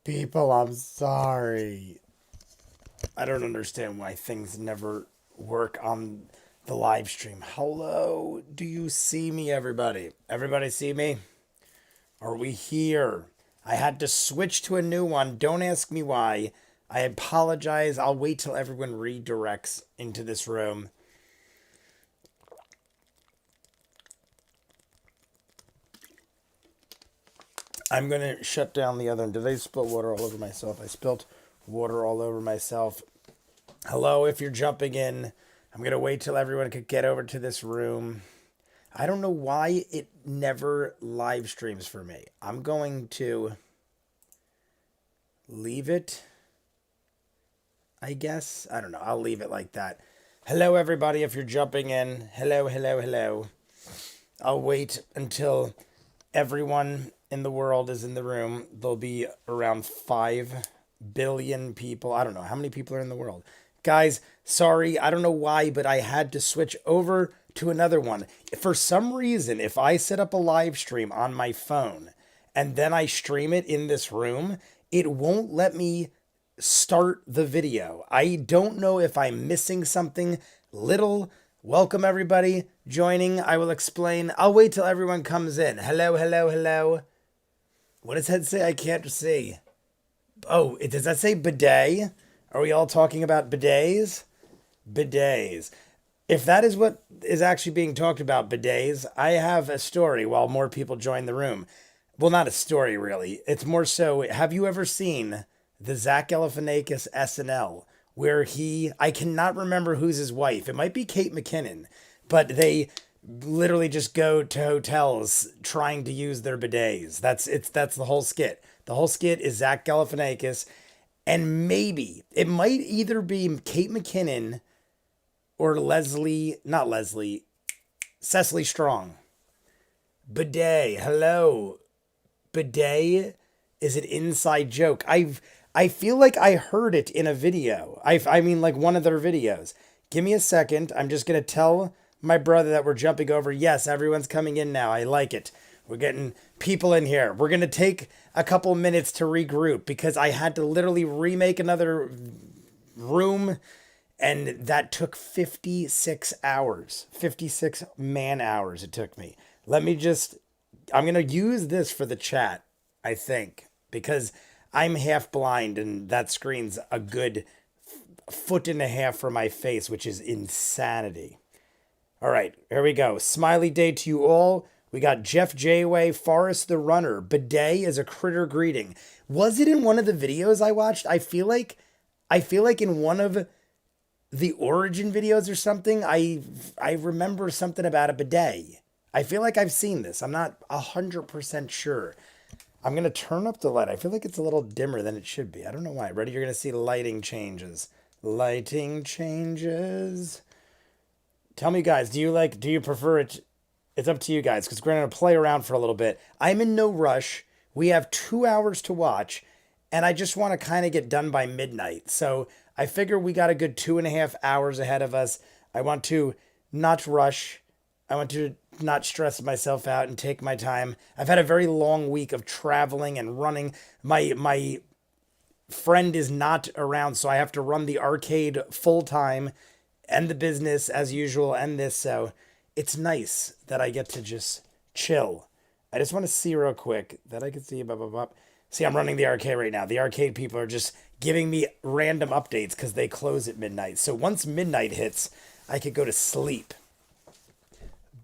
People, I'm sorry. I don't understand why things never work on the live stream. Hello, do you see me, everybody? Everybody see me? Are we here? I had to switch to a new one. Don't ask me why. I apologize. I'll wait till everyone redirects into this room. I'm going to shut down the other one. Did I spill water all over myself? I spilled water all over myself. Hello, if you're jumping in. I'm going to wait till everyone could get over to this room. I don't know why it never live streams for me. I'm going to leave it, I guess. I don't know. I'll leave it like that. Hello, everybody, if you're jumping in. Hello, hello, hello. I'll wait until everyone in the world is in the room. There'll be around 5 billion people. I don't know. How many people are in the world? Guys, sorry. I don't know why, but I had to switch over to another one. For some reason, if I set up a live stream on my phone and then I stream it in this room, it won't let me start the video. I don't know if I'm missing something little. Welcome everybody joining. I will explain. I'll wait till everyone comes in. Hello, hello, hello. What does that say? I can't see. Oh, does that say bidet? Are we all talking about bidets? Bidets. If that is what is actually being talked about, bidets, I have a story while more people join the room. Well, not a story, really. It's more so, have you ever seen the Zach Galifianakis SNL, where I cannot remember who's his wife. It might be Kate McKinnon, but they literally just go to hotels trying to use their bidets. That's the whole skit. The whole skit is Zach Galifianakis, and maybe it might either be Kate McKinnon or Cecily Strong. Bidet, hello. Bidet is an inside joke. I feel like I heard it in a video. I mean, like one of their videos. Give me a second. I'm just going to tell my brother that we're jumping over. Yes, everyone's coming in now. I like it. We're getting people in here. We're going to take a couple minutes to regroup because I had to literally remake another room, and that took 56 hours. 56 man hours it took me. I'm going to use this for the chat, I think, because I'm half blind and that screen's a good foot and a half from my face, which is insanity. All right, here we go. Smiley day to you all. We got Jeff Jayway, Forrest the Runner. Bidet is a critter greeting. Was it in one of the videos I watched? I feel like in one of the origin videos or something, I remember something about a bidet. I feel like I've seen this. I'm not 100% sure. I'm going to turn up the light. I feel like it's a little dimmer than it should be. I don't know why. Ready? You're going to see lighting changes. Lighting changes. Tell me, guys, do you prefer it? It's up to you guys, because we're going to play around for a little bit. I'm in no rush. We have 2 hours to watch, and I just want to kind of get done by midnight. So I figure we got a good 2.5 hours ahead of us. I want to not rush. I want to not stress myself out and take my time. I've had a very long week of traveling and running. My friend is not around, so I have to run the arcade full time and the business as usual and this. So it's nice that I get to just chill. I just want to see real quick that I can see. See, I'm running the arcade right now. The arcade people are just giving me random updates because they close at midnight. So once midnight hits, I could go to sleep.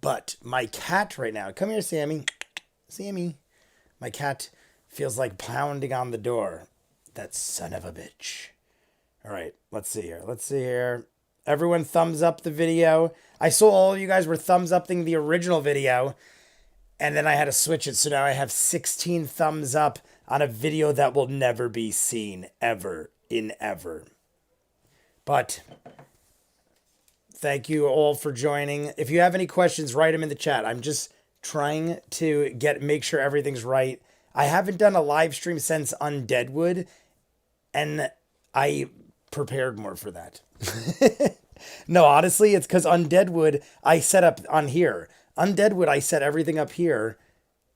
But my cat right now, come here, Sammy. Sammy. My cat feels like pounding on the door. That son of a bitch. All right, let's see here. Everyone thumbs up the video. I saw all of you guys were thumbs upping the original video, and then I had to switch it. So now I have 16 thumbs up on a video that will never be seen ever in ever. But thank you all for joining. If you have any questions, write them in the chat. I'm just trying to make sure everything's right. I haven't done a live stream since Undeadwood, and I prepared more for that. No, honestly, it's because Undeadwood I set up on here. Undeadwood I set everything up here,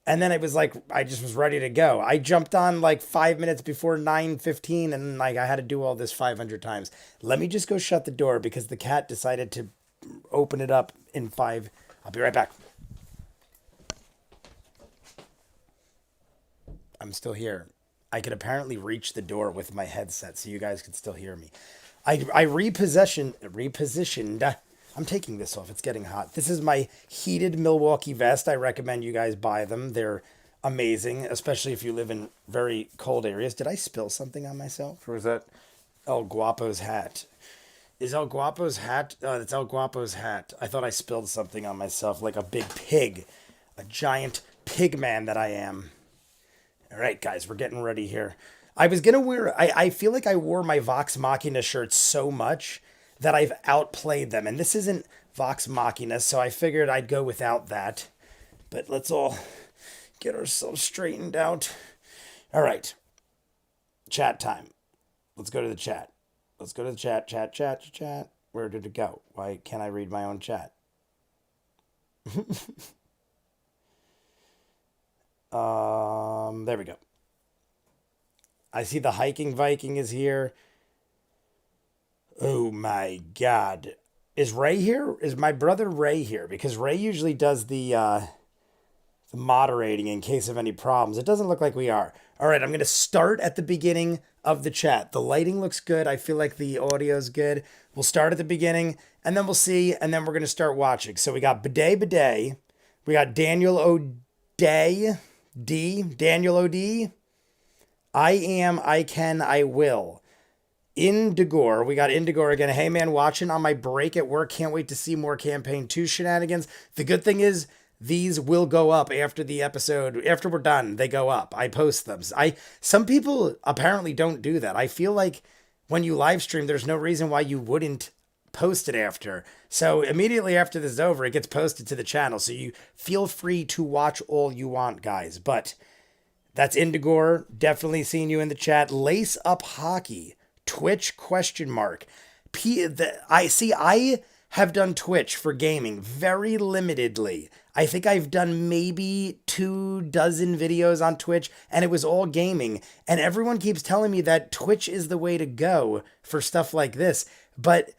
And then it was like I just was ready to go. I jumped on like 5 minutes before 9:15, and like I had to do all this 500 times. Let me just go shut the door because the cat decided to open it up in five. I'll be right back. I'm still here. I could apparently reach the door with my headset so you guys could still hear me. I repositioned. I'm taking this off. It's getting hot. This is my heated Milwaukee vest. I recommend you guys buy them. They're amazing, especially if you live in very cold areas. Did I spill something on myself? Or is that El Guapo's hat? Is El Guapo's hat? Oh, it's El Guapo's hat. I thought I spilled something on myself like a big pig. A giant pig man that I am. All right, guys, we're getting ready here. I was going to wear... I feel like I wore my Vox Machina shirts so much that I've outplayed them. And this isn't Vox Machina, so I figured I'd go without that. But let's all get ourselves straightened out. All right. Chat time. Let's go to the chat. Let's go to the chat. Where did it go? Why can't I read my own chat? There we go. I see the hiking Viking is here. Oh my God. Is Ray here? Is my brother Ray here? Because Ray usually does the moderating in case of any problems. It doesn't look like we are. All right, I'm going to start at the beginning of the chat. The lighting looks good. I feel like the audio's good. We'll start at the beginning, and then we'll see, and then we're going to start watching. So we got Bidet. We got Daniel O'Day. Daniel O'D. I am, I can, I will. Indigore, we got Indigore again. Hey man, watching on my break at work. Can't wait to see more campaign 2 shenanigans. The good thing is these will go up after the episode. After we're done, they go up. I post them. Some people apparently don't do that. I feel like when you live stream, there's no reason why you wouldn't post it after. So immediately after this is over, it gets posted to the channel. So you feel free to watch all you want, guys. But that's Indigore. Definitely seeing you in the chat. Lace Up Hockey. Twitch ? I have done Twitch for gaming very limitedly. I think I've done maybe 24 videos on Twitch, and it was all gaming. And everyone keeps telling me that Twitch is the way to go for stuff like this. But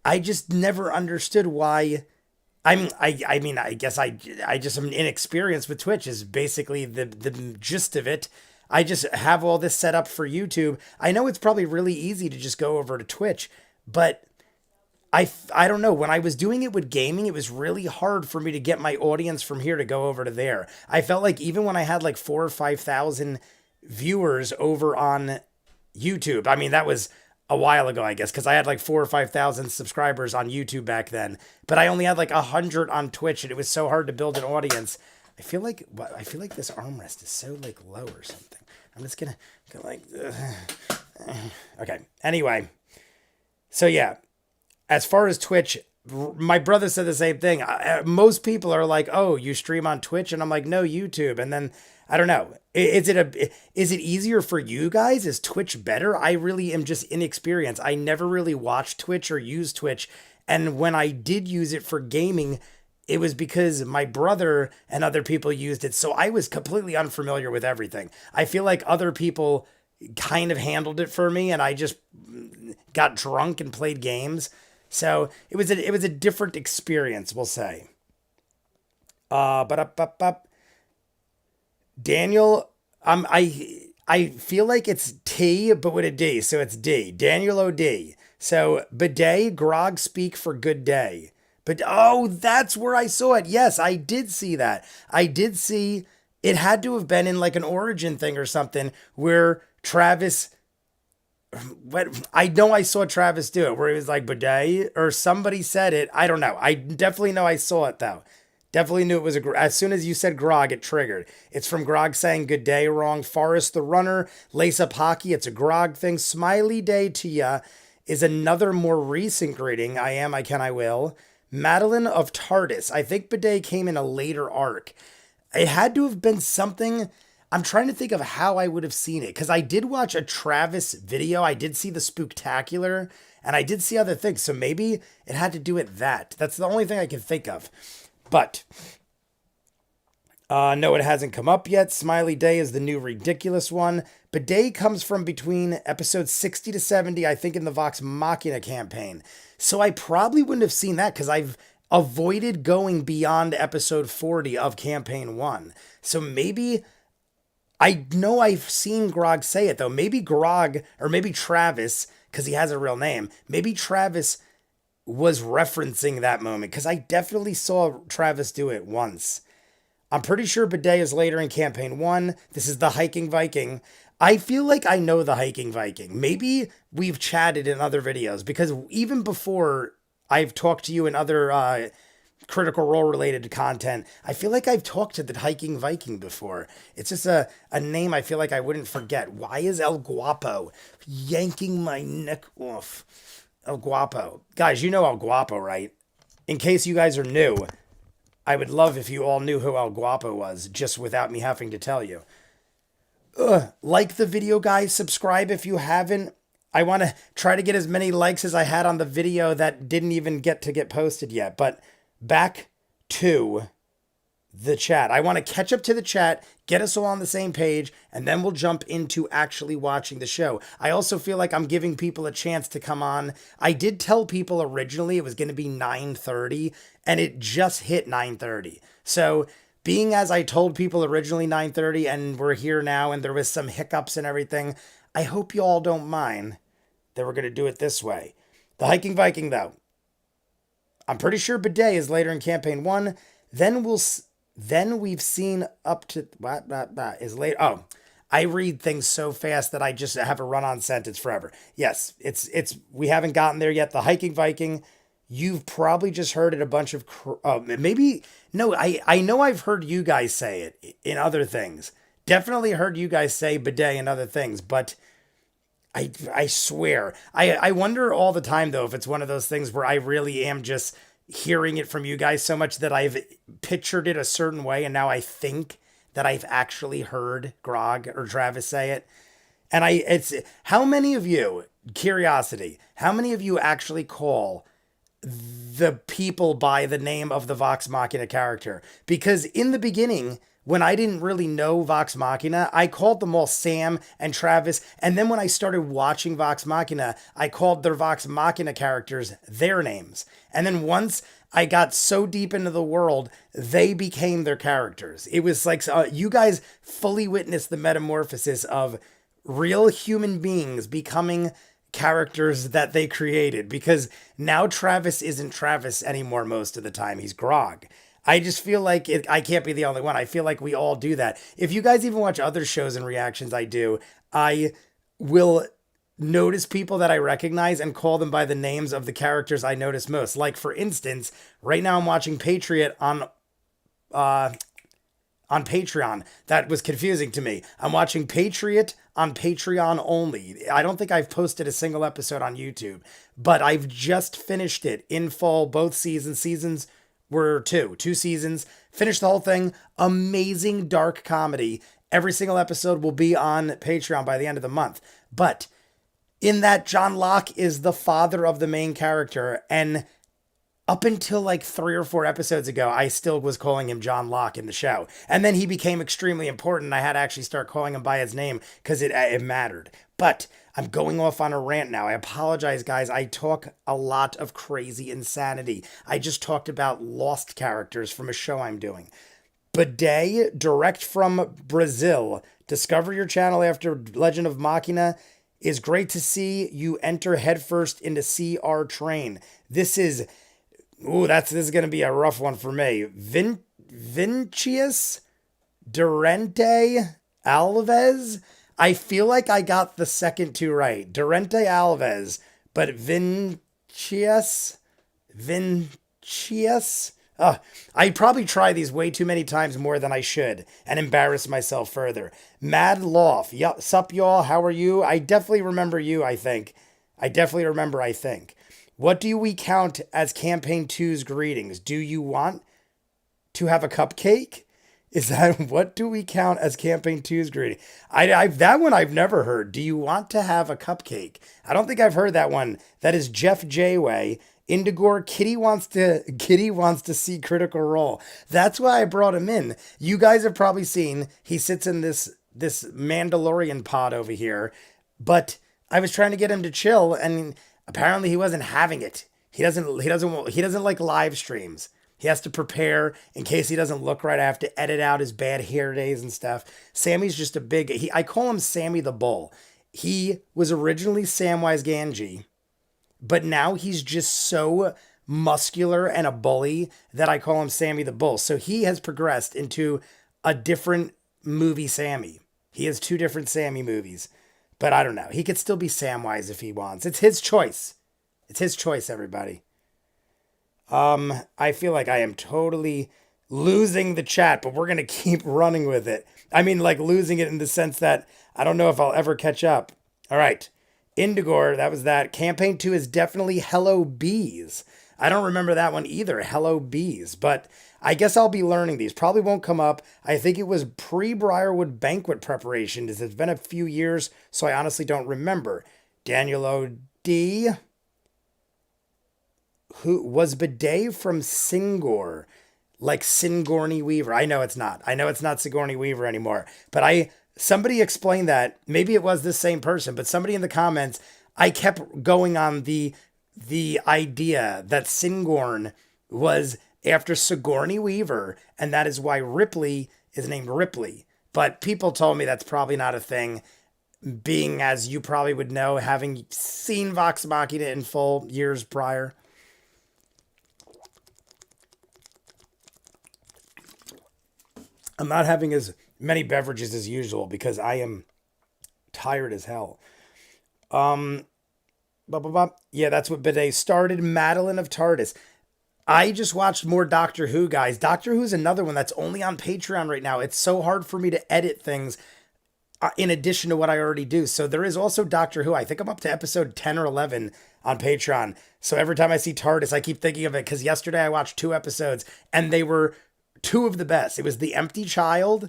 I just never understood why. I guess I just am inexperienced with Twitch is basically the gist of it. I just have all this set up for YouTube. I know it's probably really easy to just go over to Twitch, but I don't know. When I was doing it with gaming, it was really hard for me to get my audience from here to go over to there. I felt like even when I had like 4,000 or 5,000 viewers over on YouTube, I mean, that was a while ago, I guess, because I had like 4,000 or 5,000 subscribers on YouTube back then, but I only had like 100 on Twitch, and it was so hard to build an audience. I feel like this armrest is so like low or something. I'm just gonna go like, okay. Anyway, so yeah, as far as Twitch, my brother said the same thing. Most people are like, "Oh, you stream on Twitch," and I'm like, "No, YouTube." And then I don't know. Is it easier for you guys? Is Twitch better? I really am just inexperienced. I never really watched Twitch or used Twitch, and when I did use it for gaming, it was because my brother and other people used it, so I was completely unfamiliar with everything. I feel like other people kind of handled it for me, and I just got drunk and played games. So it was a different experience, we'll say. Daniel, I feel like it's T, but with a D, so it's D. Daniel O.D. So bidet, grog speak for good day. But, oh, that's where I saw it. Yes, I did see that. I did see it had to have been in like an Origin thing or something where Travis, I know I saw Travis do it, where he was like, bidet, or somebody said it. I don't know. I definitely know I saw it, though. Definitely knew it was as soon as you said grog, it triggered. It's from Grog saying good day wrong. Forrest the Runner, Lace Up Hockey, it's a grog thing. Smiley day to ya is another more recent greeting. I am, I can, I will. Madeline of Tardis. I think bidet came in a later arc. It had to have been something. I'm trying to think of how I would have seen it, because I did watch a Travis video. I did see the Spooktacular, and I did see other things. So maybe it had to do with that. That's the only thing I can think of. But No, it hasn't come up yet. Smiley Day is the new ridiculous one. Bidet comes from between episodes 60 to 70, I think, in the Vox Machina campaign. So I probably wouldn't have seen that because I've avoided going beyond episode 40 of campaign 1. So maybe I know I've seen Grog say it though. Maybe Grog or maybe Travis, because he has a real name, maybe Travis was referencing that moment because I definitely saw Travis do it once. I'm pretty sure Bidet is later in campaign 1. This is the Hiking Viking. I feel like I know the Hiking Viking. Maybe we've chatted in other videos because even before I've talked to you in other Critical Role related content, I feel like I've talked to the Hiking Viking before. It's just a name I feel like I wouldn't forget. Why is El Guapo yanking my neck off? El Guapo. Guys, you know El Guapo, right? In case you guys are new, I would love if you all knew who El Guapo was, just without me having to tell you. Like the video, guys. Subscribe if you haven't. I want to try to get as many likes as I had on the video that didn't even get posted yet. But back to the chat. I want to catch up to the chat, get us all on the same page, and then we'll jump into actually watching the show. I also feel like I'm giving people a chance to come on. I did tell people originally it was going to be 9:30, and it just hit 9:30. So being as I told people originally 9:30, and we're here now, and there was some hiccups and everything, I hope you all don't mind that we're going to do it this way. The Hiking Viking, though. I'm pretty sure Bidet is later in campaign 1. Then we've seen up to what is later. Oh, I read things so fast that I just have a run-on sentence forever. Yes, it's we haven't gotten there yet. The Hiking Viking, you've probably just heard it a bunch of maybe no. I know I've heard you guys say it in other things. Definitely heard you guys say bidet and other things, but I swear I wonder all the time though if it's one of those things where I really am just hearing it from you guys so much that I've pictured it a certain way and now I think that I've actually heard Grog or Travis say it. And it's how many of you, curiosity, how many of you actually call the people by the name of the Vox Machina character? Because in the beginning, when I didn't really know Vox Machina, I called them all Sam and Travis. And then when I started watching Vox Machina, I called their Vox Machina characters their names. And then once I got so deep into the world, they became their characters. It was like you guys fully witnessed the metamorphosis of real human beings becoming characters that they created. Because now Travis isn't Travis anymore most of the time. He's Grog. I just feel like I can't be the only one. I feel like we all do that. If you guys even watch other shows and reactions I do, I will notice people that I recognize and call them by the names of the characters I notice most. Like, for instance, right now I'm watching Patriot on Patreon. That was confusing to me. I'm watching Patriot on Patreon only. I don't think I've posted a single episode on YouTube, but I've just finished it in full, both seasons. Seasons were two seasons, finished the whole thing. Amazing dark comedy. Every single episode will be on Patreon by the end of the month. But in that, John Locke is the father of the main character. And up until like 3 or 4 episodes ago, I still was calling him John Locke in the show. And then he became extremely important. I had to actually start calling him by his name because it mattered. But I'm going off on a rant now. I apologize, guys. I talk a lot of crazy insanity. I just talked about lost characters from a show I'm doing. Bidet, direct from Brazil. Discover your channel after Legend of Machina. Is great to see you enter headfirst into CR Train. This is going to be a rough one for me. Vincius Durante Alves. I feel like I got the second two right. Durante Alves, but Vincius. I probably try these way too many times more than I should and embarrass myself further. Mad Loft. Sup, y'all? How are you? I definitely remember you, I think. I think. What do we count as Campaign 2's greetings? Do you want to have a cupcake? Is that what do we count as Campaign 2's greeting? That one I've never heard. Do you want to have a cupcake? I don't think I've heard that one. That is Jeff Jayway Indigore, Kitty wants to see Critical Role. That's why I brought him in. You guys have probably seen he sits in this Mandalorian pod over here, but I was trying to get him to chill, and apparently he wasn't having it. He doesn't like live streams. He has to prepare in case he doesn't look right. I have to edit out his bad hair days and stuff. Sammy's just a big. I call him Sammy the Bull. He was originally Samwise Gamgee, but now he's just so muscular and a bully that I call him Sammy the Bull. So he has progressed into a different movie Sammy. He has two different Sammy movies. But I don't know. He could still be Samwise if he wants. It's his choice. It's his choice, everybody. I feel like I am totally losing the chat, but we're going to keep running with it. I mean, like losing it in the sense that I don't know if I'll ever catch up. All right. Indigore, that was that. Campaign 2 is definitely Hello Bees. I don't remember that one either, Hello Bees, but I guess I'll be learning these. Probably won't come up. I think it was pre-Briarwood banquet preparation. It's been a few years, so I honestly don't remember. Daniel O.D. Who was Bidet from Singor, like Sigourney Weaver. I know it's not. I know it's not Sigourney Weaver anymore, but somebody explained that. Maybe it was the same person, but somebody in the comments, I kept going on the idea that Singorn was after Sigourney Weaver, and that is why Ripley is named Ripley. But people told me that's probably not a thing, being as you probably would know, having seen Vox Machina in full years prior. I'm not having as many beverages as usual because I am tired as hell. Yeah, that's what Bidet started. Madeline of Tardis. I just watched more Doctor Who, guys. Doctor Who's another one that's only on Patreon right now. It's so hard for me to edit things in addition to what I already do. So there is also Doctor Who. I think I'm up to episode 10 or 11 on Patreon. So every time I see TARDIS, I keep thinking of it because yesterday I watched 2 episodes and they were 2 of the best. It was The Empty Child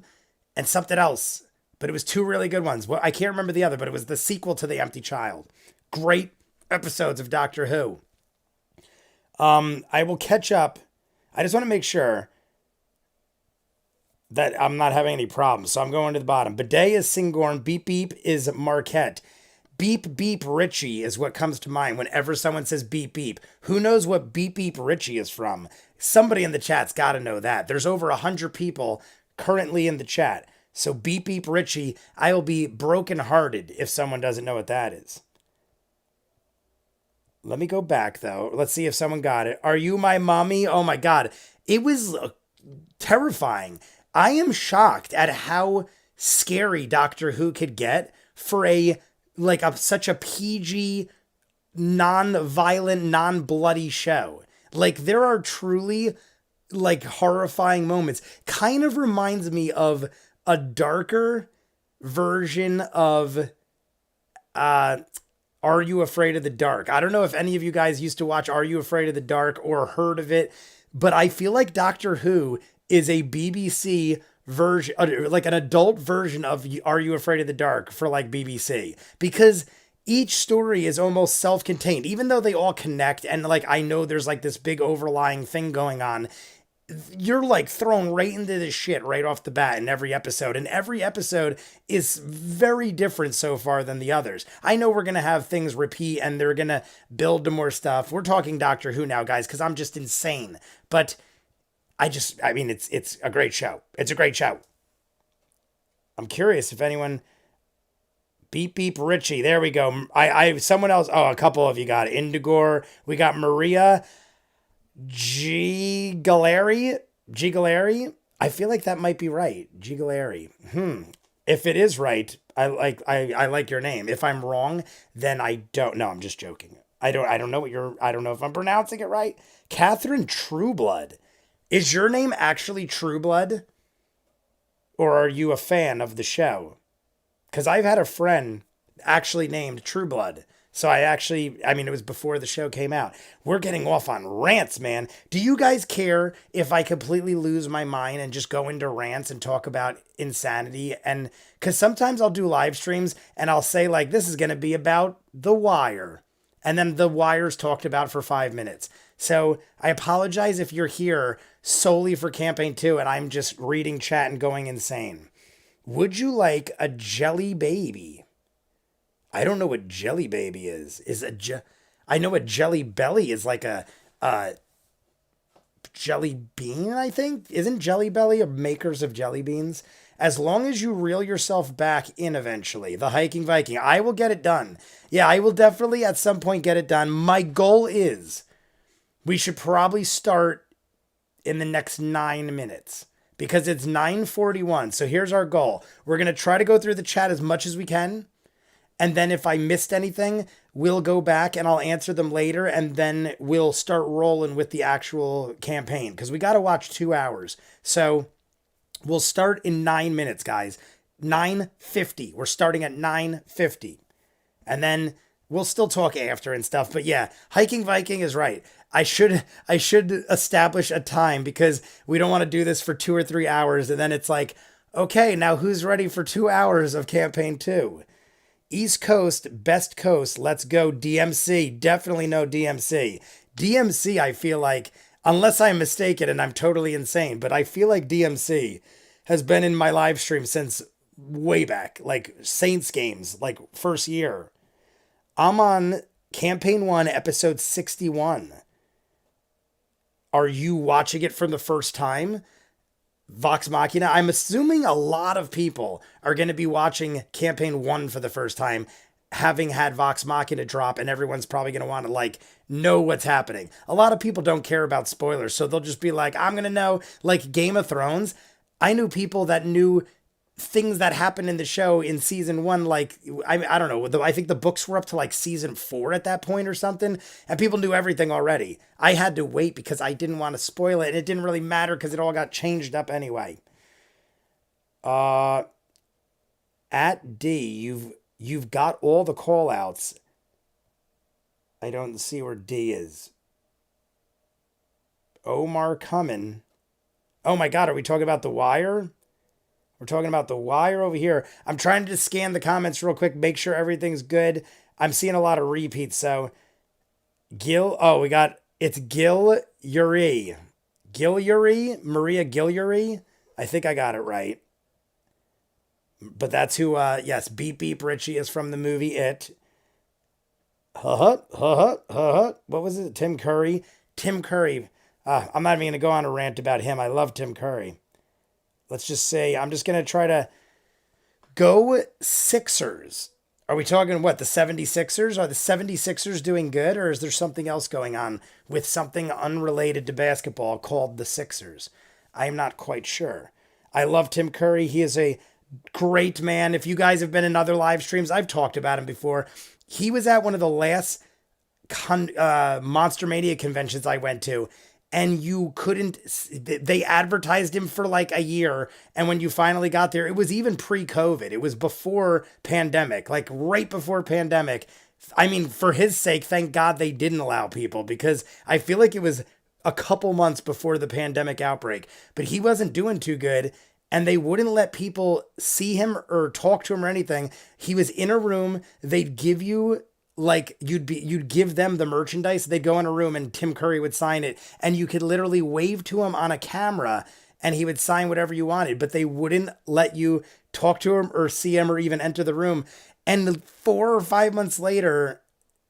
and something else, but it was 2 really good ones. Well, I can't remember the other, but it was the sequel to The Empty Child. Great episodes of Doctor Who. I will catch up. I just want to make sure that I'm not having any problems. So I'm going to the bottom. Bidet is Singorn. Beep Beep is Marquette. Beep Beep Richie is what comes to mind whenever someone says Beep Beep. Who knows what Beep Beep Richie is from? Somebody in the chat's got to know that. There's over 100 people currently in the chat. So Beep Beep Richie, I will be brokenhearted if someone doesn't know what that is. Let me go back, though. Let's see if someone got it. Are you my mommy? Oh, my God. It was terrifying. I am shocked at how scary Doctor Who could get for such a PG, non-violent, non-bloody show. Like, there are truly, horrifying moments. Kind of reminds me of a darker version of Are You Afraid of the Dark? I don't know if any of you guys used to watch Are You Afraid of the Dark or heard of it, but I feel like Doctor Who is a BBC version, like an adult version of Are You Afraid of the Dark for BBC, because each story is almost self-contained, even though they all connect. And I know there's this big overlying thing going on. You're thrown right into this shit right off the bat in every episode. And every episode is very different so far than the others. I know we're going to have things repeat and they're going to build to more stuff. We're talking Doctor Who now, guys, because I'm just insane. But it's a great show. It's a great show. I'm curious if anyone... Beep Beep Richie. There we go. Someone else. Oh, a couple of you got it. Indigore. We got Maria G. Galeri. I feel like that might be right. G. Galeri. If it is right, I like your name. If I'm wrong, then I don't know. I'm just joking. I don't know if I'm pronouncing it right. Catherine Trueblood. Is your name actually Trueblood? Or are you a fan of the show? Because I've had a friend actually named Trueblood. So it was before the show came out. We're getting off on rants, man. Do you guys care if I completely lose my mind and just go into rants and talk about insanity? And because sometimes I'll do live streams and I'll say this is going to be about The Wire. And then The Wire's talked about for 5 minutes. So I apologize if you're here solely for campaign 2 and I'm just reading chat and going insane. Would you like a jelly baby? I don't know what jelly baby is. I know what jelly belly is, like a jelly bean, I think. Isn't Jelly Belly a makers of jelly beans? As long as you reel yourself back in eventually, the hiking Viking, I will get it done. Yeah, I will definitely at some point get it done. My goal is we should probably start in the next 9 minutes because it's 9:41. So here's our goal. We're going to try to go through the chat as much as we can. And then if I missed anything, we'll go back and I'll answer them later. And then we'll start rolling with the actual campaign because we got to watch 2 hours. So we'll start in 9 minutes, guys. 9:50. We're starting at 9:50. And then we'll still talk after and stuff. But yeah, Hiking Viking is right. I should establish a time because we don't want to do this for 2 or 3 hours. And then it's like, okay, now who's ready for 2 hours of campaign 2? East Coast, best coast, let's go DMC. Definitely no DMC. DMC, I feel like, unless I'm mistaken and I'm totally insane, but I feel like DMC has been in my live stream since way back, like Saints games, like first year. I'm on campaign 1, episode 61. Are you watching it for the first time? Vox Machina. I'm assuming a lot of people are going to be watching campaign 1 for the first time, having had Vox Machina drop, and everyone's probably going to want to like know what's happening. A lot of people don't care about spoilers, so they'll just be like, I'm going to know, like Game of Thrones. I knew people that knew things that happened in the show in season 1, like I don't know, I think the books were up to like season 4 at that point or something, and people knew everything already. I had to wait because I didn't want to spoil it, and it didn't really matter because it all got changed up anyway. At D, you've got all the call outs. I don't see where D is. Omar Cummin. Oh my god, are we talking about The Wire? We're talking about The Wire over here. I'm trying to scan the comments real quick, make sure everything's good. I'm seeing a lot of repeats, so it's Gil Yuri. Gil Yuri? Maria Gil Yuri? I think I got it right. But that's who, yes, Beep Beep Richie is from the movie It. What was it? Tim Curry? Tim Curry. I'm not even going to go on a rant about him. I love Tim Curry. Let's just say, I'm just going to try to go Sixers. Are we talking what, the 76ers? Are the 76ers doing good, or is there something else going on with something unrelated to basketball called the Sixers? I am not quite sure. I love Tim Curry. He is a great man. If you guys have been in other live streams, I've talked about him before. He was at one of the last Monster Mania conventions I went to, and you couldn't, they advertised him for like a year. And when you finally got there, it was even pre-COVID. It was before pandemic, like right before pandemic. I mean, for his sake, thank God they didn't allow people, because I feel like it was a couple months before the pandemic outbreak, but he wasn't doing too good. And they wouldn't let people see him or talk to him or anything. He was in a room. They'd give you, like, you'd give them the merchandise. They'd go in a room and Tim Curry would sign it, and you could literally wave to him on a camera and he would sign whatever you wanted, but they wouldn't let you talk to him or see him or even enter the room. And 4 or 5 months later,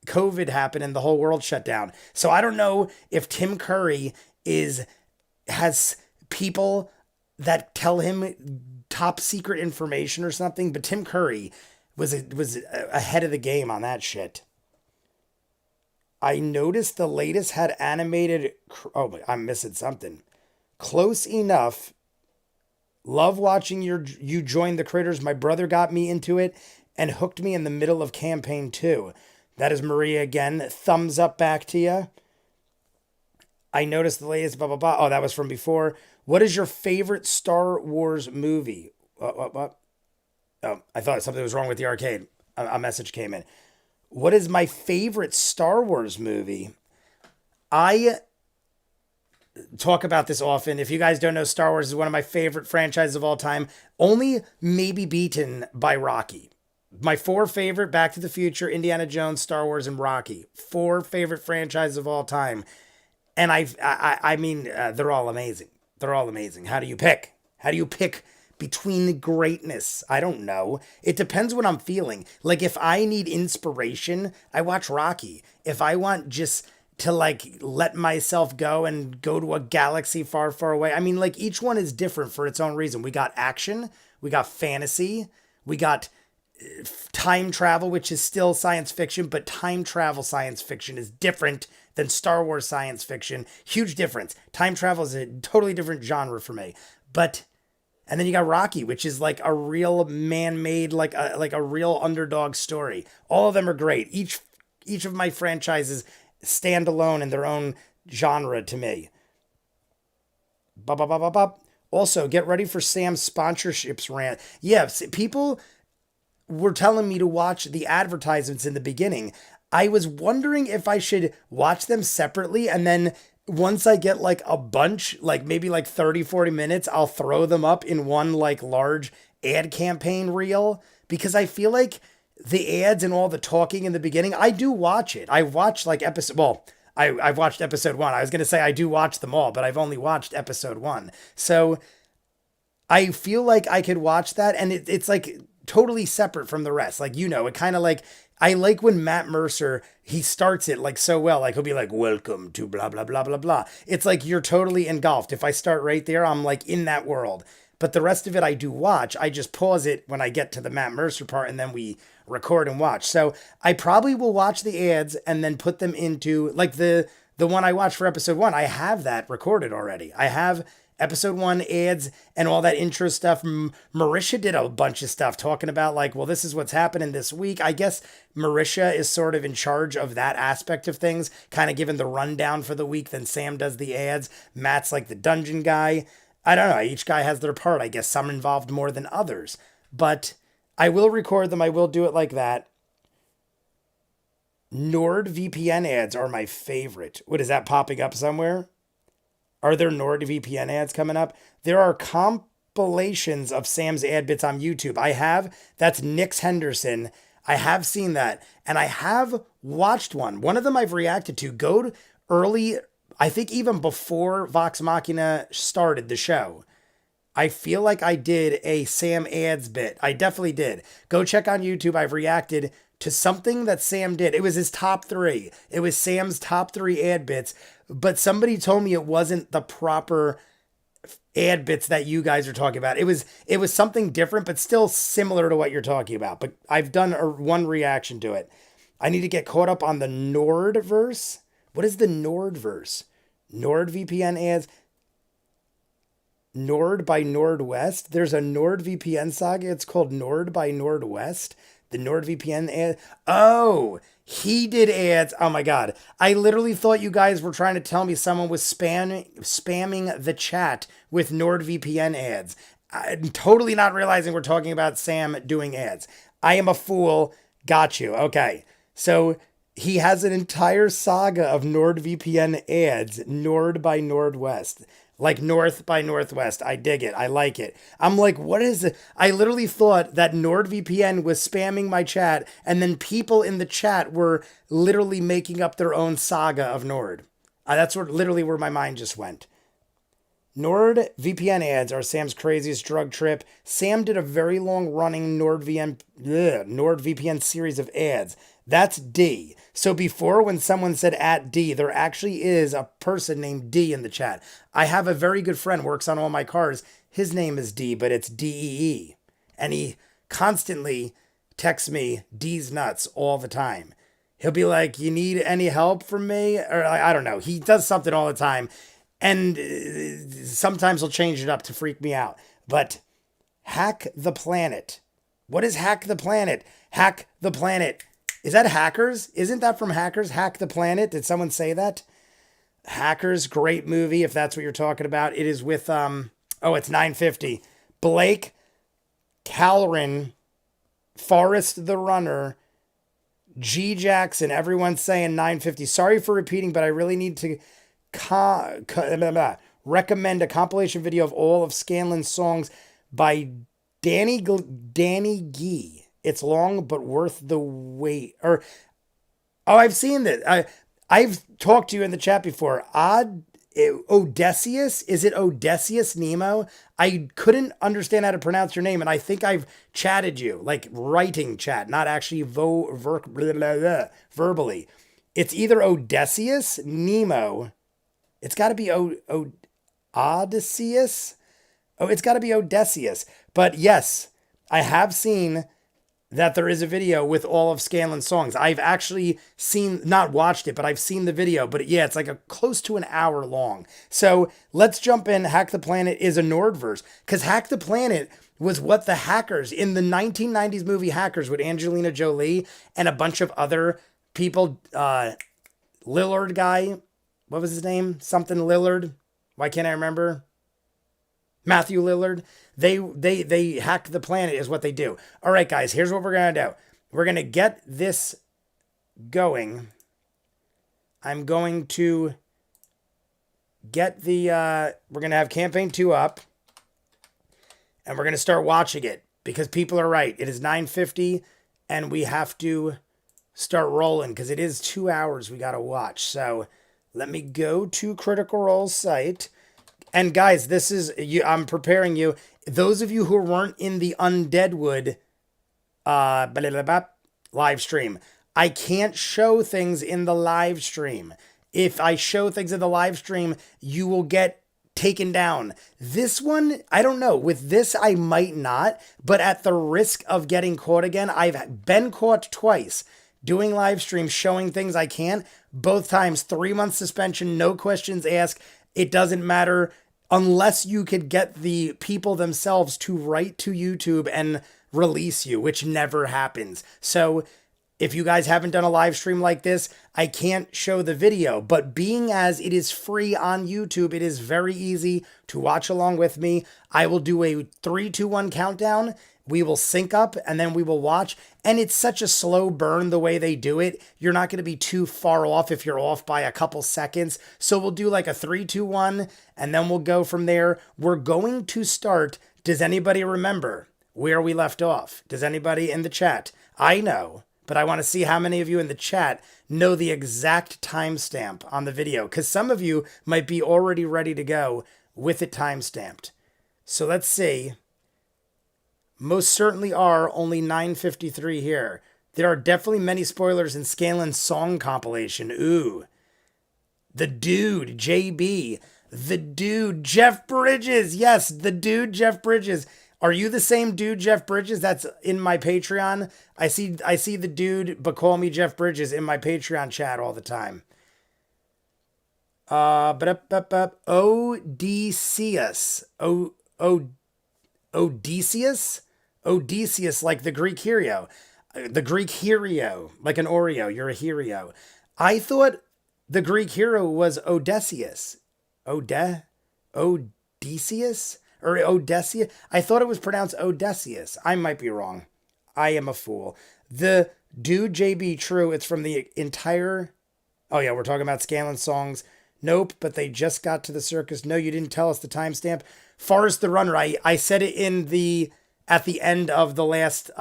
COVID happened and the whole world shut down. So I don't know if Tim Curry has people that tell him top secret information or something, but Tim Curry was ahead of the game on that shit. I noticed the latest had animated. Oh, I'm missing something. Close enough. Love watching you join the critters. My brother got me into it and hooked me in the middle of campaign 2. That is Maria again. Thumbs up back to you. I noticed the latest blah blah blah. Oh, that was from before. What is your favorite Star Wars movie? What? Oh, I thought something was wrong with the arcade. A message came in. What is my favorite Star Wars movie? I talk about this often. If you guys don't know, Star Wars is one of my favorite franchises of all time. Only maybe beaten by Rocky. My four favorite: Back to the Future, Indiana Jones, Star Wars, and Rocky. Four favorite franchises of all time. And I mean, they're all amazing. They're all amazing. How do you pick? How do you pick between the greatness? I don't know. It depends what I'm feeling. Like if I need inspiration, I watch Rocky. If I want just to like let myself go and go to a galaxy far, far away. I mean, like each one is different for its own reason. We got action, we got fantasy, we got time travel, which is still science fiction, but time travel science fiction is different than Star Wars science fiction. Huge difference. Time travel is a totally different genre for me. But and then you got Rocky, which is like a real man-made, like a real underdog story. All of them are great. Each of my franchises stand alone in their own genre to me. Ba ba ba ba ba. Also, get ready for Sam's sponsorships rant. Yes, people were telling me to watch the advertisements in the beginning. I was wondering if I should watch them separately, and then once I get like a bunch, like maybe like 30, 40 minutes, I'll throw them up in one like large ad campaign reel, because I feel like the ads and all the talking in the beginning, I do watch it. I watched like I've watched episode 1. I was going to say I do watch them all, but I've only watched episode 1. So I feel like I could watch that, and it's like totally separate from the rest. Like, it kind of like, I like when Matt Mercer, he starts it like so well. Like he'll be like, welcome to blah, blah, blah, blah, blah. It's like you're totally engulfed. If I start right there, I'm like in that world. But the rest of it I do watch. I just pause it when I get to the Matt Mercer part, and then we record and watch. So I probably will watch the ads and then put them into like the one I watched for episode 1. I have that recorded already. I have episode 1 ads and all that intro stuff. Marisha did a bunch of stuff talking about like, well, this is what's happening this week. I guess Marisha is sort of in charge of that aspect of things, kind of giving the rundown for the week. Then Sam does the ads. Matt's like the dungeon guy. I don't know. Each guy has their part. I guess some involved more than others, but I will record them. I will do it like that. NordVPN ads are my favorite. What is that popping up somewhere? Are there NordVPN ads coming up? There are compilations of Sam's ad bits on YouTube. That's Nix Henderson. I have seen that. And I have watched one. One of them I've reacted to. Go to early, I think even before Vox Machina started the show. I feel like I did a Sam ads bit. I definitely did. Go check on YouTube. I've reacted to something that Sam did. It was his top 3. It was Sam's top 3 ad bits, but somebody told me it wasn't the proper ad bits that you guys are talking about. It was something different, but still similar to what you're talking about. But I've done one reaction to it. I need to get caught up on the Nordverse. What is the Nordverse? NordVPN ads. Nord by Nordwest. There's a NordVPN saga. It's called Nord by Nordwest. The NordVPN ad. Oh, he did ads. Oh my God. I literally thought you guys were trying to tell me someone was spamming the chat with NordVPN ads. I'm totally not realizing we're talking about Sam doing ads. I am a fool. Got you. Okay. So he has an entire saga of NordVPN ads, Nord by Nordwest. Like North by Northwest. I dig it. I like it. I'm like, what is it? I literally thought that NordVPN was spamming my chat, and then people in the chat were literally making up their own saga of Nord. That's literally where my mind just went. NordVPN ads are Sam's craziest drug trip. Sam did a very long running NordVPN series of ads. That's D. So before, when someone said at D, there actually is a person named D in the chat. I have a very good friend, works on all my cars. His name is D, but it's DEE. And he constantly texts me D's nuts all the time. He'll be like, you need any help from me? Or I don't know. He does something all the time. And sometimes he'll change it up to freak me out. But Hack the Planet. What is Hack the Planet? Hack the Planet. Is that Hackers? Isn't that from Hackers? Hack the Planet? Did someone say that? Hackers, great movie, if that's what you're talking about. It is with, it's 950. Blake, Calrin, Forrest the Runner, G. Jackson, everyone's saying 950. Sorry for repeating, but I really need to recommend a compilation video of all of Scanlan's songs by Danny Gee. It's long but worth the wait. Or oh, I've seen that. I've talked to you in the chat before. Odysseus? Is it Odysseus Nemo? I couldn't understand how to pronounce your name, and I think I've chatted you, like writing chat, not actually verbally. It's either Odysseus, Nemo. It's got to be Odysseus. Oh, it's got to be Odysseus. But yes, I have seen that there is a video with all of Scanlan's songs. I've actually seen, not watched it, but I've seen the video. But yeah, it's like a close to an hour long. So let's jump in. Hack the Planet is a Nordverse, because Hack the Planet was what the hackers in the 1990s movie Hackers with Angelina Jolie and a bunch of other people. Lillard guy, what was his name? Something Lillard. Why can't I remember? Matthew Lillard. They hack the planet is what they do. All right, guys, here's what we're going to do. We're going to get this going. I'm going to get the, we're going to have campaign 2 up, and we're going to start watching it, because people are right. It is 9:50 and we have to start rolling, because it is 2 hours we got to watch. So let me go to Critical Role's site. And guys, this is you. I'm preparing you. Those of you who weren't in the Undeadwood live stream, I can't show things in the live stream. If I show things in the live stream, you will get taken down. This one, I don't know. With this, I might not. But at the risk of getting caught again, I've been caught twice doing live streams, showing things I can't. Both times, 3-month suspension, no questions asked. It doesn't matter unless you could get the people themselves to write to YouTube and release you, which never happens. So if you guys haven't done a live stream like this, I can't show the video, but being as it is free on YouTube, it is very easy to watch along with me. I will do a 3, 2, 1 countdown. We will sync up and then we will watch. And it's such a slow burn the way they do it. You're not going to be too far off if you're off by a couple seconds. So we'll do like a 3, 2, 1, and then we'll go from there. We're going to start. Does anybody remember where we left off? Does anybody in the chat? I know, but I want to see how many of you in the chat know the exact timestamp on the video, because some of you might be already ready to go with it timestamped. So let's see. Most certainly are only 9:53 here. There are definitely many spoilers in Scanlan's song compilation. Ooh. The dude, JB. The dude, Jeff Bridges. Yes, the dude, Jeff Bridges. Are you the same dude, Jeff Bridges? That's in my Patreon. I see the dude, but call me Jeff Bridges in my Patreon chat all the time. Odysseus. Odysseus? Odysseus, like the Greek hero. The Greek hero, like an Oreo. You're a hero. I thought the Greek hero was Odysseus. Odysseus? Or Odysseus? I thought it was pronounced Odysseus. I might be wrong. I am a fool. The dude, JB, true. It's from the entire... Oh, yeah, we're talking about Scanlan songs. Nope, but they just got to the circus. No, you didn't tell us the timestamp. Forrest the Runner. I said it at the end of the last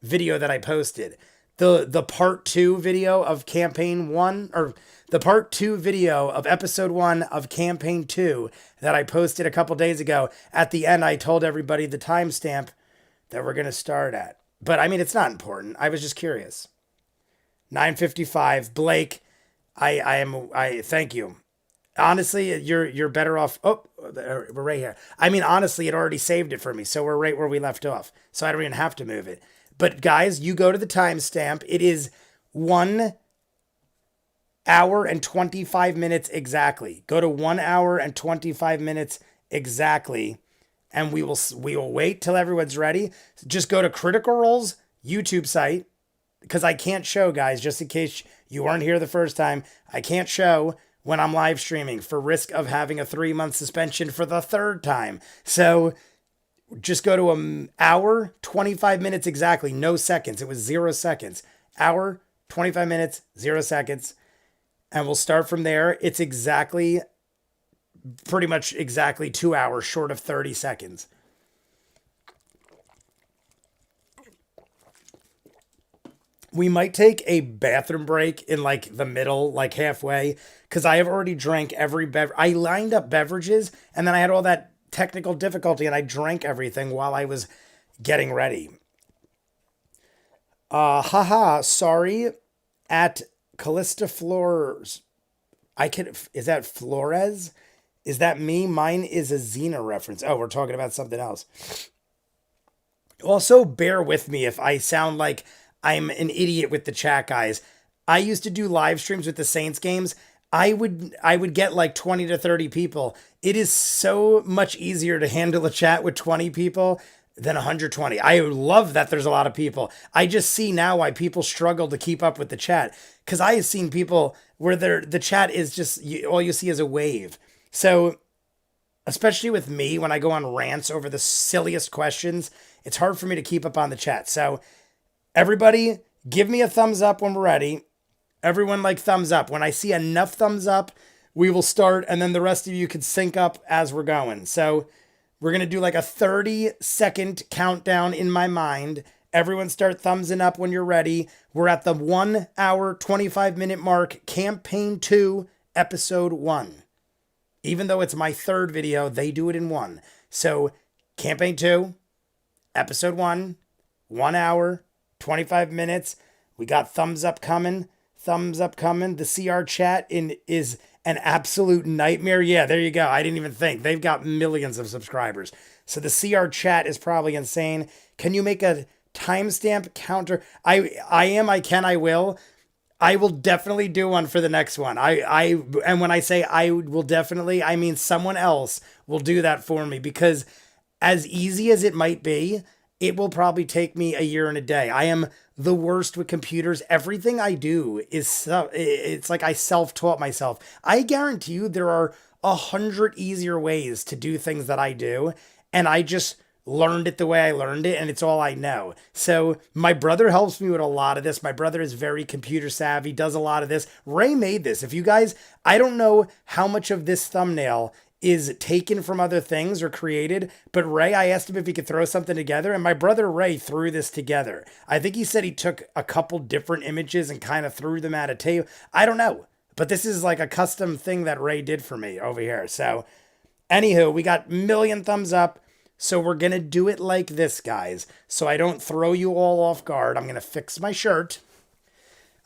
video that I posted. The part 2 video of campaign 1, or the part 2 video of episode 1 of campaign 2 that I posted a couple days ago. At the end, I told everybody the timestamp that we're going to start at. But I mean, it's not important. I was just curious. 9:55. Blake, I thank you. Honestly, you're better off. Oh, we're right here. I mean, honestly, it already saved it for me. So we're right where we left off. So I don't even have to move it. But guys, you go to the timestamp. It is 1 hour and 25 minutes exactly. Go to 1 hour and 25 minutes exactly. And we will wait till everyone's ready. Just go to Critical Role's YouTube site, because I can't show, guys, just in case you weren't here the first time. I can't show when I'm live streaming for risk of having a 3-month suspension for the 3rd time. So just go to 1 hour, 25 minutes exactly, no seconds. It was 0 seconds. Hour, 25 minutes, 0 seconds. And we'll start from there. It's pretty much exactly 2 hours short of 30 seconds. We might take a bathroom break in like the middle, like halfway, because I have already drank every I lined up beverages and then I had all that technical difficulty and I drank everything while I was getting ready. Haha, sorry. At Callista Flores. Is that Flores? Is that me? Mine is a Xena reference. Oh, we're talking about something else. Also, bear with me if I sound like I'm an idiot with the chat, guys. I used to do live streams with the Saints games. I would get like 20 to 30 people. It is so much easier to handle a chat with 20 people than 120. I love that there's a lot of people. I just see now why people struggle to keep up with the chat, cuz I have seen people where the chat is just all you see is a wave. So, especially with me when I go on rants over the silliest questions, it's hard for me to keep up on the chat. So, everybody, give me a thumbs up when we're ready. Everyone like thumbs up. When I see enough thumbs up, we will start, and then the rest of you can sync up as we're going. So we're going to do like a 30-second countdown in my mind. Everyone start thumbsing up when you're ready. We're at the 1 hour, 25-minute mark, Campaign 2, Episode 1. Even though it's my third video, they do it in one. So Campaign 2, Episode 1, 1 hour, 25 minutes. We got thumbs up coming. Thumbs up coming. The CR chat is an absolute nightmare. Yeah, there you go. I didn't even think. They've got millions of subscribers. So the CR chat is probably insane. Can you make a timestamp counter? I can, I will. I will definitely do one for the next one. And when I say I will definitely, I mean someone else will do that for me, because as easy as it might be, it will probably take me a year and a day. I am the worst with computers. Everything I do it's like I self-taught myself. I guarantee you there are 100 easier ways to do things that I do, and I just learned it the way I learned it, and it's all I know. So my brother helps me with a lot of this. My brother is very computer savvy, does a lot of this. Ray made this. If you guys, I don't know how much of this thumbnail is taken from other things or created, but Ray, I asked him if he could throw something together, and my brother Ray threw this together. I think he said he took a couple different images and kind of threw them at a table. I don't know, but this is like a custom thing that Ray did for me over here. So anywho, we got million thumbs up. So we're going to do it like this, guys. So I don't throw you all off guard. I'm going to fix my shirt.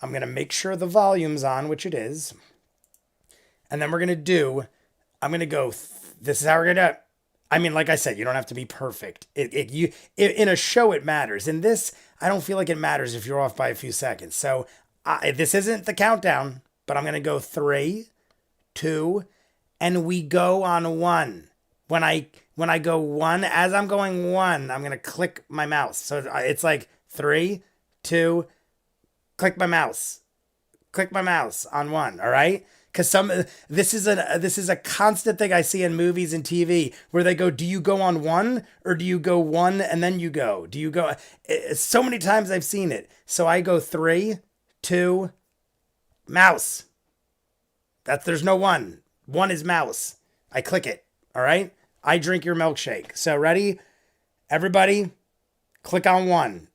I'm going to make sure the volume's on, which it is. And then we're going to I'm going to go, this is how we're going to, I mean, like I said, you don't have to be perfect. In a show, it matters. In this, I don't feel like it matters if you're off by a few seconds. So this isn't the countdown, but I'm going to go 3, 2, and we go on 1. When I go 1, as I'm going 1, I'm going to click my mouse. So it's like 3, 2, click my mouse. Click my mouse on 1, all right? Because this is a constant thing I see in movies and TV where they go, do you go on 1 or do you go 1 and then you go? Do you go? So many times I've seen it. So I go 3, 2, mouse. There's no 1. 1 is mouse. I click it, all right? I drink your milkshake. So ready? Everybody, click on 1.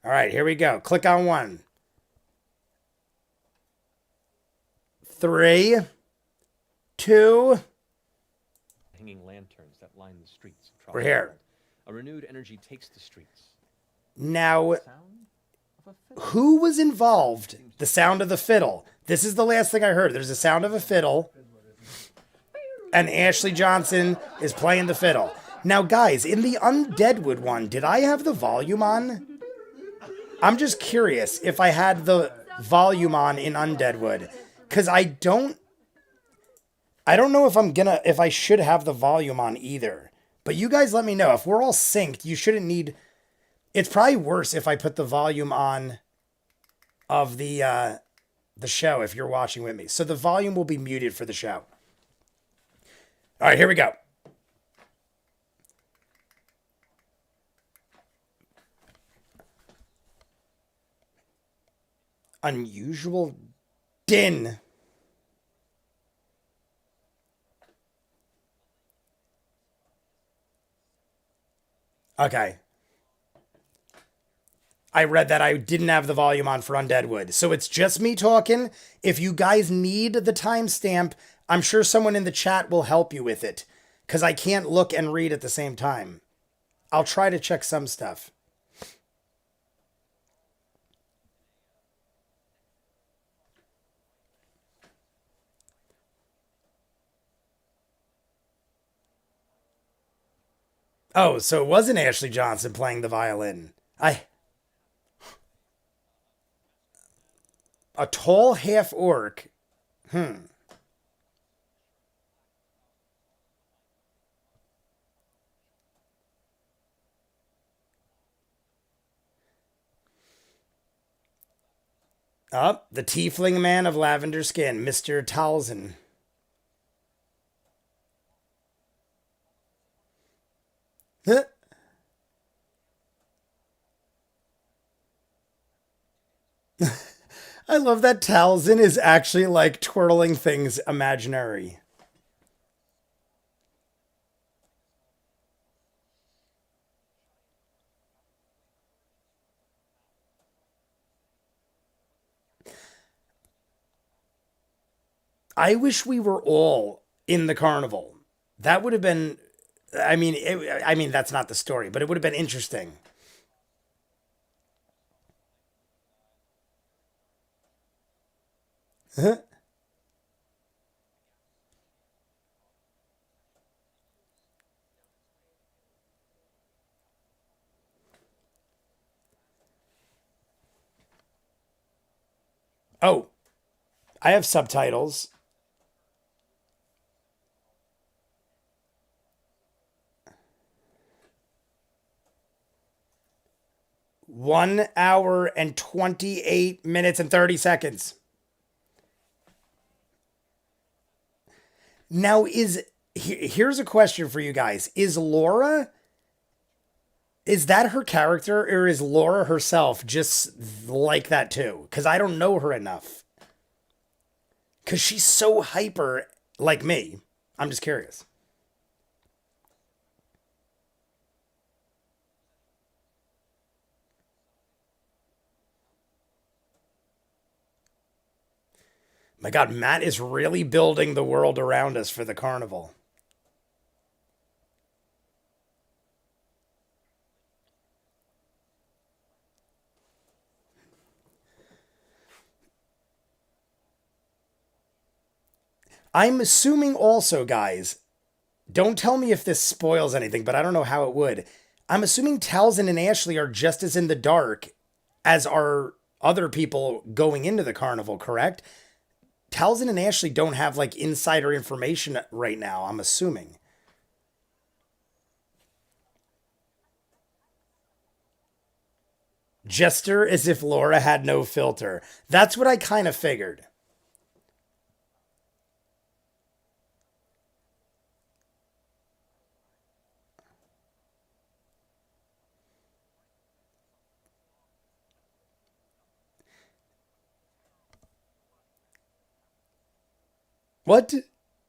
All right, here we go. Click on 1. 3, 2. Hanging lanterns that line the streets. We're here. A renewed energy takes the streets. Now, who was involved? The sound of the fiddle. This is the last thing I heard. There's a sound of a fiddle. And Ashley Johnson is playing the fiddle. Now, guys, in the Undeadwood one, did I have the volume on? I'm just curious if I had the volume on in Undeadwood. Because I don't know if I should have the volume on either. But you guys let me know. If we're all synced, you shouldn't need... It's probably worse if I put the volume on of the show if you're watching with me. So the volume will be muted for the show. All right, here we go. Unusual din. Okay. I read that I didn't have the volume on for Undeadwood. So it's just me talking. If you guys need the timestamp, I'm sure someone in the chat will help you with it. Because I can't look and read at the same time. I'll try to check some stuff. Oh, so it wasn't Ashley Johnson playing the violin. A tall half orc. Up, the tiefling man of lavender skin, Mr. Talzin. Huh? I love that Talzin is actually like twirling things imaginary. I wish we were all in the carnival. That would have been. I mean that's not the story, but it would have been interesting. Oh, I have subtitles. 1 hour and 28 minutes and 30 seconds. Now, here's a question for you guys. Is Laura, is that her character or is Laura herself just like that too? Because I don't know her enough. Because she's so hyper like me. I'm just curious. My God, Matt is really building the world around us for the carnival. I'm assuming also, guys, don't tell me if this spoils anything, but I don't know how it would. I'm assuming Talzin and Ashley are just as in the dark as are other people going into the carnival, correct? Talzin and Ashley don't have like insider information right now, I'm assuming. Jester as if Laura had no filter. That's what I kind of figured. What?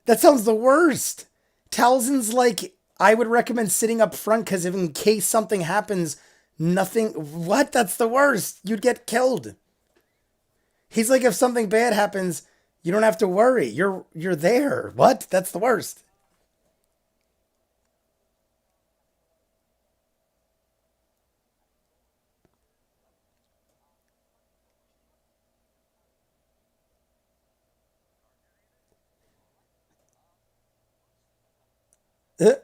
That sounds the worst. Talzin's like, I would recommend sitting up front because if in case something happens, nothing. What? That's the worst. You'd get killed. He's like, if something bad happens, you don't have to worry. You're there. What? That's the worst. Uh,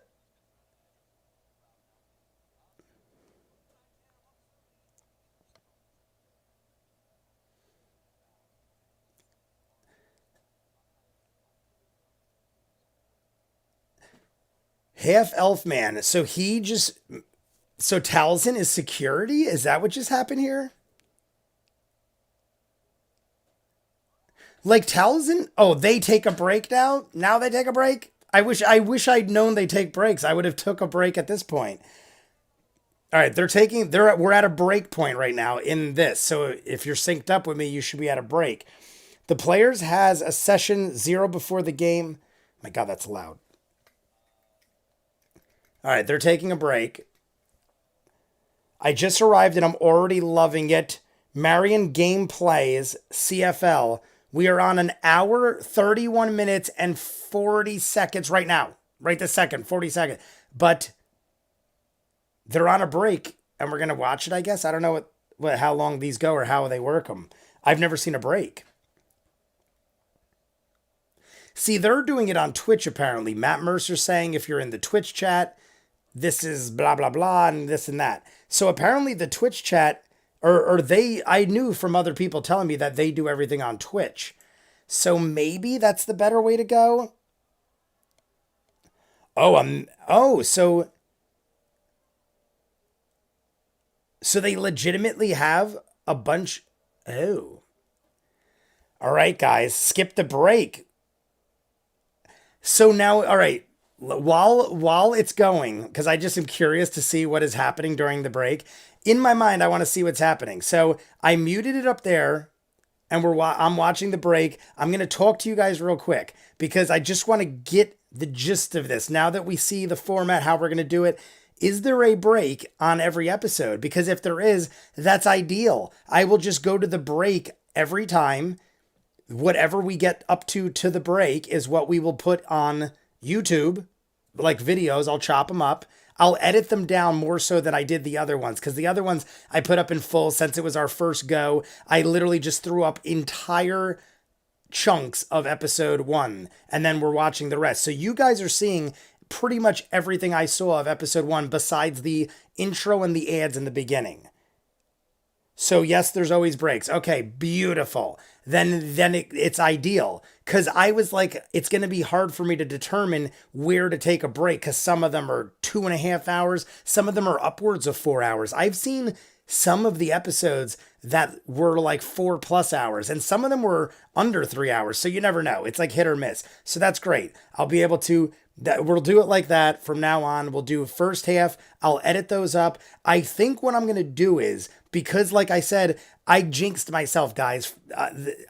Half elf man. So Talzin is security? Is that what just happened here? Like Talzin? Oh, they take a break now? Now they take a break? I wish I'd known they take breaks. I would have took a break at this point. All right, we're at a break point right now in this. So if you're synced up with me, you should be at a break. The players has a session 0 before the game. My God, that's loud. All right, they're taking a break. I just arrived and I'm already loving it. Marion Gameplays CFL. We are on an hour, 31 minutes, and 40 seconds right now. Right this second, 40 seconds. But they're on a break and we're going to watch it, I guess. I don't know how long these go or how they work them. I've never seen a break. See, they're doing it on Twitch apparently. Matt Mercer saying if you're in the Twitch chat, this is blah, blah, blah, and this and that. So apparently the Twitch chat, I knew from other people telling me that they do everything on Twitch. So maybe that's the better way to go. So they legitimately have a bunch. Oh. All right, guys, skip the break. So now, all right, while it's going, because I just am curious to see what is happening during the break. In my mind, I want to see what's happening. So I muted it up there, and I'm watching the break. I'm going to talk to you guys real quick because I just want to get the gist of this. Now that we see the format, how we're going to do it, is there a break on every episode? Because if there is, that's ideal. I will just go to the break every time. Whatever we get up to the break is what we will put on YouTube, like videos. I'll chop them up. I'll edit them down more so than I did the other ones, because the other ones I put up in full since it was our first go. I literally just threw up entire chunks of episode 1, and then we're watching the rest. So you guys are seeing pretty much everything I saw of episode 1 besides the intro and the ads in the beginning. So yes, there's always breaks. Okay, beautiful. Then it's ideal, because I was like, it's going to be hard for me to determine where to take a break, because some of them are 2.5 hours. Some of them are upwards of 4 hours. I've seen some of the episodes that were like 4+ hours, and some of them were under 3 hours. So you never know. It's like hit or miss. So that's great. I'll be able to, we'll do it like that from now on. We'll do first half. I'll edit those up. I think what I'm going to do is, because like I said, I jinxed myself, guys.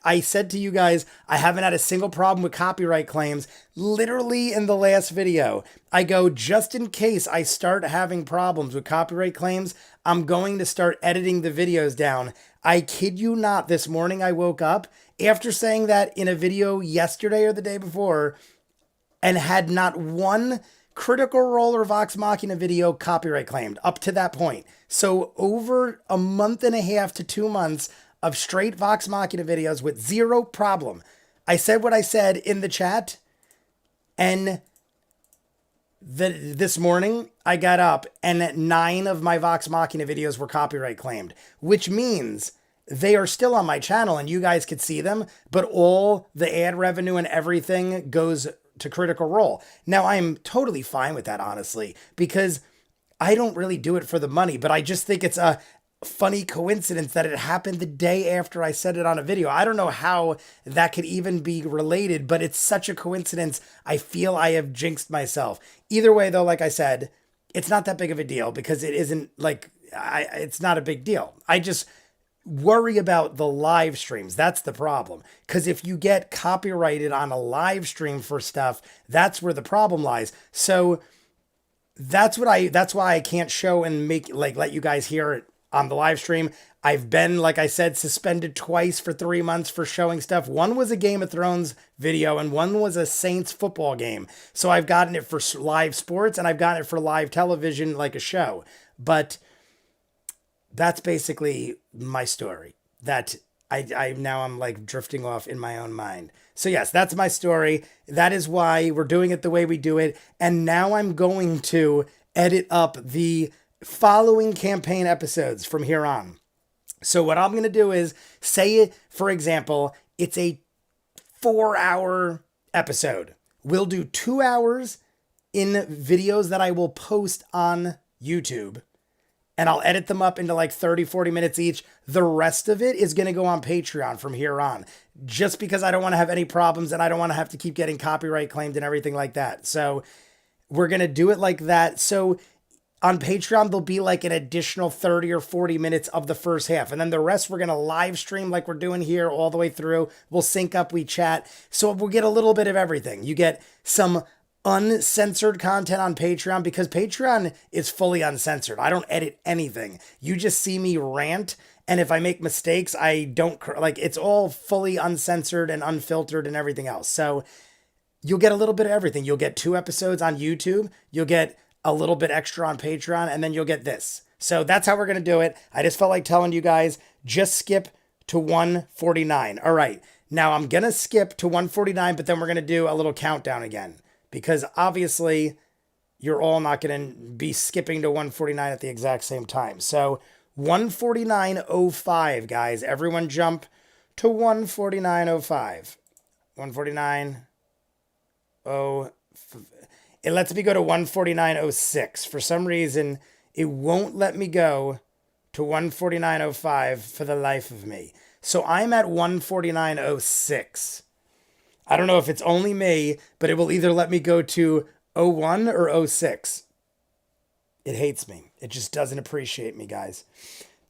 I said to you guys, I haven't had a single problem with copyright claims. Literally in the last video, I go, just in case I start having problems with copyright claims, I'm going to start editing the videos down. I kid you not, this morning I woke up after saying that in a video yesterday or the day before, and had not one Critical Role or Vox Machina video copyright claimed up to that point. So over a month and a half to 2 months of straight Vox Machina videos with zero problem. I said what I said in the chat, and this morning I got up and 9 of my Vox Machina videos were copyright claimed, which means they are still on my channel and you guys could see them, but all the ad revenue and everything goes to Critical Role. Now, I'm totally fine with that, honestly, because I don't really do it for the money, but I just think it's a funny coincidence that it happened the day after I said it on a video. I don't know how that could even be related, but it's such a coincidence. I feel I have jinxed myself. Either way, though, like I said, it's not that big of a deal, because it isn't like, it's not a big deal. I just worry about the live streams. That's the problem. Because if you get copyrighted on a live stream for stuff, that's where the problem lies. So that's why I can't show and let you guys hear it on the live stream. I've been, like I said, suspended twice for 3 months for showing stuff. One was a Game of Thrones video and one was a Saints football game. So I've gotten it for live sports and I've gotten it for live television, like a show. But that's basically my story. That I'm like drifting off in my own mind. So yes, that's my story. That is why we're doing it the way we do it. And now I'm going to edit up the following campaign episodes from here on. So what I'm going to do is say, for example, it's a 4-hour episode. We'll do 2 hours in videos that I will post on YouTube, and I'll edit them up into like 30, 40 minutes each. The rest of it is going to go on Patreon from here on, just because I don't want to have any problems and I don't want to have to keep getting copyright claimed and everything like that. So we're going to do it like that. So on Patreon, there'll be like an additional 30 or 40 minutes of the first half. And then the rest, we're going to live stream like we're doing here all the way through. We'll sync up, we chat. So we'll get a little bit of everything. You get some uncensored content on Patreon, because Patreon is fully uncensored. I don't edit anything. You just see me rant, and if I make mistakes, I don't, like, it's all fully uncensored and unfiltered and everything else. So you'll get a little bit of everything. You'll get 2 episodes on YouTube, you'll get a little bit extra on Patreon, and then you'll get this. So that's how we're going to do it. I just felt like telling you guys, just skip to 149. All right. Now I'm going to skip to 149, but then we're going to do a little countdown again, because obviously you're all not going to be skipping to 149 at the exact same time. So 149.05, guys. Everyone jump to 149.05. 149.0. It lets me go to 149.06. For some reason, it won't let me go to 149.05 for the life of me. So I'm at 149.06. I don't know if it's only me, but it will either let me go to 01 or 06. It hates me. It just doesn't appreciate me, guys.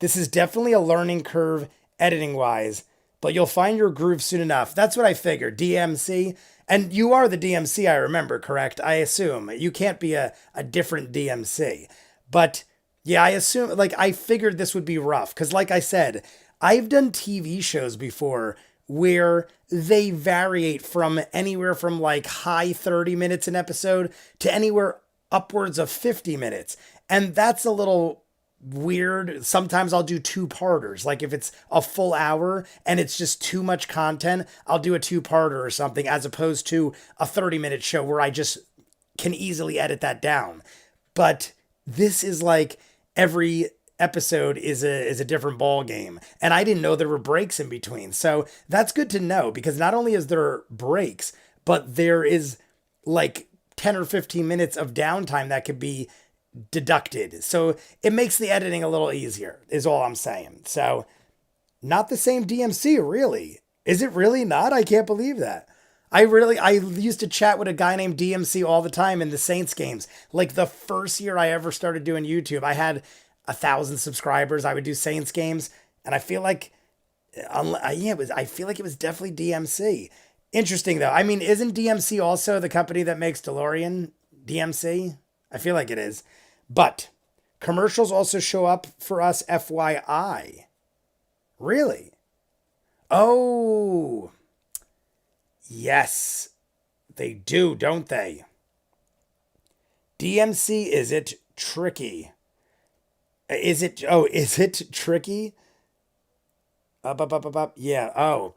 This is definitely a learning curve editing-wise, but you'll find your groove soon enough. That's what I figured. DMC. And you are the DMC, I remember, correct? I assume. You can't be a different DMC. But yeah, I assume, like, I figured this would be rough. Because like I said, I've done TV shows before where they variate from anywhere from like high 30 minutes an episode to anywhere upwards of 50 minutes. And that's a little weird. Sometimes I'll do 2-parters. Like if it's a full hour and it's just too much content, I'll do a 2-parter or something, as opposed to a 30-minute show where I just can easily edit that down. But this is like every episode is a different ball game, and I didn't know there were breaks in between. So that's good to know, because not only is there breaks, but there is like 10 or 15 minutes of downtime that could be deducted. So it makes the editing a little easier, is all I'm saying. So not the same DMC, really. Is it really not? I can't believe that. I used to chat with a guy named DMC all the time in the Saints games. Like the first year I ever started doing YouTube, I had 1,000 subscribers. I would do Saints games, and I feel like, I feel like it was definitely DMC. Interesting though. I mean, isn't DMC also the company that makes DeLorean? DMC? I feel like it is. But commercials also show up for us, FYI. Really? Oh, yes, they do, don't they? DMC, is it tricky? Is it tricky? Yeah. Oh,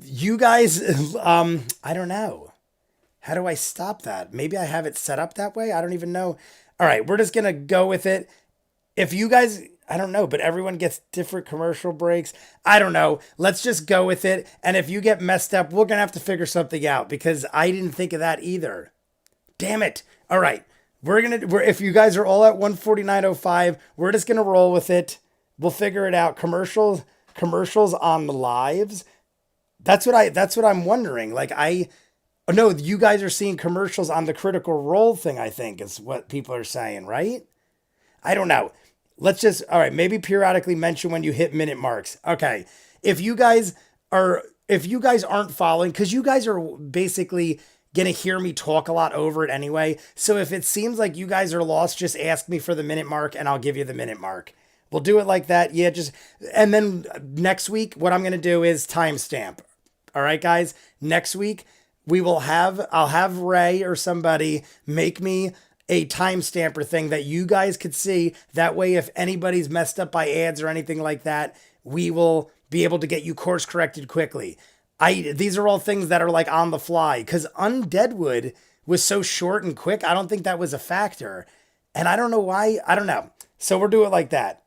you guys, I don't know. How do I stop that? Maybe I have it set up that way. I don't even know. All right, we're just going to go with it. If you guys, I don't know, but everyone gets different commercial breaks. I don't know. Let's just go with it. And if you get messed up, we're going to have to figure something out, because I didn't think of that either. Damn it. All right. If you guys are all at 149.05, we're just going to roll with it. We'll figure it out. Commercials on the lives. That's what I'm wondering. Like no, you guys are seeing commercials on the Critical Role thing, I think is what people are saying, right? I don't know. All right, maybe periodically mention when you hit minute marks. Okay. If you guys aren't following, because you guys are basically going to hear me talk a lot over it anyway. So if it seems like you guys are lost, just ask me for the minute mark and I'll give you the minute mark. We'll do it like that. Yeah, and then next week, what I'm going to do is timestamp. All right, guys, next week I'll have Ray or somebody make me a timestamper thing that you guys could see. That way, if anybody's messed up by ads or anything like that, we will be able to get you course corrected quickly. These are all things that are like on the fly, because Undeadwood was so short and quick. I don't think that was a factor. And I don't know why. I don't know. So we'll do it like that.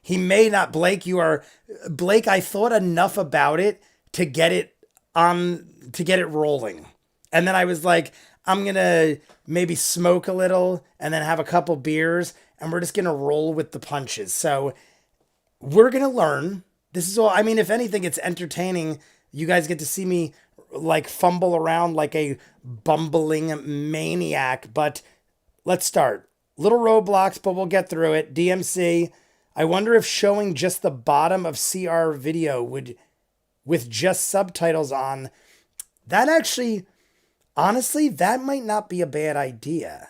He may not, Blake, I thought enough about it to get it rolling. And then I was like, I'm going to maybe smoke a little and then have a couple beers, and we're just going to roll with the punches. So we're going to learn. This is all, I mean, if anything, it's entertaining. You guys get to see me like fumble around like a bumbling maniac, but let's start. Little roadblocks, but we'll get through it. DMC. I wonder if showing just the bottom of CR video with just subtitles on That actually, honestly, that might not be a bad idea.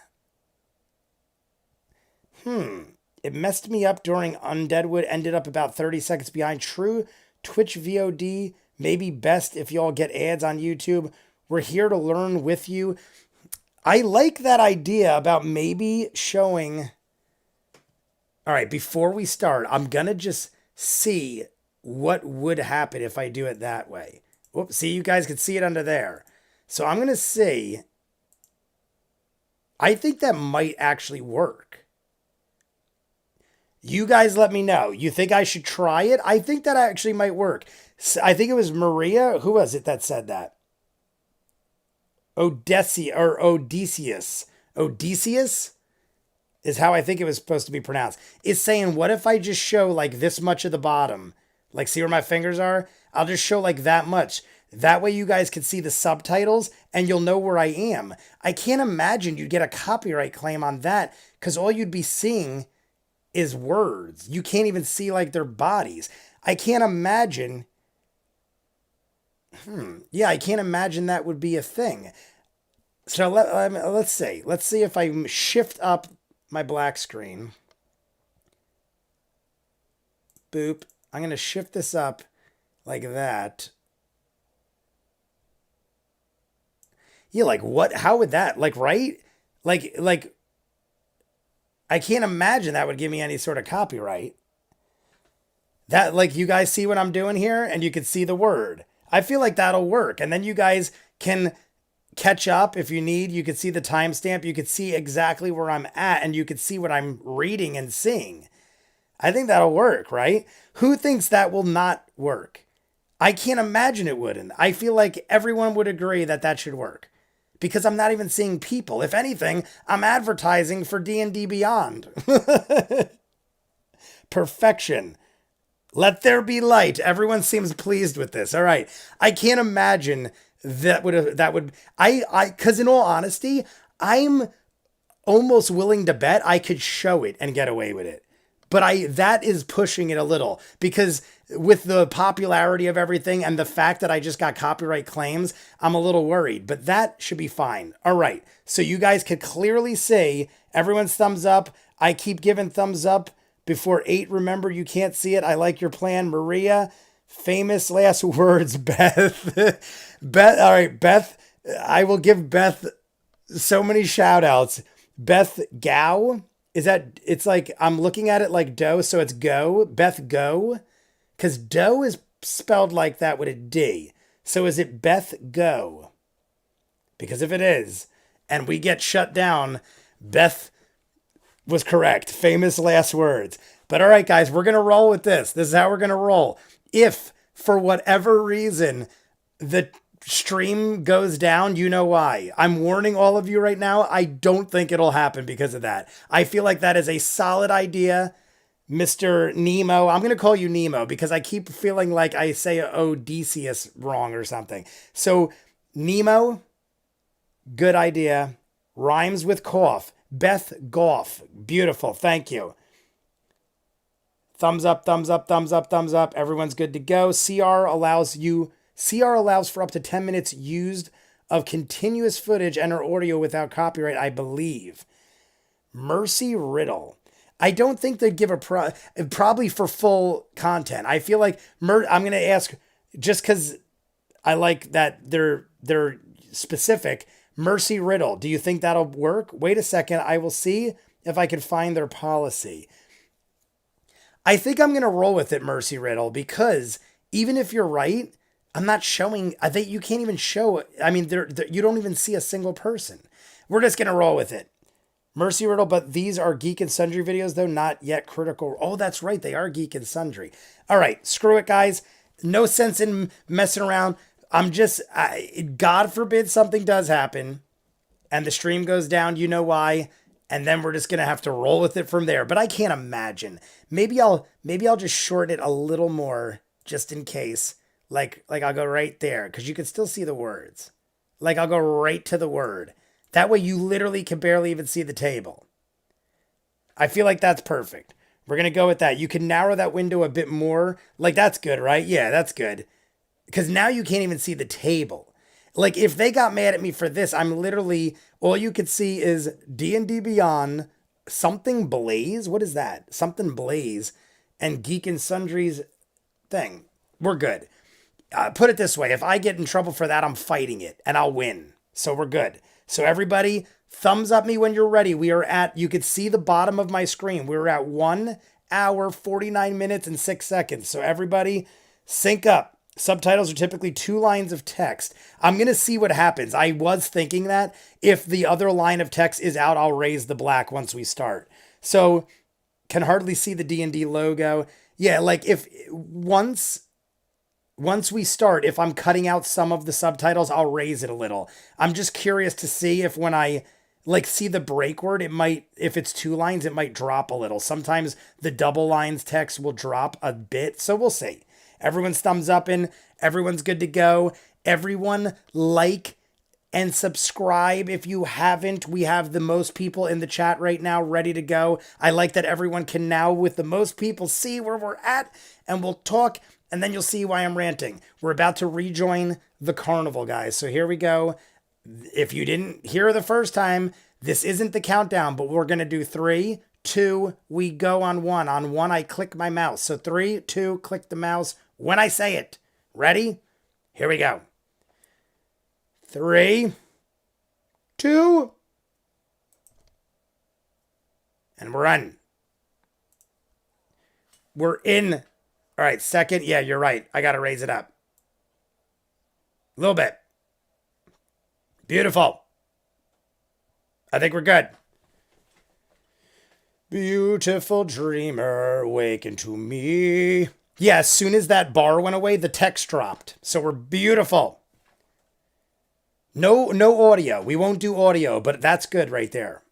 It messed me up during Undeadwood, ended up about 30 seconds behind. True Twitch VOD, maybe best if y'all get ads on YouTube. We're here to learn with you. I like that idea about maybe showing. All right, before we start, I'm going to just see what would happen if I do it that way. Whoops, see, you guys can see it under there. So I'm going to see. I think that might actually work. You guys let me know. You think I should try it? I think that actually might work. I think it was Maria. Who was it that said that? Odysseus. Odysseus is how I think it was supposed to be pronounced. Is saying, what if I just show like this much of the bottom? Like, see where my fingers are? I'll just show like that much. That way you guys can see the subtitles and you'll know where I am. I can't imagine you'd get a copyright claim on that because all you'd be seeing is words. You can't even see like their bodies. I can't imagine. Yeah, I can't imagine that would be a thing. So let's see. Let's see if I shift up my black screen. Boop. I'm going to shift this up like that. Yeah, like what? How would that? Like, right? Like, I can't imagine that would give me any sort of copyright. That, like, you guys see what I'm doing here and you can see the word. I feel like that'll work. And then you guys can catch up if you need. You can see the timestamp. You can see exactly where I'm at and you can see what I'm reading and seeing. I think that'll work, right? Who thinks that will not work? I can't imagine it wouldn't. I feel like everyone would agree that that should work. Because I'm not even seeing people. If anything, I'm advertising for D&D Beyond. Perfection. Let there be light. Everyone seems pleased with this. All right. I can't imagine because in all honesty, I'm almost willing to bet I could show it and get away with it. But that is pushing it a little because with the popularity of everything and the fact that I just got copyright claims, I'm a little worried, but that should be fine. All right. So you guys could clearly see everyone's thumbs up. I keep giving thumbs up before 8. Remember, you can't see it. I like your plan, Maria. Famous last words, Beth. Beth. All right, Beth. I will give Beth so many shout outs. Beth Gow. Is that, it's like, I'm looking at it like dough, so it's go, Beth Go, because dough is spelled like that with a D. So is it Beth Go? Because if it is, and we get shut down, Beth was correct. Famous last words. But all right, guys, we're going to roll with this. This is how we're going to roll. If, for whatever reason, the stream goes down, you know why. I'm warning all of you right now. I don't think it'll happen because of that. I feel like that is a solid idea. Mr. Nemo, I'm going to call you Nemo because I keep feeling like I say Odysseus wrong or something. So Nemo, good idea. Rhymes with cough. Beth Goff, beautiful. Thank you. Thumbs up, thumbs up, thumbs up, thumbs up. Everyone's good to go. CR allows for up to 10 minutes used of continuous footage and or audio without copyright, I believe. Mercy Riddle. I don't think they'd give probably for full content. I feel like I'm going to ask just because I like that they're specific. Mercy Riddle. Do you think that'll work? Wait a second. I will see if I can find their policy. I think I'm going to roll with it, Mercy Riddle, because even if you're right, I'm not showing. I think you can't even show. I mean, you don't even see a single person. We're just going to roll with it. Mercy Riddle, but these are Geek and Sundry videos, though, not yet critical. Oh, that's right. They are Geek and Sundry. All right. Screw it, guys. No sense in messing around. God forbid something does happen and the stream goes down. You know why. And then we're just going to have to roll with it from there. But I can't imagine. Maybe I'll just shorten it a little more just in case. Like I'll go right there because you can still see the words. Like I'll go right to the word. That way you literally can barely even see the table. I feel like that's perfect. We're going to go with that. You can narrow that window a bit more. Like that's good, right? Yeah, that's good. Because now you can't even see the table. Like if they got mad at me for this, I'm literally all you could see is D&D Beyond, something Blaze. What is that? Something Blaze, and Geek and Sundry's thing. We're good. Put it this way: if I get in trouble for that, I'm fighting it, and I'll win. So we're good. So everybody, thumbs up me when you're ready. We are at. You could see the bottom of my screen. We're at 1 hour 49 minutes and 6 seconds. So everybody, sync up. Subtitles are typically 2 lines of text. I'm going to see what happens. I was thinking that if the other line of text is out, I'll raise the black once we start. So can hardly see the D&D logo. Yeah, like if once we start, if I'm cutting out some of the subtitles, I'll raise it a little. I'm just curious to see if when I like see the break word, it might, if it's 2 lines, it might drop a little. Sometimes the double lines text will drop a bit. So we'll see. Everyone's thumbs up and everyone's good to go. Everyone like and subscribe if you haven't. We have the most people in the chat right now ready to go. I like that everyone can now, with the most people, see where we're at, and we'll talk, and then you'll see why I'm ranting. We're about to rejoin the carnival, guys. So here we go. If you didn't hear the first time, this isn't the countdown, but we're going to do 3, 2, we go on 1. On 1, I click my mouse. So 3, 2, click the mouse when I say it. Ready? Here we go. 3, 2, and we're in. We're in. All right, second. Yeah, you're right. I got to raise it up. A little bit. Beautiful. I think we're good. Beautiful dreamer, waken to me. Yeah, as soon as that bar went away, the text dropped. So we're beautiful. No audio. We won't do audio, but that's good right there.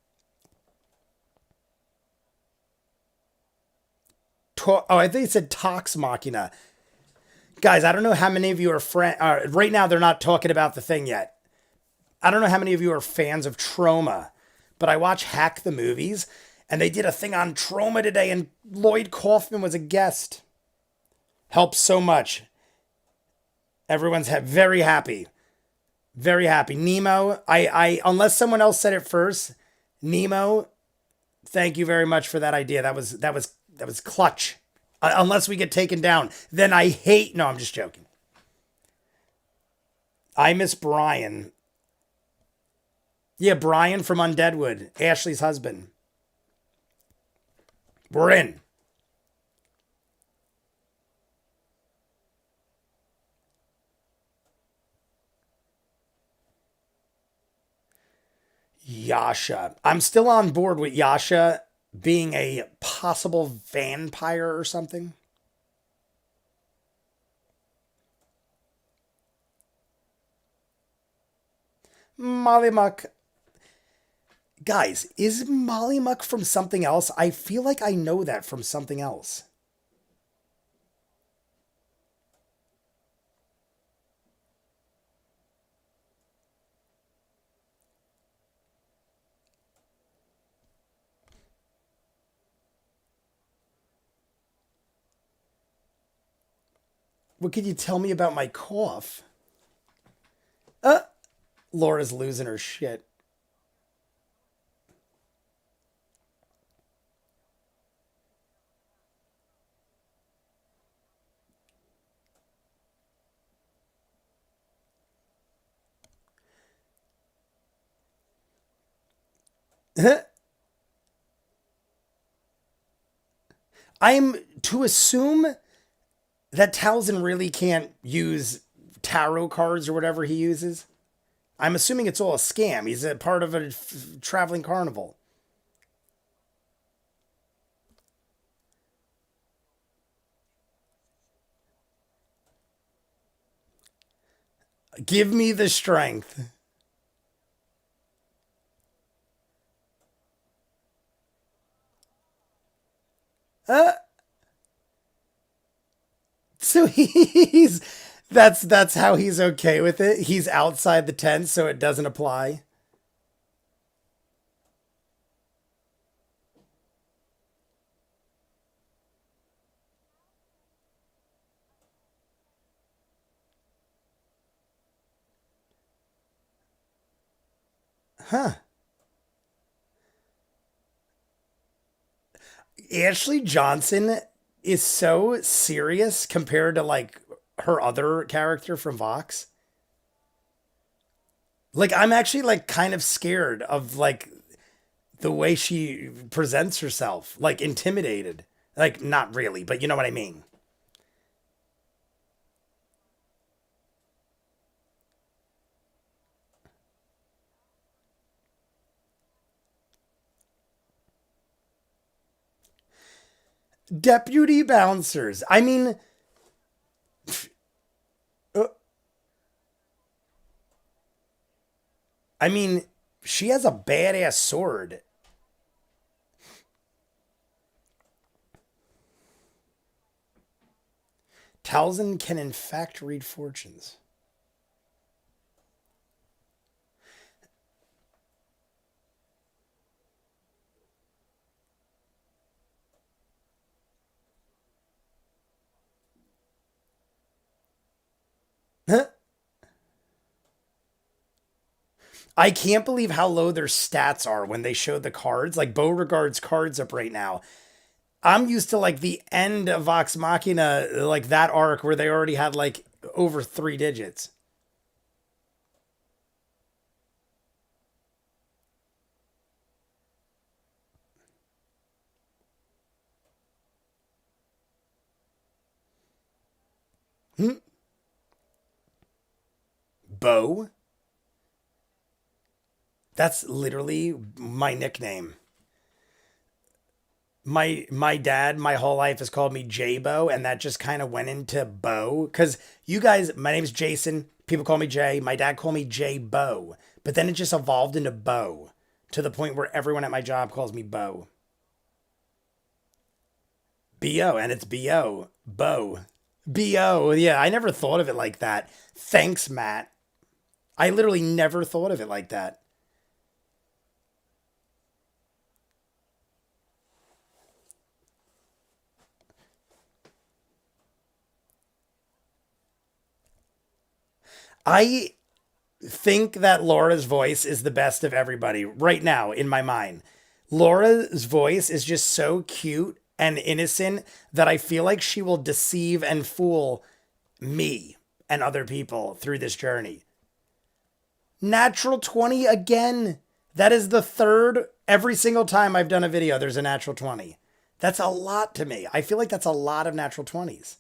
Oh, I think it said Tox Machina. Guys, I don't know how many of you are right now they're not talking about the thing yet. I don't know how many of you are fans of Trauma, but I watch Hack the Movies, and they did a thing on Trauma today, and Lloyd Kaufman was a guest. Helps so much. Everyone's very happy. Very happy. Nemo, I unless someone else said it first, Nemo, thank you very much for that idea. That was clutch. Unless we get taken down, then I hate. No, I'm just joking. I miss Brian. Yeah, Brian from Undeadwood, Ashley's husband. We're in. Yasha. I'm still on board with Yasha being a possible vampire or something. Molly Muck. Guys, is Molly Muck from something else? I feel like I know that from something else. What could you tell me about my cough? Laura's losing her shit. I'm to assume that Talzin really can't use tarot cards or whatever he uses. I'm assuming it's all a scam. He's a part of a traveling carnival. Give me the strength. Uh, so he's that's how he's okay with it. He's outside the tent, so it doesn't apply. Ashley Johnson is so serious compared to like her other character from Vox. Like I'm actually like kind of scared of like the way she presents herself, like intimidated. Like not really, but you know what I mean. Deputy bouncers. Uh, I mean, she has a badass sword. Talzin can in fact read fortunes. I can't believe how low their stats are when they show the cards. Like Beauregard's cards up right now. I'm used to like the end of Vox Machina, like that arc where they already had like over 3 digits. Hmm? Bo? That's literally my nickname. My dad my whole life has called me J-Bo, and that just kind of went into Bo because you guys, my name's Jason, people call me Jay, my dad called me J-Bo, but then it just evolved into Bo to the point where everyone at my job calls me Bo. B-O, and it's B-O, Bo. B-O. Yeah, I never thought of it like that. Thanks, Matt. I literally never thought of it like that. I think that Laura's voice is the best of everybody right now in my mind. Laura's voice is just so cute and innocent that I feel like she will deceive and fool me and other people through this journey. Natural 20 again. That is the third. Every single time I've done a video, there's a natural 20. That's a lot to me. I feel like that's a lot of natural 20s.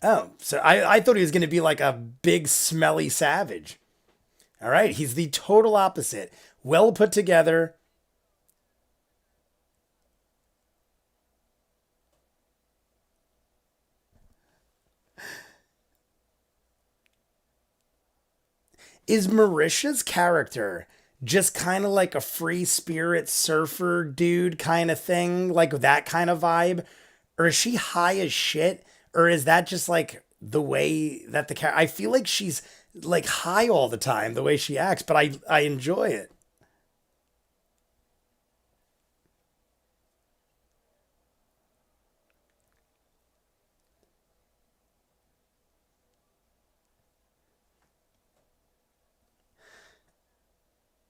Oh, so I thought he was going to be like a big, smelly savage. All right, he's the total opposite. Well put together. Is Marisha's character just kind of like a free spirit surfer dude kind of thing? Like that kind of vibe? Or is she high as shit? Or is that just like the way that the character. I feel like she's like high all the time, the way she acts, but I enjoy it.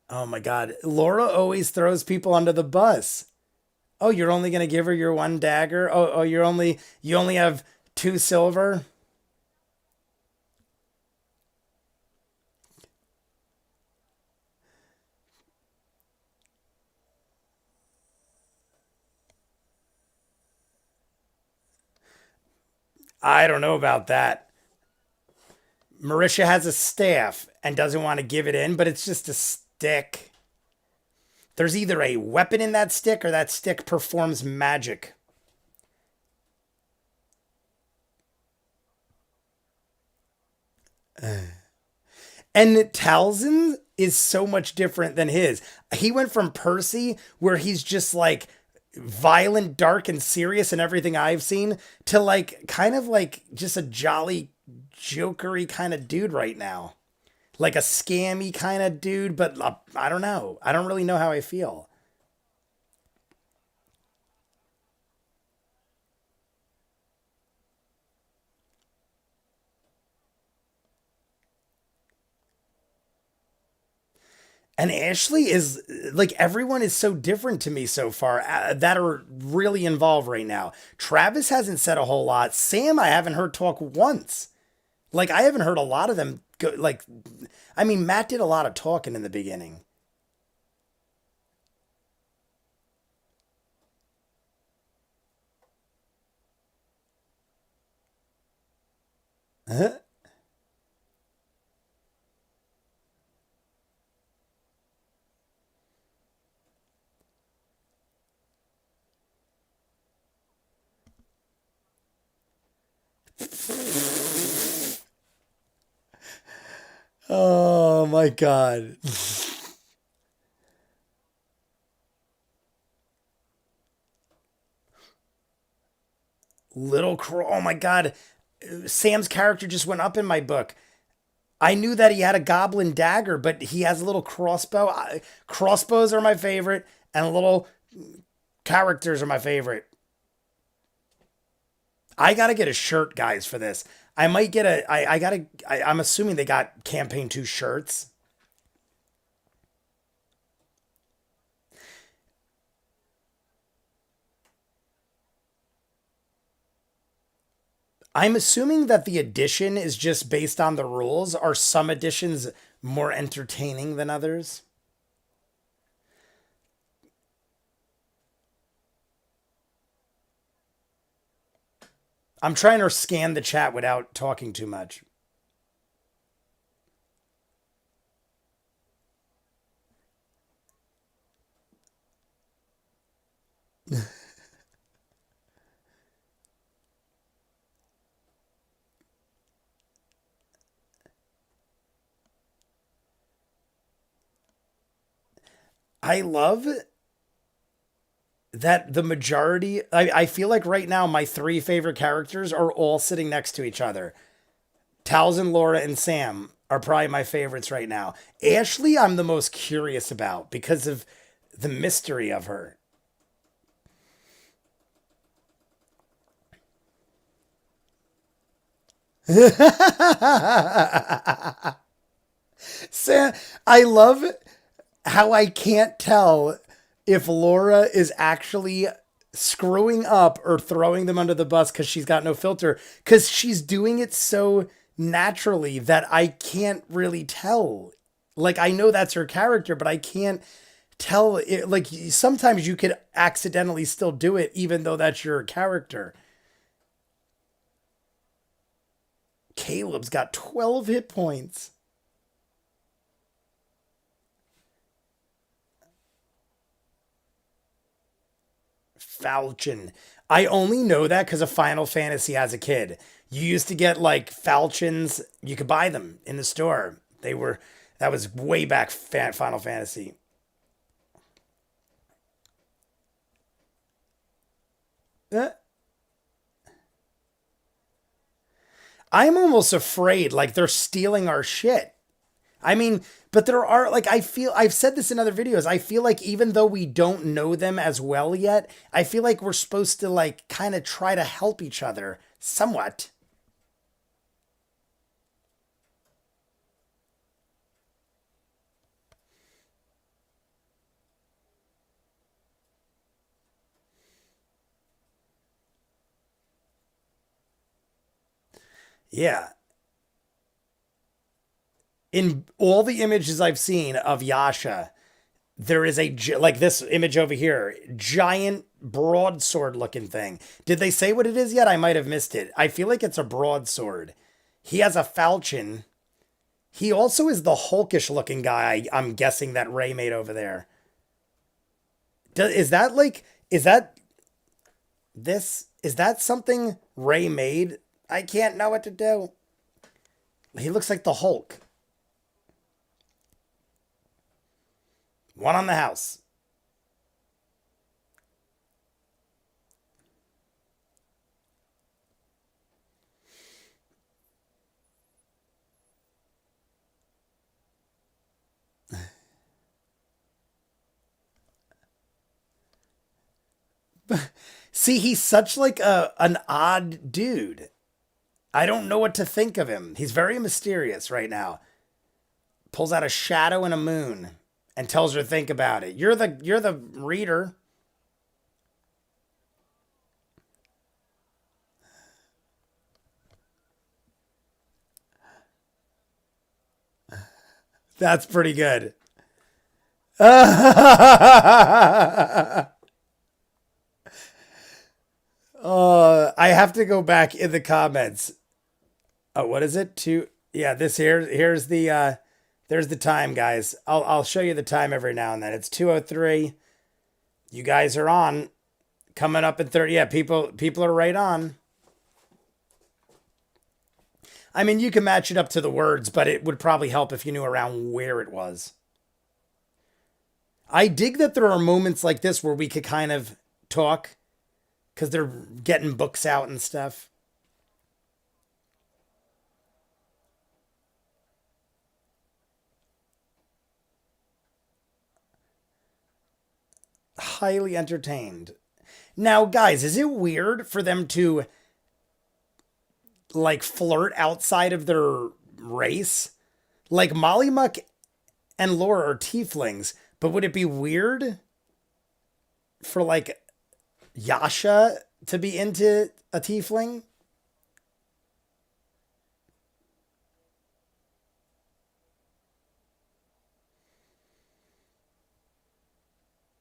Oh my God. Laura always throws people under the bus. Oh, you're only going to give her your one dagger? Oh, you only have two silver? I don't know about that. Marisha has a staff and doesn't want to give it in, but it's just a stick. There's either a weapon in that stick or that stick performs magic. And Talzin is so much different than his. He went from Percy, where he's just like violent, dark, and serious in everything I've seen, to like kind of like just a jolly, jokery kind of dude right now. Like a scammy kind of dude, but I don't know. I don't really know how I feel. And Ashley is like everyone is so different to me so far that are really involved right now. Travis hasn't said a whole lot. Sam, I haven't heard talk once. Like I haven't heard a lot of them go. Like, I mean, Matt did a lot of talking in the beginning. Huh? Oh my god. Oh my god. Sam's character just went up in my book. I knew that he had a goblin dagger, but he has a little crossbow. Crossbows are my favorite, and little characters are my favorite. I gotta get a shirt, guys, for this. I might get a. I gotta. I'm assuming they got campaign 2 shirts. I'm assuming that the edition is just based on the rules. Are some editions more entertaining than others? I'm trying to scan the chat without talking too much. I love that the majority, I feel like right now my 3 favorite characters are all sitting next to each other. Tal's, Laura, and Sam are probably my favorites right now. Ashley, I'm the most curious about because of the mystery of her. Sam, I love how I can't tell if Laura is actually screwing up or throwing them under the bus because she's got no filter, because she's doing it so naturally that I can't really tell. Like, I know that's her character, but I can't tell it. Like, sometimes you could accidentally still do it even though that's your character. Caleb's got 12 hit points. Falchion. I only know that because of Final Fantasy as a kid. You used to get like falchions. You could buy them in the store. That was way back Final Fantasy. Eh, I'm almost afraid like they're stealing our shit. I mean, but there are like I've said this in other videos. I feel like even though we don't know them as well yet, I feel like we're supposed to like kind of try to help each other somewhat. Yeah. In all the images I've seen of Yasha, there is like this image over here, giant broadsword looking thing. Did they say what it is yet? I might have missed it. I feel like it's a broadsword. He has a falchion. He also is the hulkish looking guy, I'm guessing that Ray made over there. Is that like, is that is that something Ray made? I can't know what to do. He looks like the Hulk. One on the house. See, he's such like an odd dude. I don't know what to think of him. He's very mysterious right now. Pulls out a shadow and a moon. and tells her to think about it. You're the reader. That's pretty good. I have to go back in the comments. Oh, what is it? Two. Yeah, this here's the there's the time, guys. I'll show you the time every now and then. It's 2:03. You guys are on. Coming up in 30. Yeah, people are right on. I mean, you can match it up to the words, but it would probably help if you knew around where it was. I dig that there are moments like this where we could kind of talk because they're getting books out and stuff. Highly entertained. Now, guys, is it weird for them to like flirt outside of their race? Like Molly Muck and Laura are tieflings, but would it be weird for like Yasha to be into a tiefling?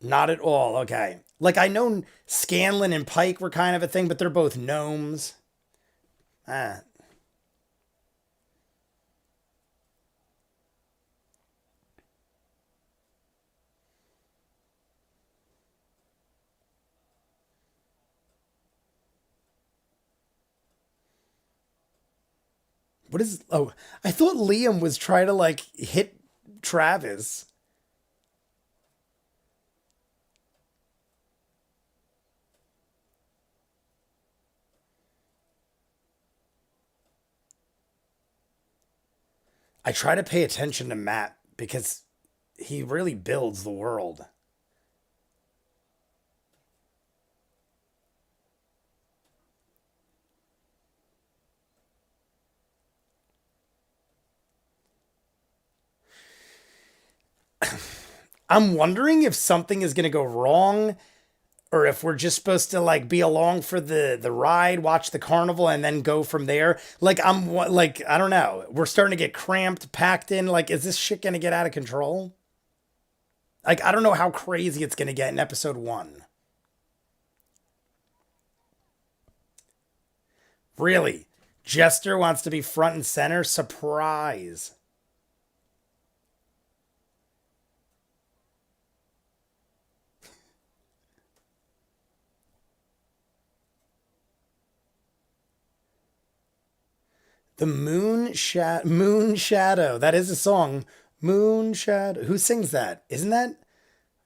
Not at all. Okay. Like I know Scanlan and Pike were kind of a thing, but they're both gnomes. Ah. What is oh, I thought Liam was trying to like hit Travis. I try to pay attention to Matt because he really builds the world. I'm wondering if something is going to go wrong or if we're just supposed to like be along for the ride, watch the carnival and then go from there. Like like I don't know. We're starting to get cramped, packed in. Like is this shit going to get out of control? Like I don't know how crazy it's going to get in episode 1. Really? Jester wants to be front and center? Surprise. The Moon Shadow. That is a song. Moon Shadow. Who sings that? Isn't that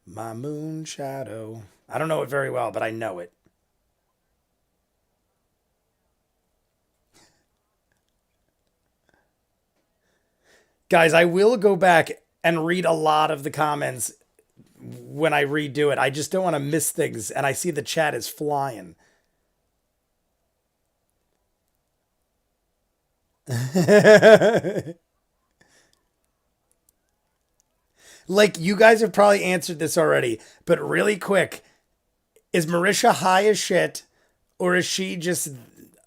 My Moon Shadow? I don't know it very well, but I know it. Guys, I will go back and read a lot of the comments when I redo it. I just don't want to miss things, and I see the chat is flying. Like, you guys have probably answered this already, but really quick, is Marisha high as shit, or is she just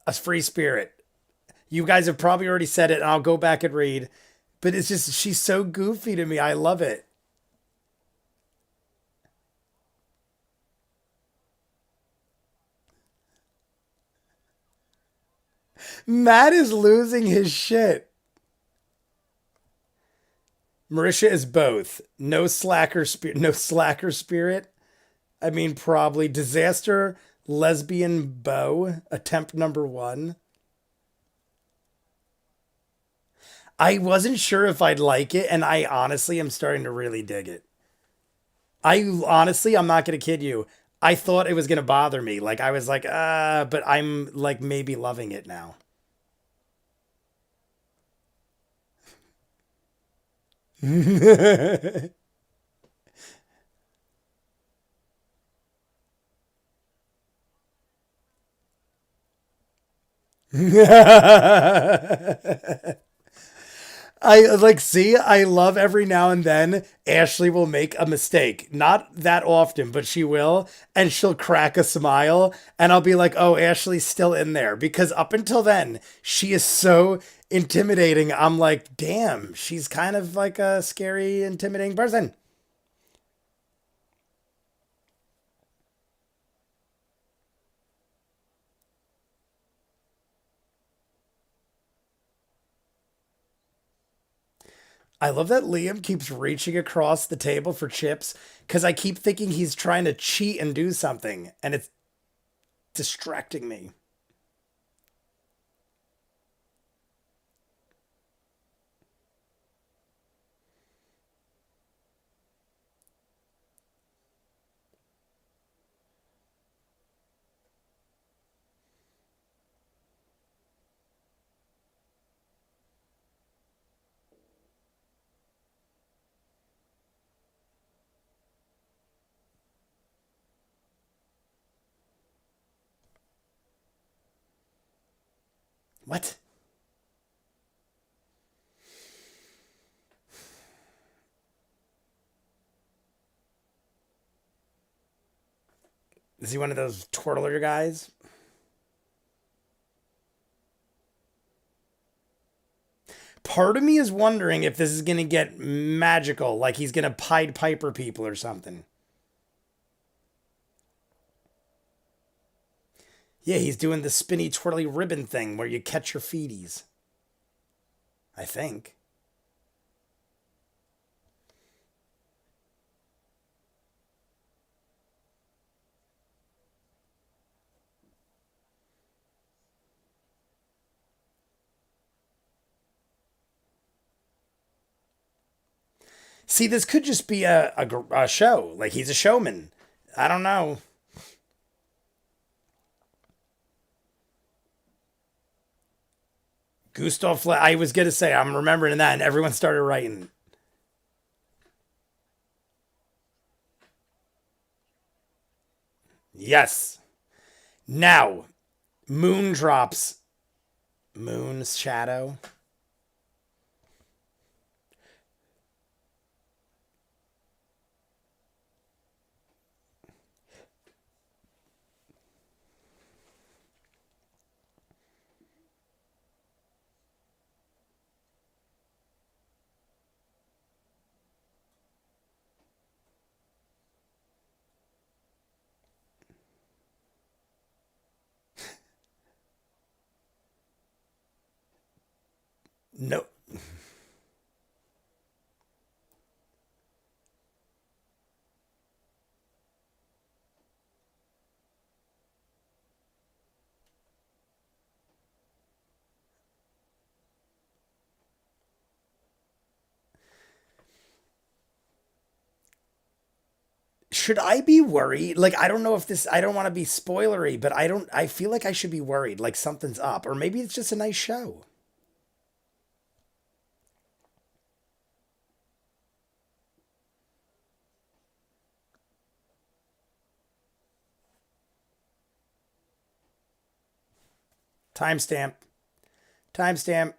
a free spirit? You guys have probably already said it, and I'll go back and read. But it's just, she's so goofy to me. I love it. Matt is losing his shit. Marisha is both. No slacker spirit. No slacker spirit. I mean, probably disaster, lesbian beau, attempt number 1. I wasn't sure if I'd like it, and I honestly am starting to really dig it. I'm not gonna kid you. I thought it was gonna bother me. Like I was like, but I'm like maybe loving it now. I like see, I love every now and then Ashley will make a mistake. Not that often, but she will, and she'll crack a smile, and I'll be like, "Oh, Ashley's still in there." Because up until then, she is so intimidating. I'm like, "Damn, she's kind of like a scary, intimidating person." I love that Liam keeps reaching across the table for chips because I keep thinking he's trying to cheat and do something, and it's distracting me. What? Is he one of those twirler guys? Part of me is wondering if this is going to get magical, like he's going to Pied Piper people or something. Yeah, he's doing the spinny twirly ribbon thing where you catch your feeties. I think. See, this could just be a show. Like he's a showman. I don't know. Gustav I was going to say, I'm remembering that, and everyone started writing. Yes. Now, Moon drops Moon's shadow. No. Should I be worried? Like, I don't know if this, I don't want to be spoilery, but I feel like I should be worried. Like, something's up. Or maybe it's just a nice show. Timestamp. Timestamp.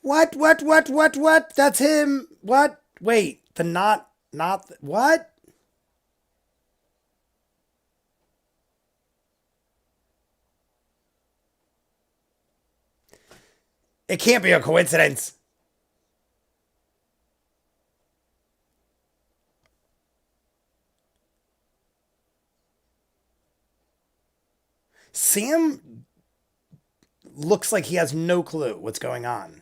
What? That's him. What? Wait, the not, what? It can't be a coincidence. Sam looks like he has no clue what's going on.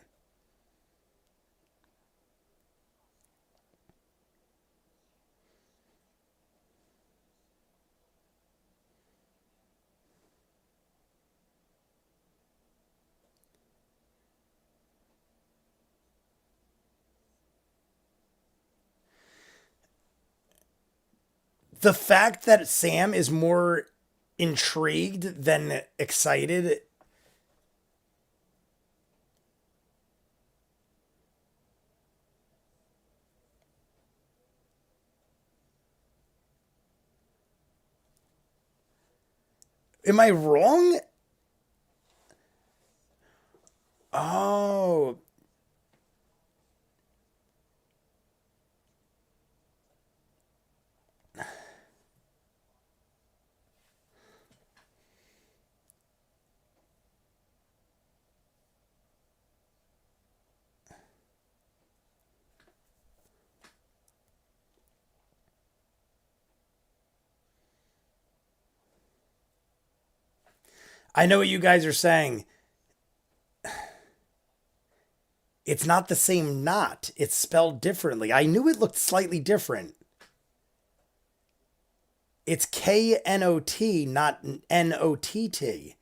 The fact that Sam is more intrigued than excited, Am I wrong? Oh, I know what you guys are saying. It's not the same knot. It's spelled differently. I knew it looked slightly different. It's Knot, not Nott.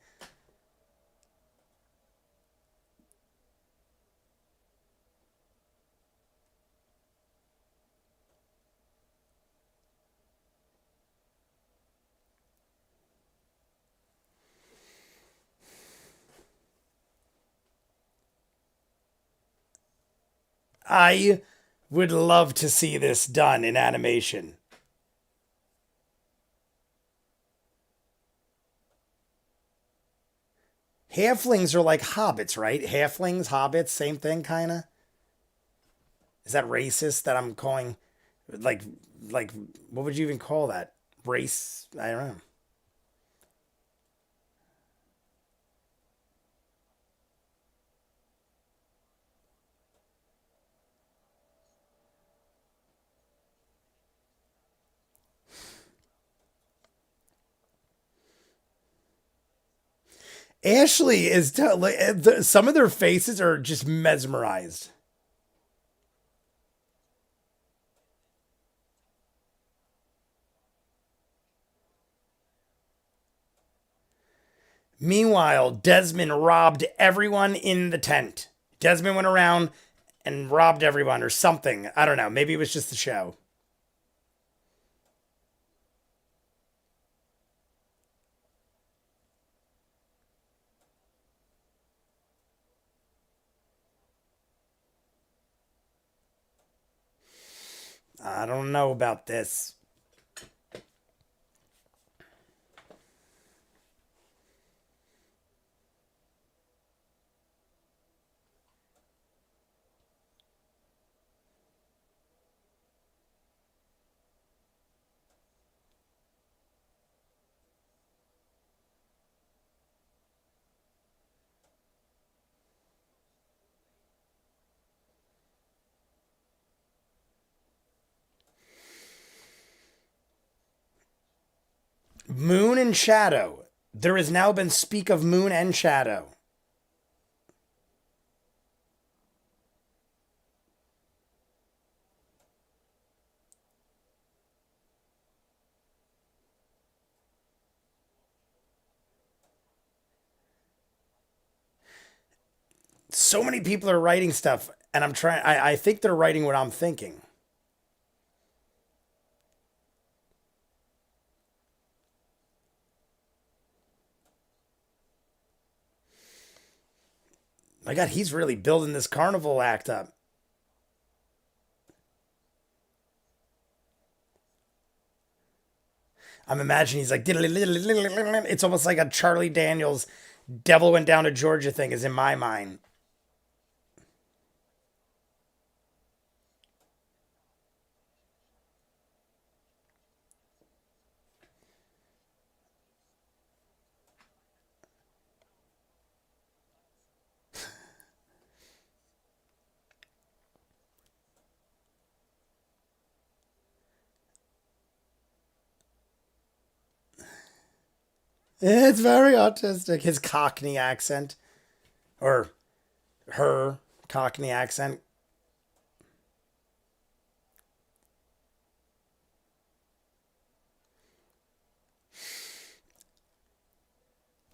I would love to see this done in animation. Halflings are like hobbits, right? Halflings, hobbits, same thing, kind of. Is that racist that I'm calling, like, like, what would you even call that? Race? I don't know. Ashley is some of their faces are just mesmerized. Meanwhile, Desmond robbed everyone in the tent. Desmond went around and robbed everyone or something. I don't know. Maybe it was just the show. I don't know about this. Moon and Shadow. There has now been speak of Moon and Shadow. So many people are writing stuff, and I'm trying. I think they're writing what I'm thinking. My God, he's really building this carnival act up. I'm imagining he's like, it's almost like a Charlie Daniels Devil Went Down to Georgia thing is in my mind. It's very autistic. His Cockney accent, or her Cockney accent.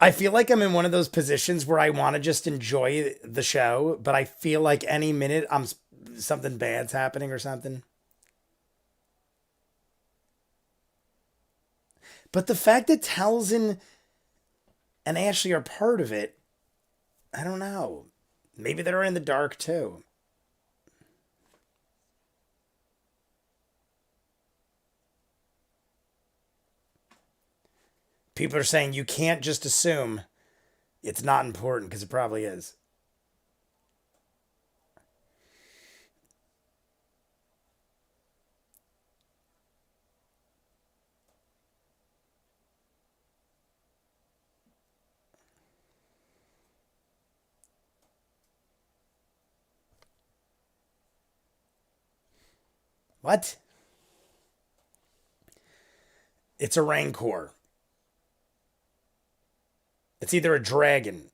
I feel like I'm in one of those positions where I want to just enjoy the show, but I feel like any minute something bad's happening or something. But the fact that Talzin and Ashley are part of it, I don't know. Maybe they're in the dark too. People are saying you can't just assume it's not important because it probably is. What? It's a rancor. It's either a dragon.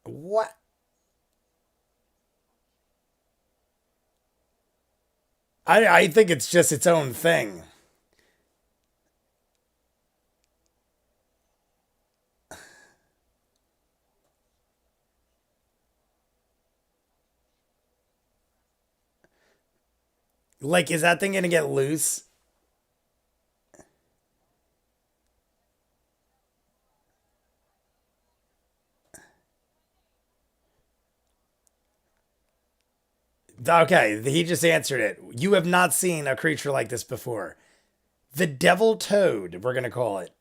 What? I think it's just its own thing. Like, is that thing gonna get loose? Okay, he just answered it. You have not seen a creature like this before. The Devil Toad, we're gonna call it.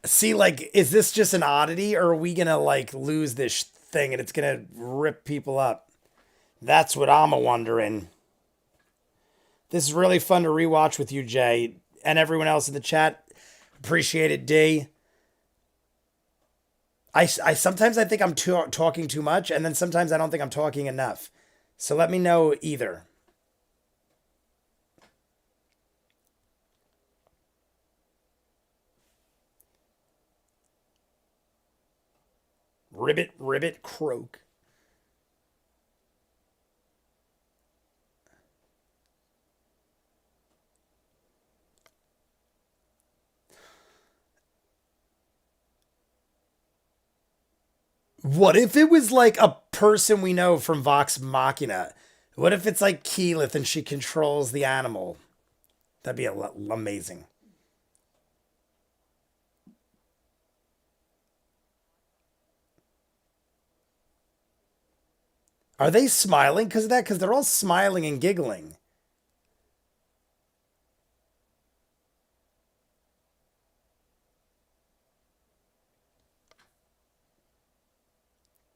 See, like, is this just an oddity, or are we gonna like lose this thing and it's gonna rip people up? That's what I'm a wondering. This is really fun to rewatch with you, Jay, and everyone else in the chat. Appreciate it, D. I sometimes I think I'm talking too much, and then sometimes I don't think I'm talking enough. So let me know either. Ribbit, ribbit, croak. What if it was like a person we know from Vox Machina? What if it's like Keyleth and she controls the animal? That'd be amazing. Are they smiling because of that? Because they're all smiling and giggling.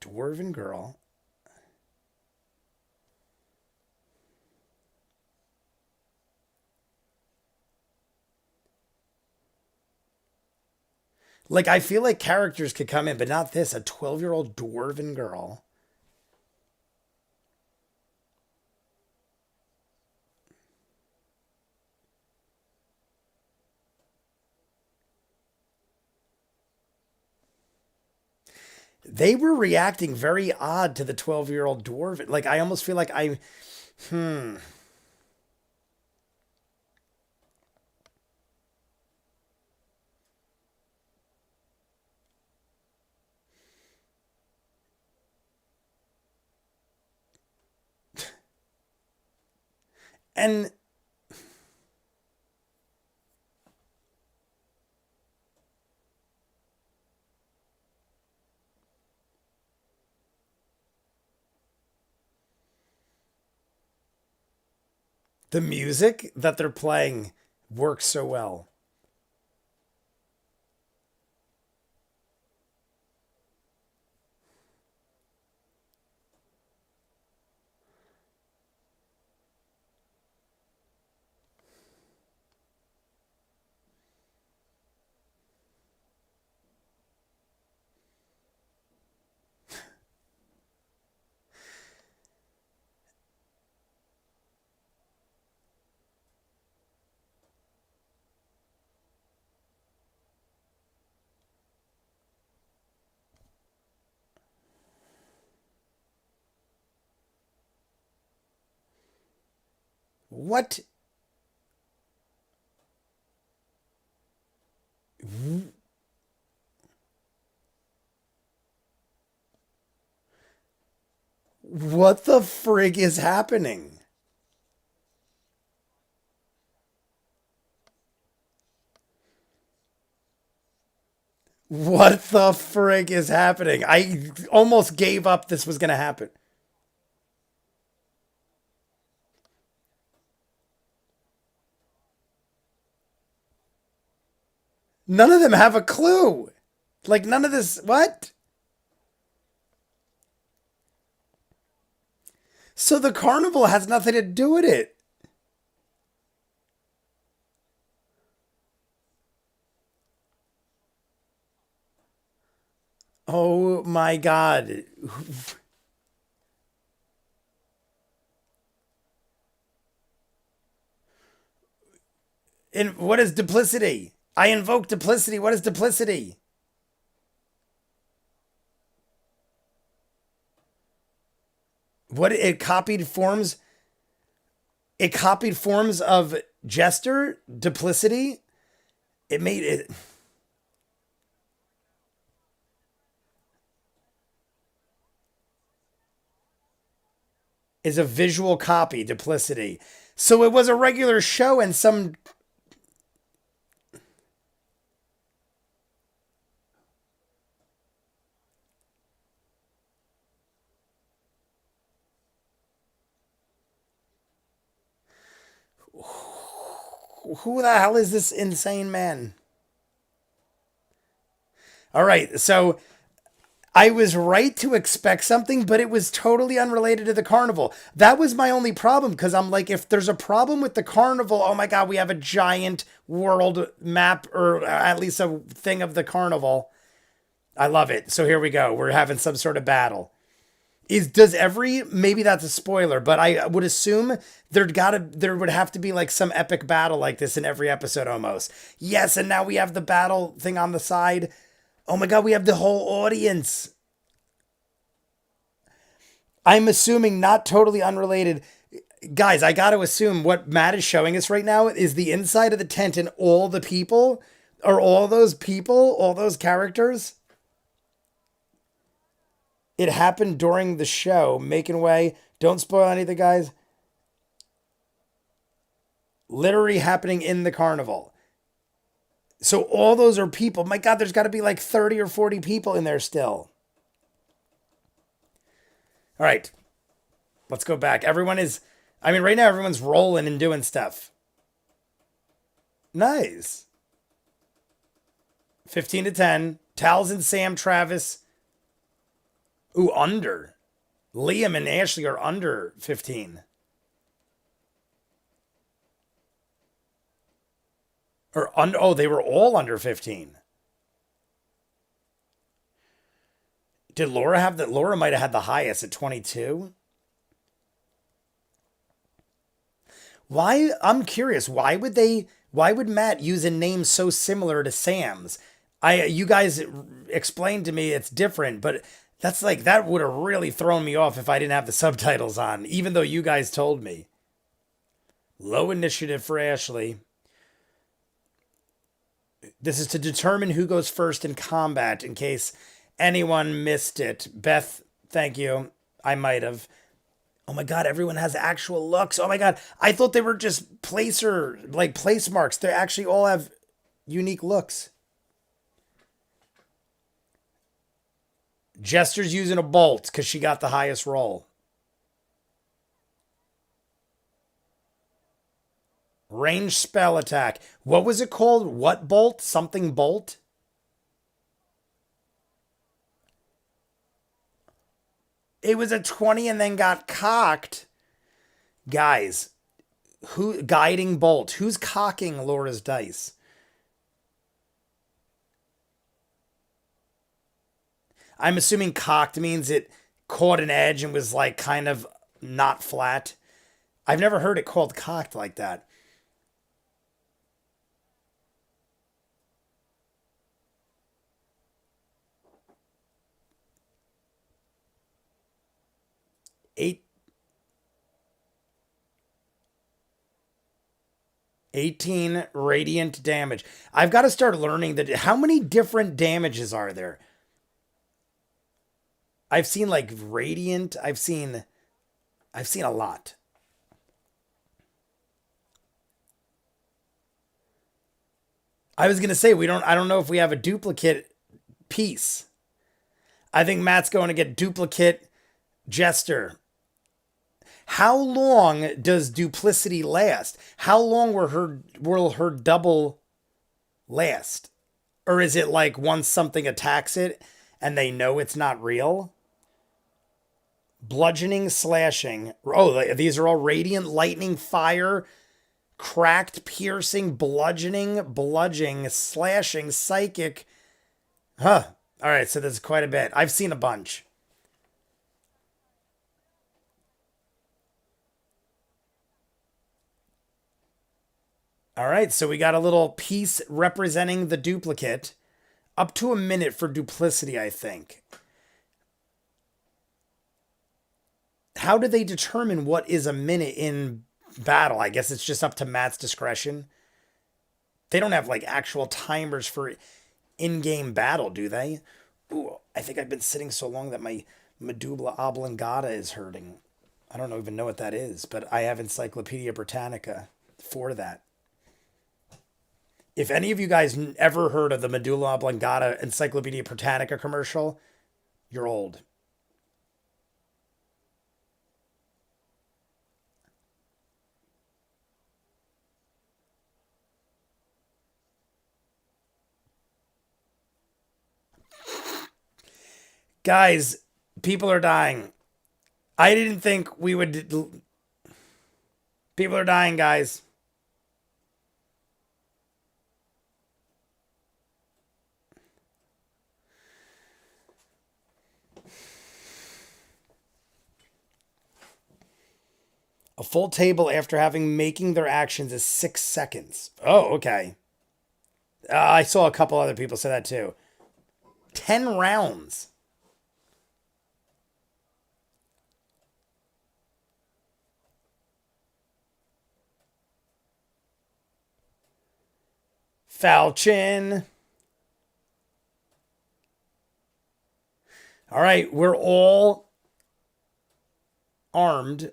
Dwarven girl. Like, I feel like characters could come in, but not this. A 12-year-old dwarven girl. They were reacting very odd to the 12-year-old dwarven. Like, I almost feel like I. Hmm. And the music that they're playing works so well. What? What the frig is happening? What the frig is happening? I almost gave up this was going to happen. None of them have a clue. Like, none of this. What? So the carnival has nothing to do with it. Oh my God. And what is duplicity? I invoke duplicity. What is duplicity? What it copied forms? It copied forms of Jester duplicity. It made it is a visual copy duplicity. So it was a regular show and some who the hell is this insane man? All right, so I was right to expect something, but it was totally unrelated to the carnival. That was my only problem because I'm like, if there's a problem with the carnival, oh my God, we have a giant world map or at least a thing of the carnival. I love it. So here we go. We're having some sort of battle. Does every maybe that's a spoiler, but I would assume there would have to be like some epic battle like this in every episode almost. Yes, and now we have the battle thing on the side. Oh my God, we have the whole audience. I'm assuming not totally unrelated. Guys, I got to assume what Matt is showing us right now is the inside of the tent and all the people, or all those people, all those characters. It happened during the show, making way. Don't spoil anything, guys. Literally happening in the carnival. So all those are people. My God, there's got to be like 30 or 40 people in there still. All right. Let's go back. I mean, right now everyone's rolling and doing stuff. Nice. 15 to 10. Tals and Sam, Travis. Ooh, under. Liam and Ashley are under 15. Oh, they were all under 15. Did Laura have that? Laura might have had the highest at 22. Why? I'm curious. Why would Matt use a name so similar to Sam's? You guys explained to me it's different, but that's like, that would have really thrown me off if I didn't have the subtitles on, even though you guys told me. Low initiative for Ashley. This is to determine who goes first in combat in case anyone missed it. Beth, thank you. I might have. Oh my God, everyone has actual looks. Oh my God, I thought they were just place marks. They actually all have unique looks. Jester's using a bolt because she got the highest roll. Range spell attack. What was it called? What bolt? Something bolt? It was a 20 and then got cocked. Guys, who guiding bolt? Who's cocking Laura's dice? I'm assuming cocked means it caught an edge and was like kind of not flat. I've never heard it called cocked like that. 8 18 radiant damage. I've got to start learning that. How many different damages are there? I've seen like radiant. I've seen a lot. I was gonna say I don't know if we have a duplicate Peace. I think Matt's going to get duplicate Jester. How long does duplicity last? How long will her double last? Or is it like once something attacks it and they know it's not real? Bludgeoning, slashing. Oh, these are all radiant, lightning, fire, cracked, piercing, bludgeoning, slashing, psychic. Huh. All right, so there's quite a bit. I've seen a bunch. All right, so we got a little piece representing the duplicate. Up to a minute for duplicity, I think. How do they determine what is a minute in battle? I guess it's just up to Matt's discretion. They don't have like actual timers for in-game battle, do they? Ooh, I think I've been sitting so long that my medulla oblongata is hurting. I don't even know what that is, but I have Encyclopedia Britannica for that. If any of you guys ever heard of the medulla oblongata Encyclopedia Britannica commercial, you're old. Guys, people are dying. I didn't think we would. People are dying, guys. A full table after having making their actions is 6 seconds. Oh, okay. I saw a couple other people say that too. 10 rounds. Falchion. All right, we're all armed.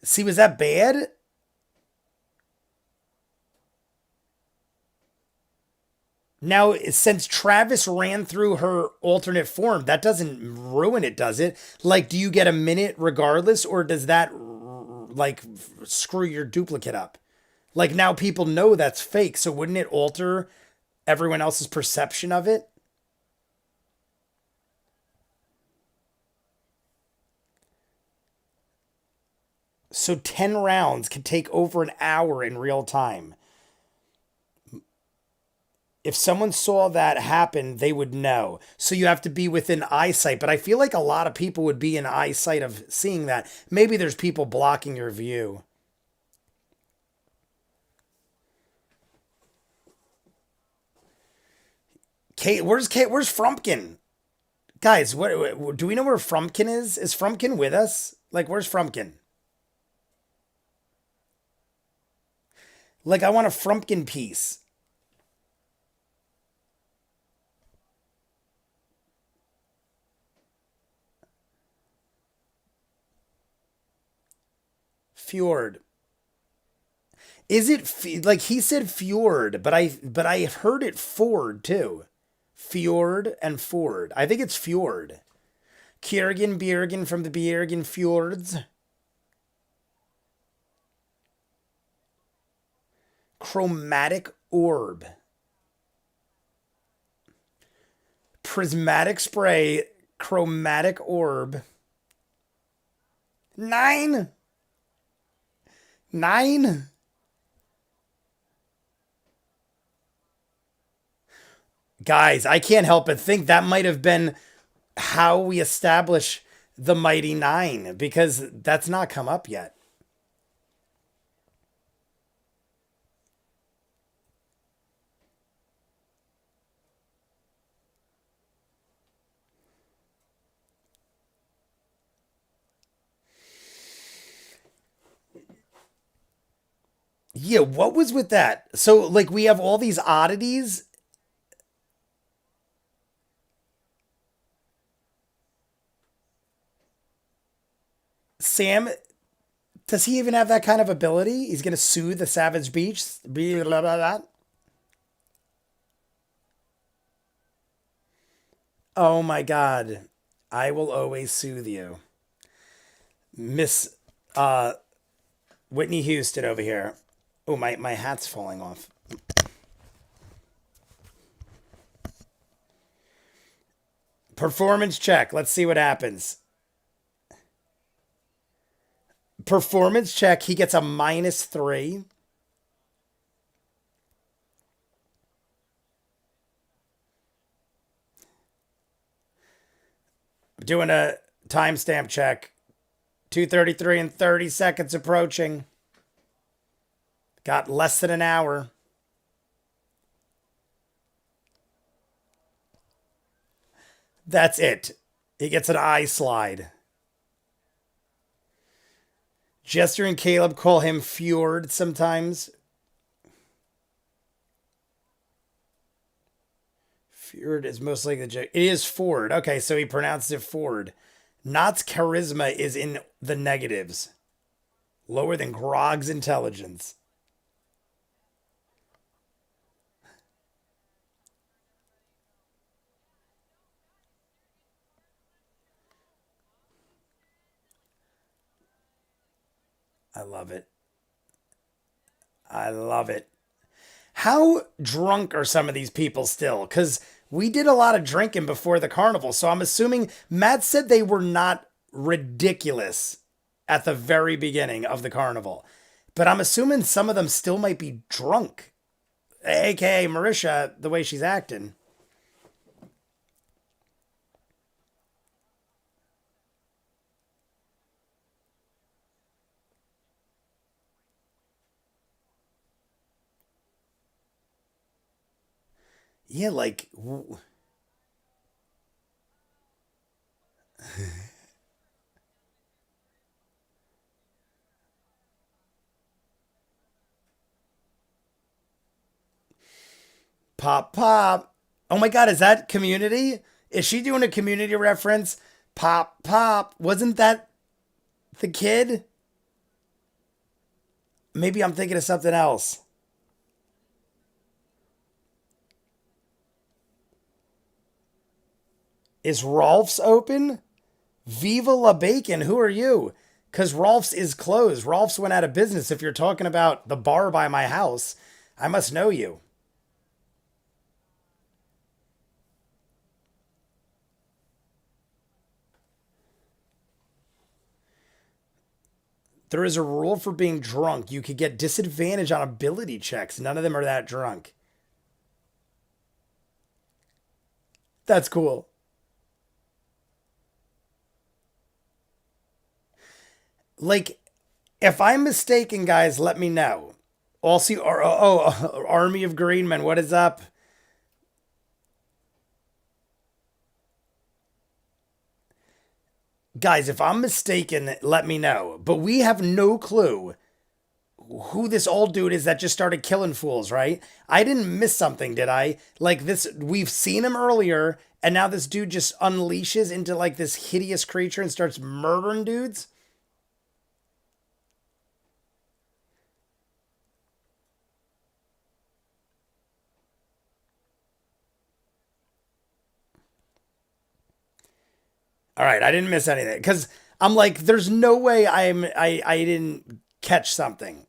See, was that bad? Now, since Travis ran through her alternate form, that doesn't ruin it, does it? Like, do you get a minute regardless, or does that, like, screw your duplicate up? Like, now people know that's fake, so wouldn't it alter everyone else's perception of it? So 10 rounds can take over an hour in real time. If someone saw that happen, they would know. So you have to be within eyesight. But I feel like a lot of people would be in eyesight of seeing that. Maybe there's people blocking your view. Kate, where's Frumpkin? Guys, what do we know where Frumpkin is? Is Frumpkin with us? Like, where's Frumpkin? Like, I want a Frumpkin piece. Fjord. Is it like he said fjord, but I heard it Ford too. Fjord and Ford. I think it's fjord. Kiergan Bjergen from the Bjergen Fjords. Chromatic orb. Prismatic spray. Chromatic orb. Nine. Nine. Guys, I can't help but think that might have been how we establish the Mighty Nine, because that's not come up yet. Yeah, what was with that? So, like, we have all these oddities. Sam, does he even have that kind of ability? He's going to sue the Savage Beach? Blah, blah, blah. Oh my God. I will always soothe you. Miss Whitney Houston over here. Oh, my hat's falling off. Performance check. Let's see what happens. Performance check. He gets a -3. Doing a timestamp check. 2:33 and 30 seconds approaching. Got less than an hour. That's it. He gets an eye slide. Jester and Caleb call him Fjord sometimes. Fjord is most likely the joke. It is Ford. Okay, so he pronounces it Ford. Knott's charisma is in the negatives. Lower than Grog's intelligence. I love it. I love it. How drunk are some of these people still? Because we did a lot of drinking before the carnival. So I'm assuming Matt said they were not ridiculous at the very beginning of the carnival. But I'm assuming some of them still might be drunk. AKA Marisha, the way she's acting. Yeah, like. Pop, pop. Oh my God, is that Community? Is she doing a Community reference? Pop, pop. Wasn't that the kid? Maybe I'm thinking of something else. Is Rolf's open? Viva La Bacon, who are you? Because Rolf's is closed. Rolf's went out of business. If you're talking about the bar by my house, I must know you. There is a rule for being drunk. You could get disadvantage on ability checks. None of them are that drunk. That's cool. Like, if I'm mistaken, guys, let me know. Also, Army of Greenmen, what is up? Guys, if I'm mistaken, let me know. But we have no clue who this old dude is that just started killing fools, right? I didn't miss something, did I? Like this, we've seen him earlier, and now this dude just unleashes into like this hideous creature and starts murdering dudes. All right, I didn't miss anything because I'm like, there's no way I didn't catch something.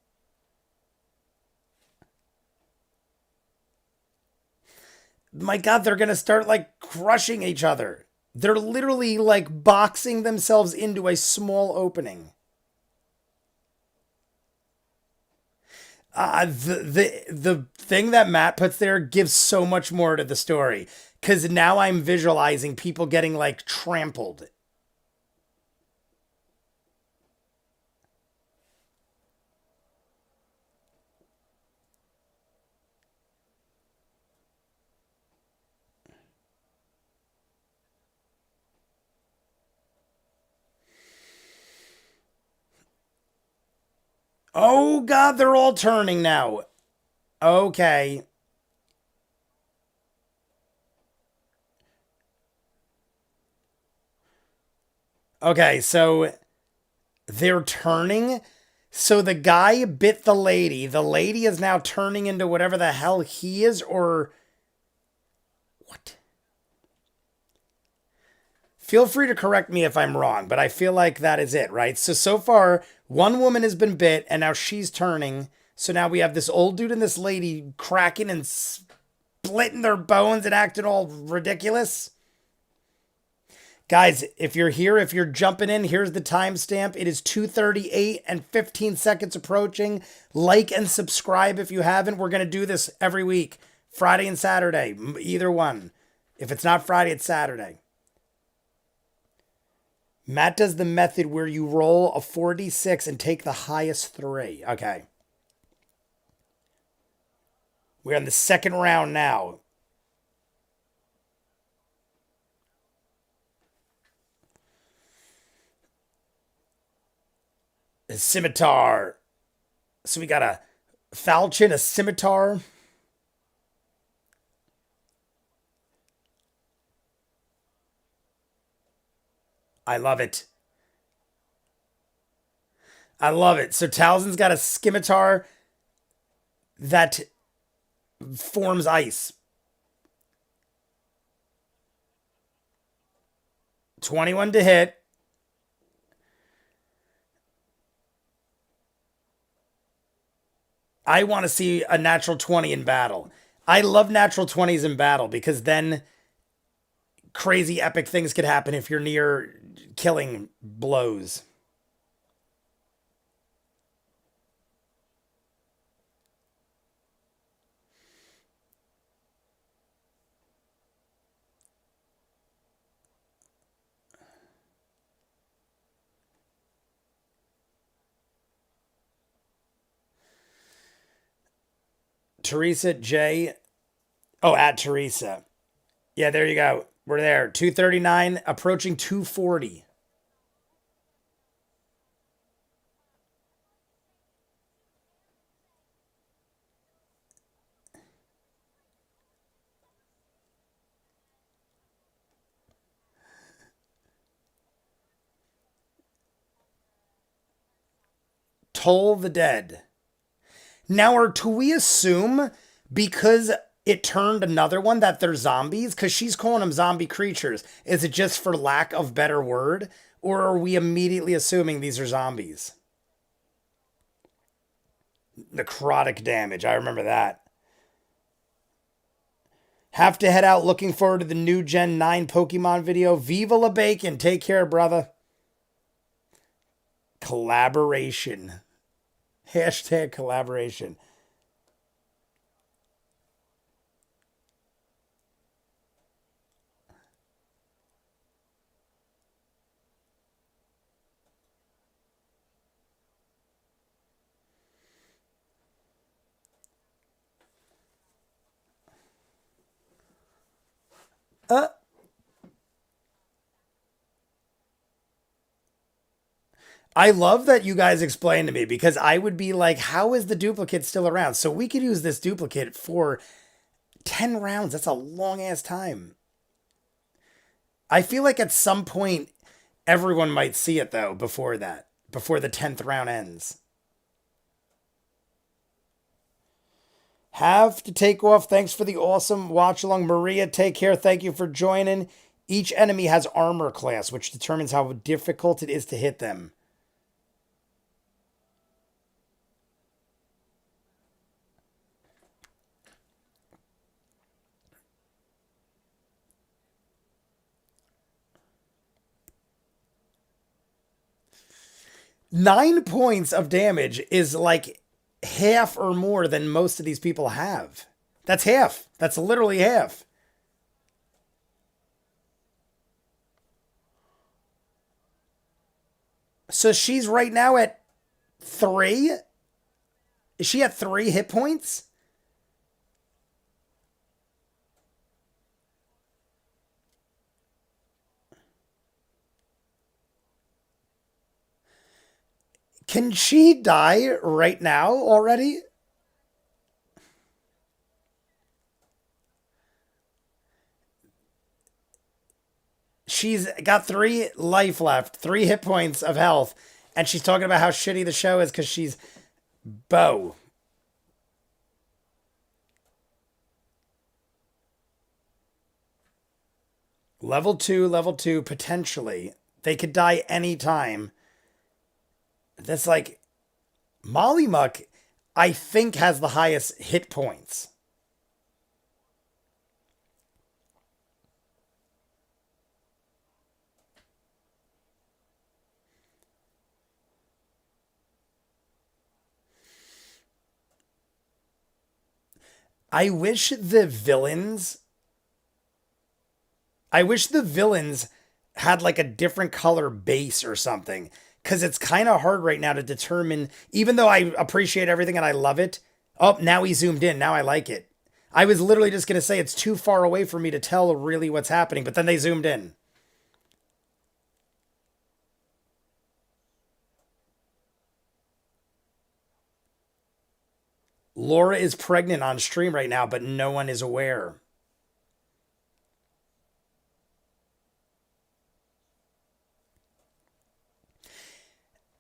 My God, they're gonna start like crushing each other. They're literally like boxing themselves into a small opening. The thing that Matt puts there gives so much more to the story because now I'm visualizing people getting like trampled. Oh God, they're all turning now. Okay. Okay, so they're turning. So the guy bit the lady. The lady is now turning into whatever the hell he is, or what? Feel free to correct me if I'm wrong, but I feel like that is it, right? So far, one woman has been bit, and now she's turning. So now we have this old dude and this lady cracking and splitting their bones and acting all ridiculous. Guys, if you're here, if you're jumping in, here's the timestamp. It is 2:38 and 15 seconds approaching. Like and subscribe if you haven't. We're going to do this every week, Friday and Saturday, either one. If it's not Friday, it's Saturday. Matt does the method where you roll a 4d6 and take the highest 3. Okay. We're in the second round now. A scimitar. So we got a falchion, a scimitar. I love it. I love it. So Talzin's got a scimitar that forms ice. 21 to hit. I want to see a natural 20 in battle. I love natural 20s in battle because then crazy epic things could happen if you're near killing blows. Teresa J. Oh, at Teresa. Yeah, there you go. We're there. 239, approaching 240. Toll the Dead. Now, do we assume because it turned another one that they're zombies? Because she's calling them zombie creatures. Is it just for lack of better word? Or are we immediately assuming these are zombies? Necrotic damage. I remember that. Have to head out. Looking forward to the new Gen 9 Pokemon video. Viva la Bacon. Take care, brother. Collaboration. Hashtag collaboration. I love that you guys explained to me because I would be like, how is the duplicate still around? So we could use this duplicate for 10 rounds. That's a long ass time. I feel like at some point, everyone might see it though before that, before the 10th round ends. Have to take off. Thanks for the awesome watch along. Maria, take care. Thank you for joining. Each enemy has armor class, which determines how difficult it is to hit them. Nine points of damage is like half or more than most of these people have. That's half. That's literally half. So she's right now at 3? Is she at 3 hit points? Can she die right now already? She's got 3 life left, 3 hit points of health, and she's talking about how shitty the show is because she's Bo. Level 2, potentially. They could die anytime. That's like Molly Muck, I think, has the highest hit points. I wish the villains I wish the villains had like a different color base or something. Cause it's kind of hard right now to determine, even though I appreciate everything and I love it. Oh, now he zoomed in. Now I like it. I was literally just going to say it's too far away for me to tell really what's happening, but then they zoomed in. Laura is pregnant on stream right now, but no one is aware.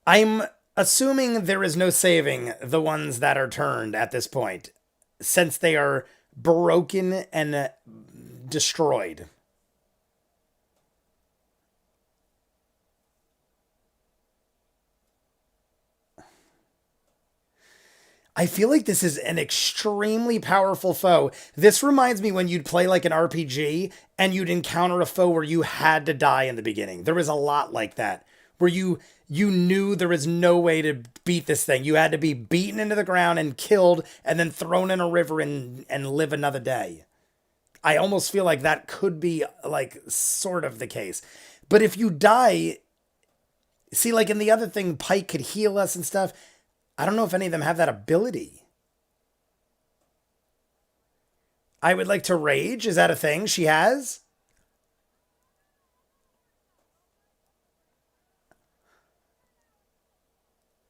I'm assuming there is no saving the ones that are turned at this point, since they are broken and destroyed. I feel like this is an extremely powerful foe. This reminds me when you'd play like an RPG and you'd encounter a foe where you had to die in the beginning. There was a lot like that where you knew there was no way to beat this thing. You had to be beaten into the ground and killed and then thrown in a river and live another day. I almost feel like that could be like sort of the case. But if you die, see, like in the other thing, Pike could heal us and stuff. I don't know if any of them have that ability. I would like to rage. Is that a thing she has?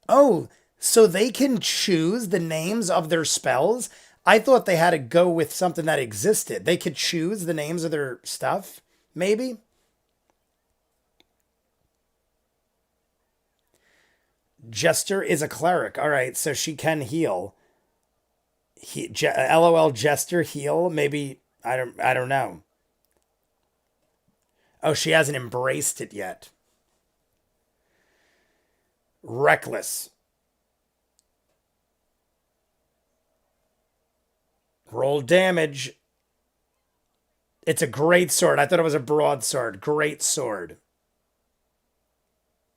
Oh, so they can choose the names of their spells? I thought they had to go with something that existed. They could choose the names of their stuff, maybe? Jester is a cleric. All right, so she can heal. LOL Jester heal? Maybe I don't know. Oh, she hasn't embraced it yet. Reckless. Roll damage. It's a great sword. I thought it was a broadsword. Great sword.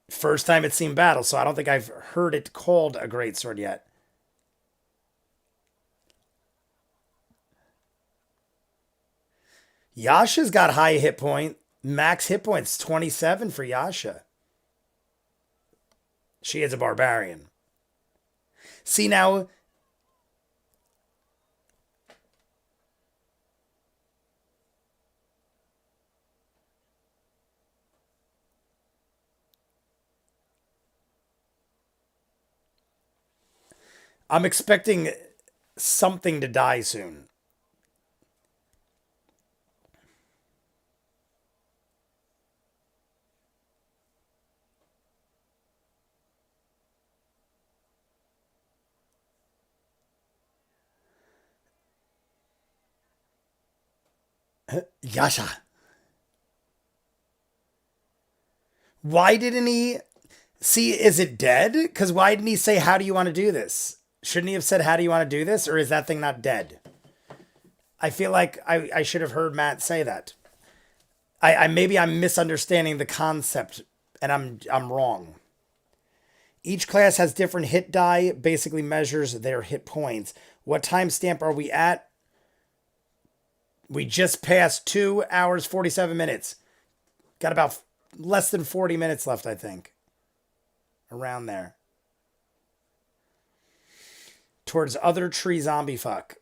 First time it's seen battle, so I don't think I've heard it called a great sword yet. Yasha's got high hit point. Max hit points 27 for Yasha. She is a barbarian. See now, I'm expecting something to die soon. Yasha. Why didn't he see? Is it dead? Because why didn't he say, how do you want to do this? Shouldn't he have said, how do you want to do this? Or is that thing not dead? I feel like I should have heard Matt say that. I maybe I'm misunderstanding the concept and I'm wrong. Each class has different hit die, basically measures their hit points. What timestamp are we at? We just passed 2 hours, 47 minutes. Got about less than 40 minutes left, I think. Around there. Towards other tree zombie fuck.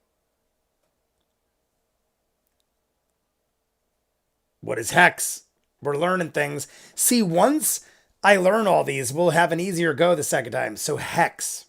What is Hex? We're learning things. See, once I learn all these, we'll have an easier go the second time. So Hex.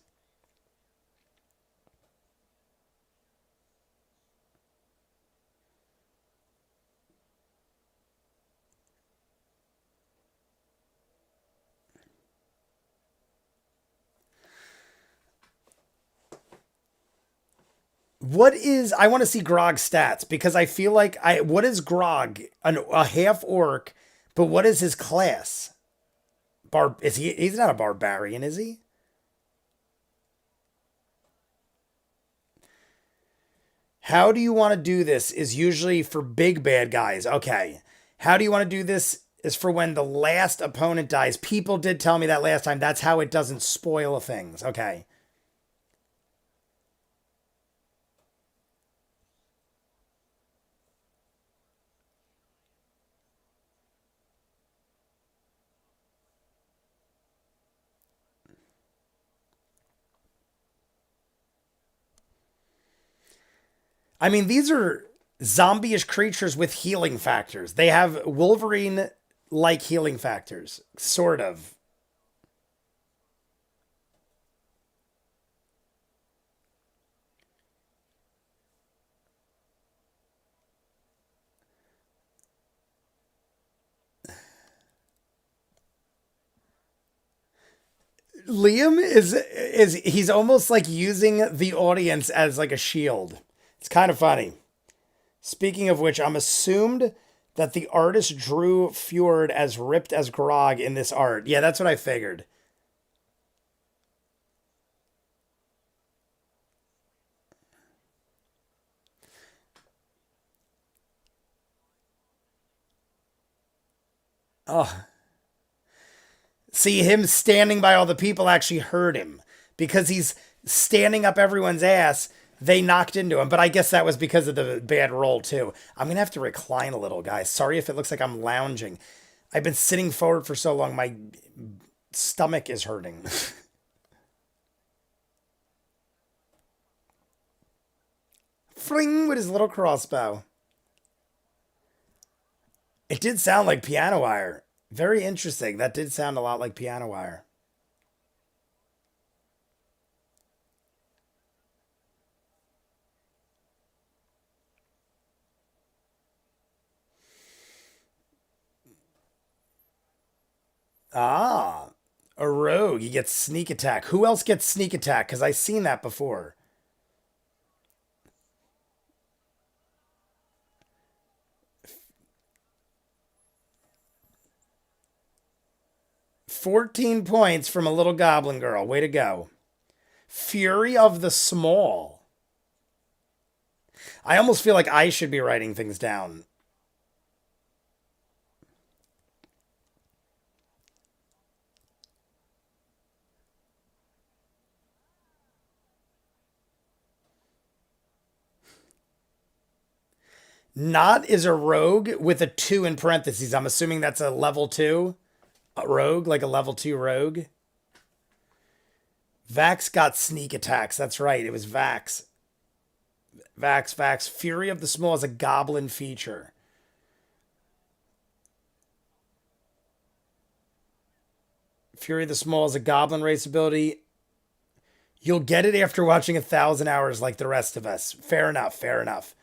What is, I want to see Grog's stats because I feel like what is Grog? A half orc, but what is his class? He's not a barbarian, is he? How do you want to do this is usually for big bad guys. Okay. How do you want to do this is for when the last opponent dies. People did tell me that last time. That's how it doesn't spoil things. Okay. I mean, these are zombie-ish creatures with healing factors. They have Wolverine-like healing factors, sort of. Liam is he's almost like using the audience as like a shield. It's kind of funny. Speaking of which, I'm assumed that the artist drew Fjord as ripped as Grog in this art. Yeah, that's what I figured. Oh, see, him standing by all the people actually hurt him because he's standing up everyone's ass. They knocked into him, but I guess that was because of the bad roll too. I'm gonna have to recline a little, guys. Sorry if it looks like I'm lounging. I've been sitting forward for so long, my stomach is hurting. Fling with his little crossbow. It did sound like piano wire. Very interesting. That did sound a lot like piano wire. Ah, a rogue. He gets sneak attack. Who else gets sneak attack? Because I've seen that before. 14 points from a little goblin girl. Way to go. Fury of the Small. I almost feel like I should be writing things down. Not is a rogue with a 2 in parentheses. I'm assuming that's a level 2 a rogue, like a level 2 rogue. Vax got sneak attacks. That's right. It was Vax. Vax. Fury of the Small is a goblin feature. Fury of the Small is a goblin race ability. You'll get it after watching 1,000 hours like the rest of us. Fair enough. Fair enough.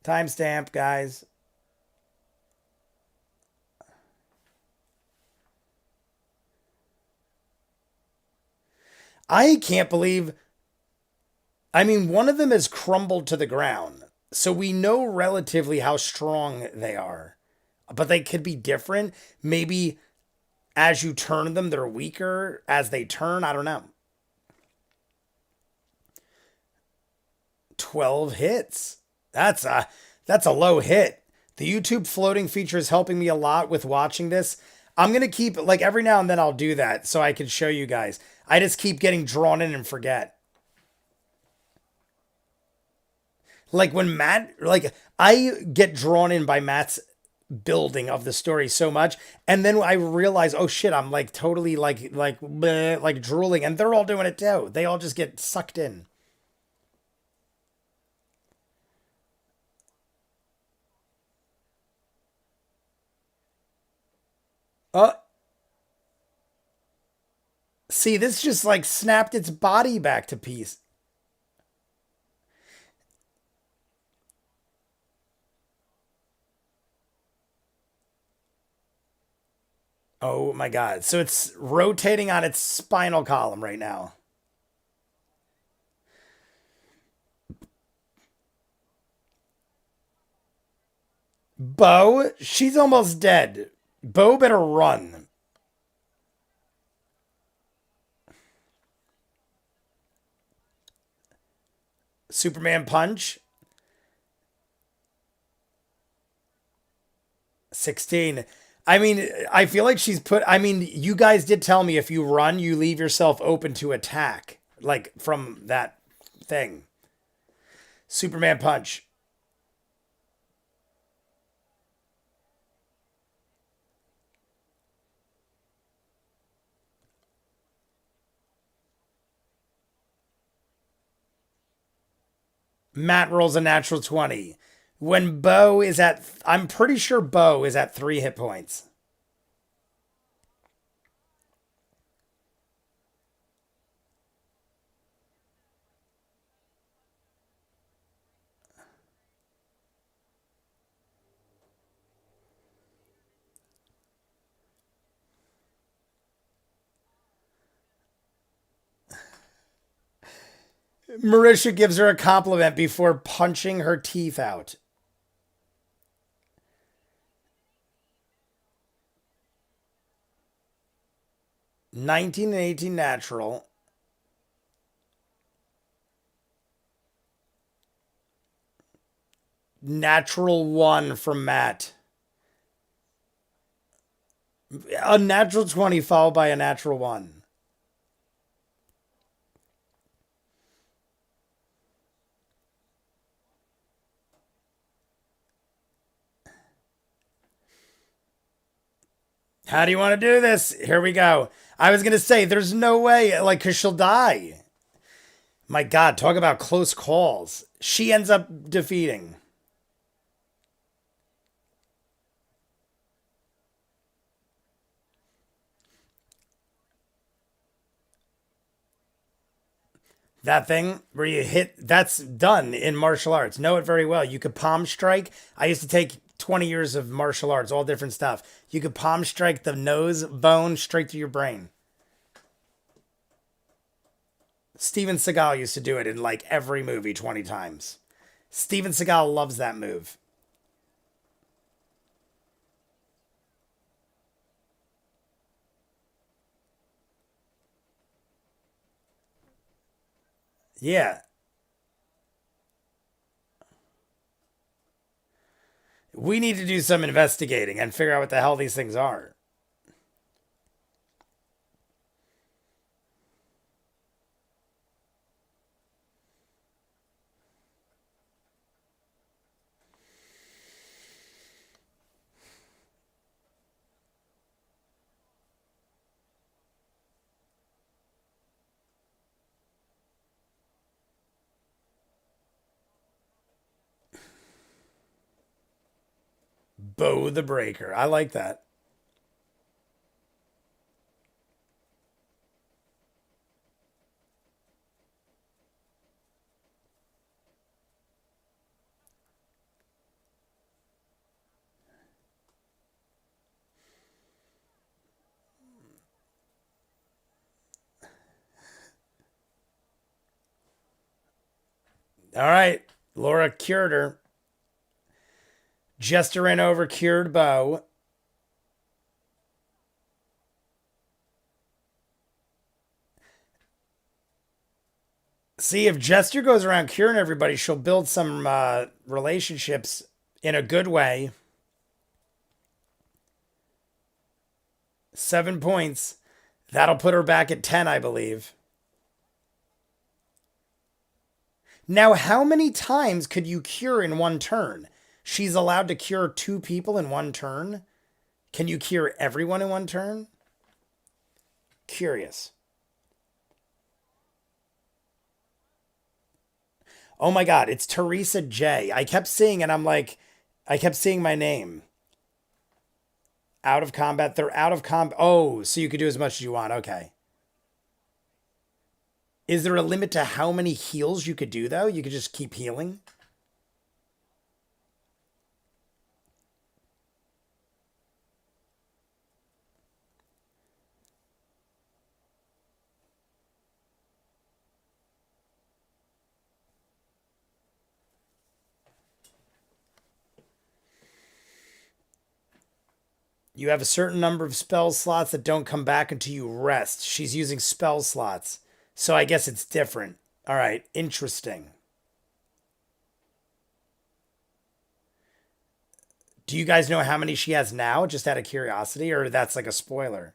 Timestamp, guys. I can't believe. I mean, one of them has crumbled to the ground. So we know relatively how strong they are. But they could be different. Maybe as you turn them, they're weaker as they turn. I don't know. 12 hits. That's a low hit. The YouTube floating feature is helping me a lot with watching this. I'm going to keep like every now and then I'll do that so I can show you guys. I just keep getting drawn in and forget. Like when Matt, like I get drawn in by Matt's building of the story so much, and then I realize, oh shit, I'm like totally like bleh, like drooling, and they're all doing it too. They all just get sucked in. Uh, See, this just like snapped its body back to piece. Oh my God. So it's rotating on its spinal column right now. Bo, she's almost dead. Bo better run. Superman punch. 16. I mean, I feel like she's put. I mean, you guys did tell me if you run, you leave yourself open to attack. Like from that thing. Superman punch. Matt rolls a natural 20. When Bo is at. I'm pretty sure Bo is at 3 hit points. Marisha gives her a compliment before punching her teeth out. 19 and 18 natural. Natural 1 from Matt. A natural 20 followed by a natural 1. How do you want to do this? Here we go. I was going to say, there's no way, like, because she'll die. My God, talk about close calls. She ends up defeating. That thing where you hit, that's done in martial arts. Know it very well. You could palm strike. I used to take 20 years of martial arts, all different stuff. You could palm strike the nose bone straight to your brain. Steven Seagal used to do it in like every movie 20 times. Steven Seagal loves that move. Yeah. We need to do some investigating and figure out what the hell these things are. Bo the Breaker. I like that. All right. Laura cured her. Jester ran over, cured Bo. See, if Jester goes around curing everybody, she'll build some relationships in a good way. 7 points. That'll put her back at 10, I believe. Now, how many times could you cure in one turn? She's allowed to cure 2 people in one turn. Can you cure everyone in one turn? Curious. Oh my God, it's Teresa J. I kept seeing it. I'm like, I kept seeing my name. Out of combat. They're out of combat. Oh, so you could do as much as you want. Okay. Is there a limit to how many heals you could do, though? You could just keep healing? You have a certain number of spell slots that don't come back until you rest. She's using spell slots. So I guess it's different. All right, interesting. Do you guys know how many she has now, just out of curiosity, or that's like a spoiler?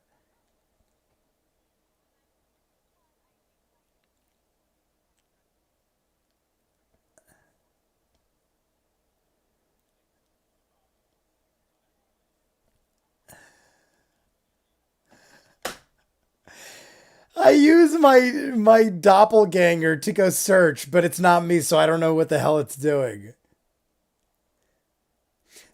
I use my doppelganger to go search, but it's not me, so I don't know what the hell it's doing.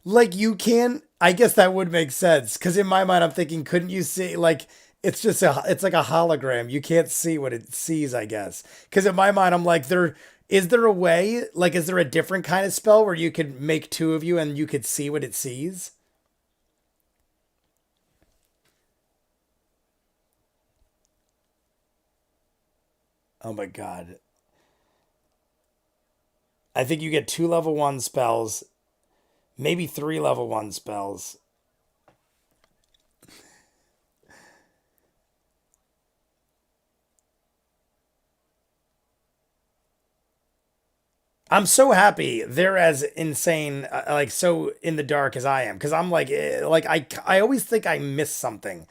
Like you can, I guess that would make sense because in my mind I'm thinking, couldn't you see like it's like a hologram. You can't see what it sees, I guess. Because in my mind I'm like, there a way, like is there a different kind of spell where you could make two of you and you could see what it sees? Oh my god. I think you get two level one spells, maybe three level one spells. I'm so happy they're as insane, like so in the dark as I am, because I'm like, like I always think I miss something.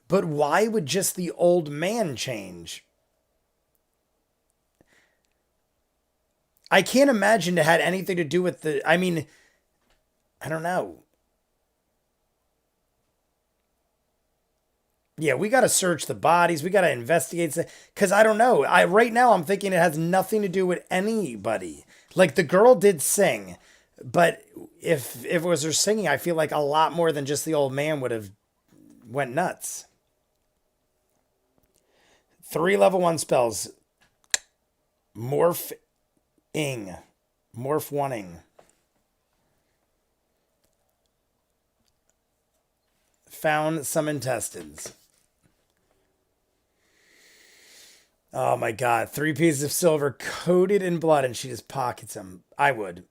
But why would just the old man change? I can't imagine it had anything to do with the. I mean, I don't know. Yeah, we got to search the bodies. We got to investigate because I don't know. I right now I'm thinking it has nothing to do with anybody. Like the girl did sing, but if it was her singing, I feel like a lot more than just the old man would have went nuts. Three level one spells. Morph ing. Morph oneing. Found some intestines. Oh my god. Three pieces of silver coated in blood and she just pockets them. I would.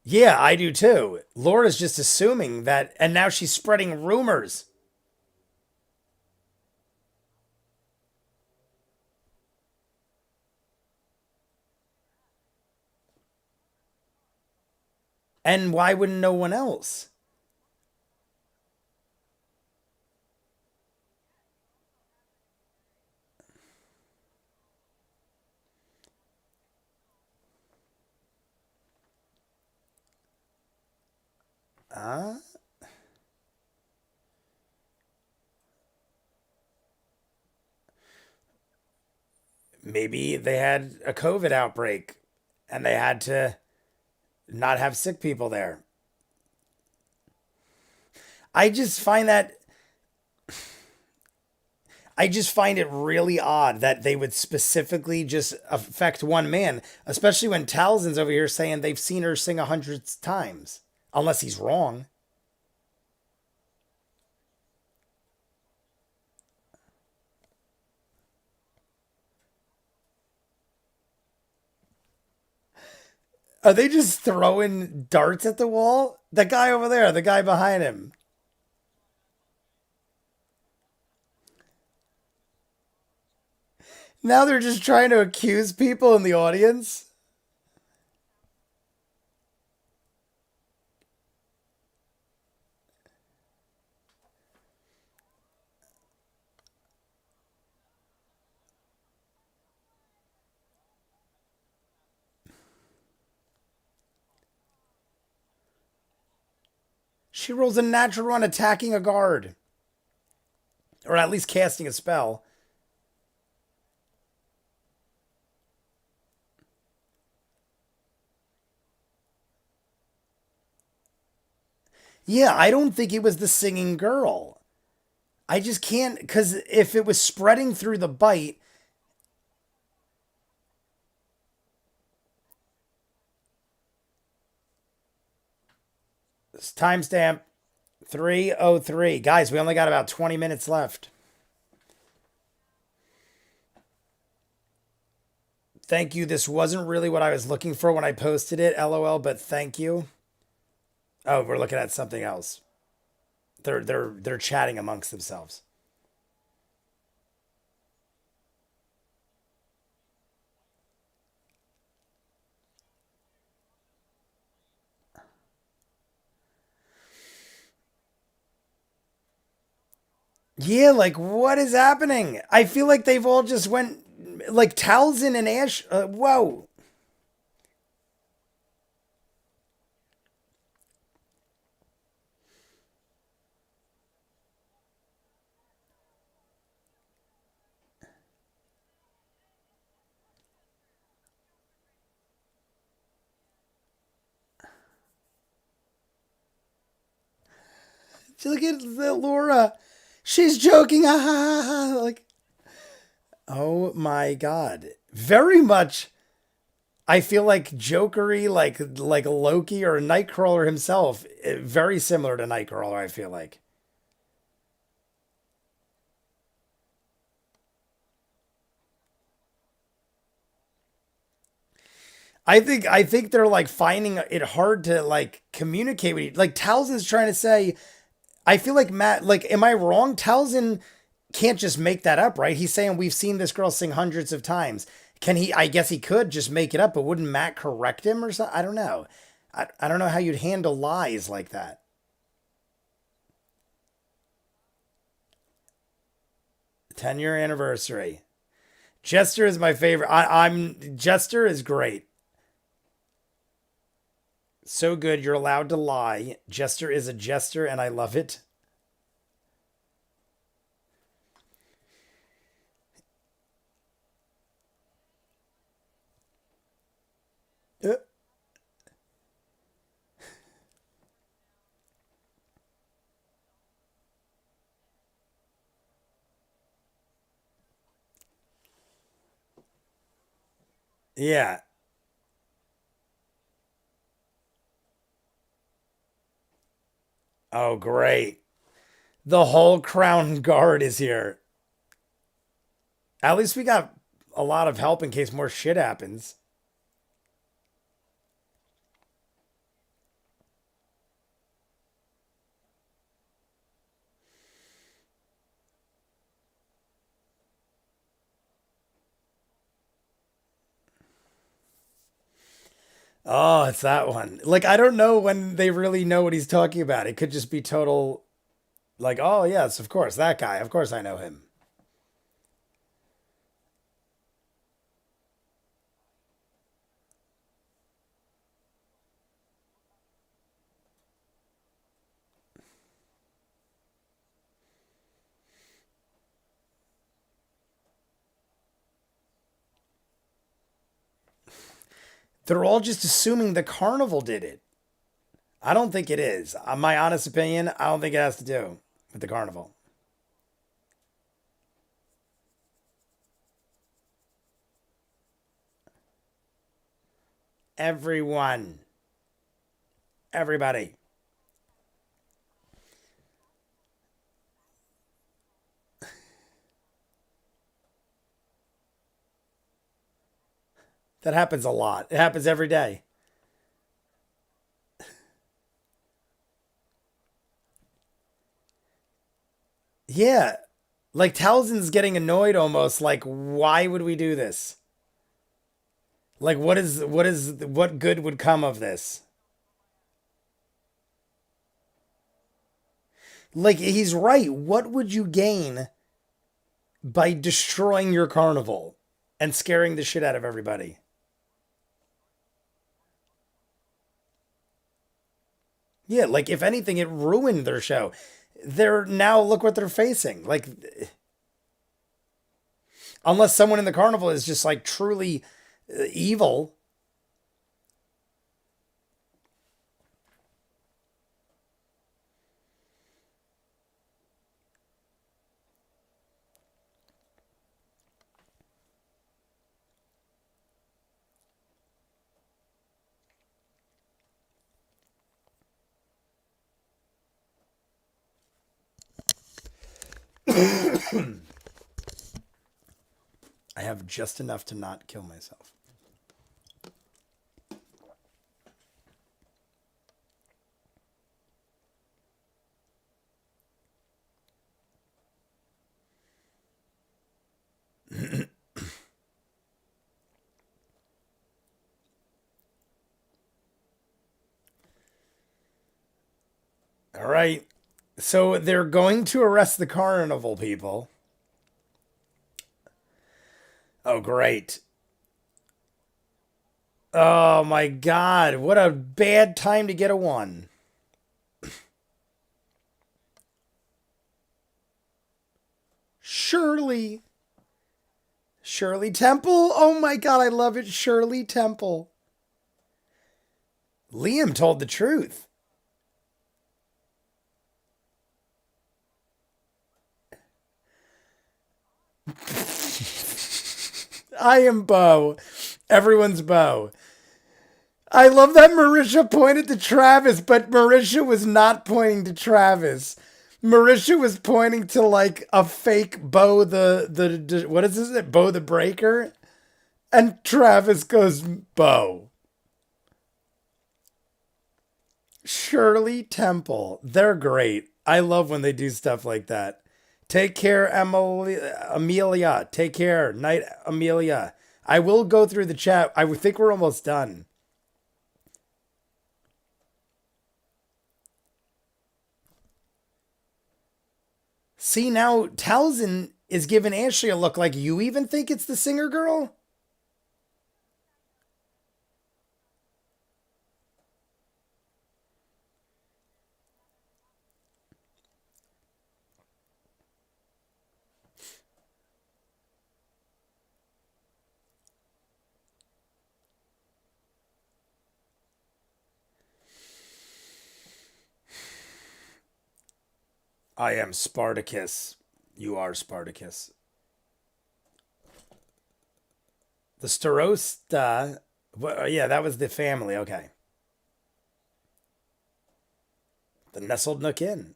Yeah, I do too. Laura's just assuming that, and now she's spreading rumors. And why wouldn't no one else? Uh, Maybe they had a COVID outbreak and they had to not have sick people there. I just find that I just find it really odd that they would specifically just affect one man, especially when Talzin's over here saying they've seen her sing 100 times, unless he's wrong. Are they just throwing darts at the wall? The guy over there, the guy behind him. Now they're just trying to accuse people in the audience. She rolls a natural one attacking a guard, or at least casting a spell. Yeah, I don't think it was the singing girl. I just can't, because if it was spreading through the bite, timestamp 3:03. Guys, we only got about 20 minutes left. Thank you. This wasn't really what I was looking for when I posted it, LOL, but thank you. Oh, we're looking at something else. They're chatting amongst themselves. Yeah, like what is happening? I feel like they've all just went like Talzin and Ash. Whoa. Look at the Laura. She's joking. Ah, ha, ha, ha. Like, oh my god. Very much. I feel like Jokery, like Loki or Nightcrawler himself, very similar to Nightcrawler. I feel like. I think they're like finding it hard to like communicate with you. Like Talzin's trying to say, I feel like Matt, like, am I wrong? Talzin can't just make that up, right? He's saying we've seen this girl sing hundreds of times. Can he? I guess he could just make it up, but wouldn't Matt correct him or something? I don't know. I don't know how you'd handle lies like that. 10-year anniversary. Jester is my favorite. I'm Jester is great. So good. You're allowed to lie. Jester is a jester, and I love it. Uh, yeah. Oh, great. The whole crown guard is here. At least we got a lot of help in case more shit happens. Oh, it's that one. Like, I don't know when they really know what he's talking about. It could just be total, like, oh, yes, of course, that guy. Of course I know him. They're all just assuming the carnival did it. I don't think it is. My honest opinion, I don't think it has to do with the carnival. Everyone, everybody. That happens a lot. It happens every day. Yeah. Like Talzin's getting annoyed almost. Like, why would we do this? Like, what good would come of this? Like, he's right. What would you gain by destroying your carnival and scaring the shit out of everybody? Yeah, like if anything, it ruined their show. They're now look what they're facing. Like, unless someone in the carnival is just like truly evil. I have just enough to not kill myself. All right. So they're going to arrest the carnival people. Oh, great. Oh my god, what a bad time to get a 1. Shirley. Shirley Temple. Oh my god, I love it. Shirley Temple. Liam told the truth. I am Bo. Everyone's Bo. I love that Marisha pointed to Travis, but Marisha was not pointing to Travis. Marisha was pointing to like a fake Bo the what is this? Bo the Breaker? And Travis goes, Bo. Shirley Temple. They're great. I love when they do stuff like that. Take care, Emily, Amelia. Take care. Night, Amelia. I will go through the chat. I think we're almost done. See, now Talzin is giving Ashley a look like you even think it's the singer girl? I am Spartacus. You are Spartacus. The Starosta. Well, yeah, that was the family. Okay. The Nestled Nook Inn.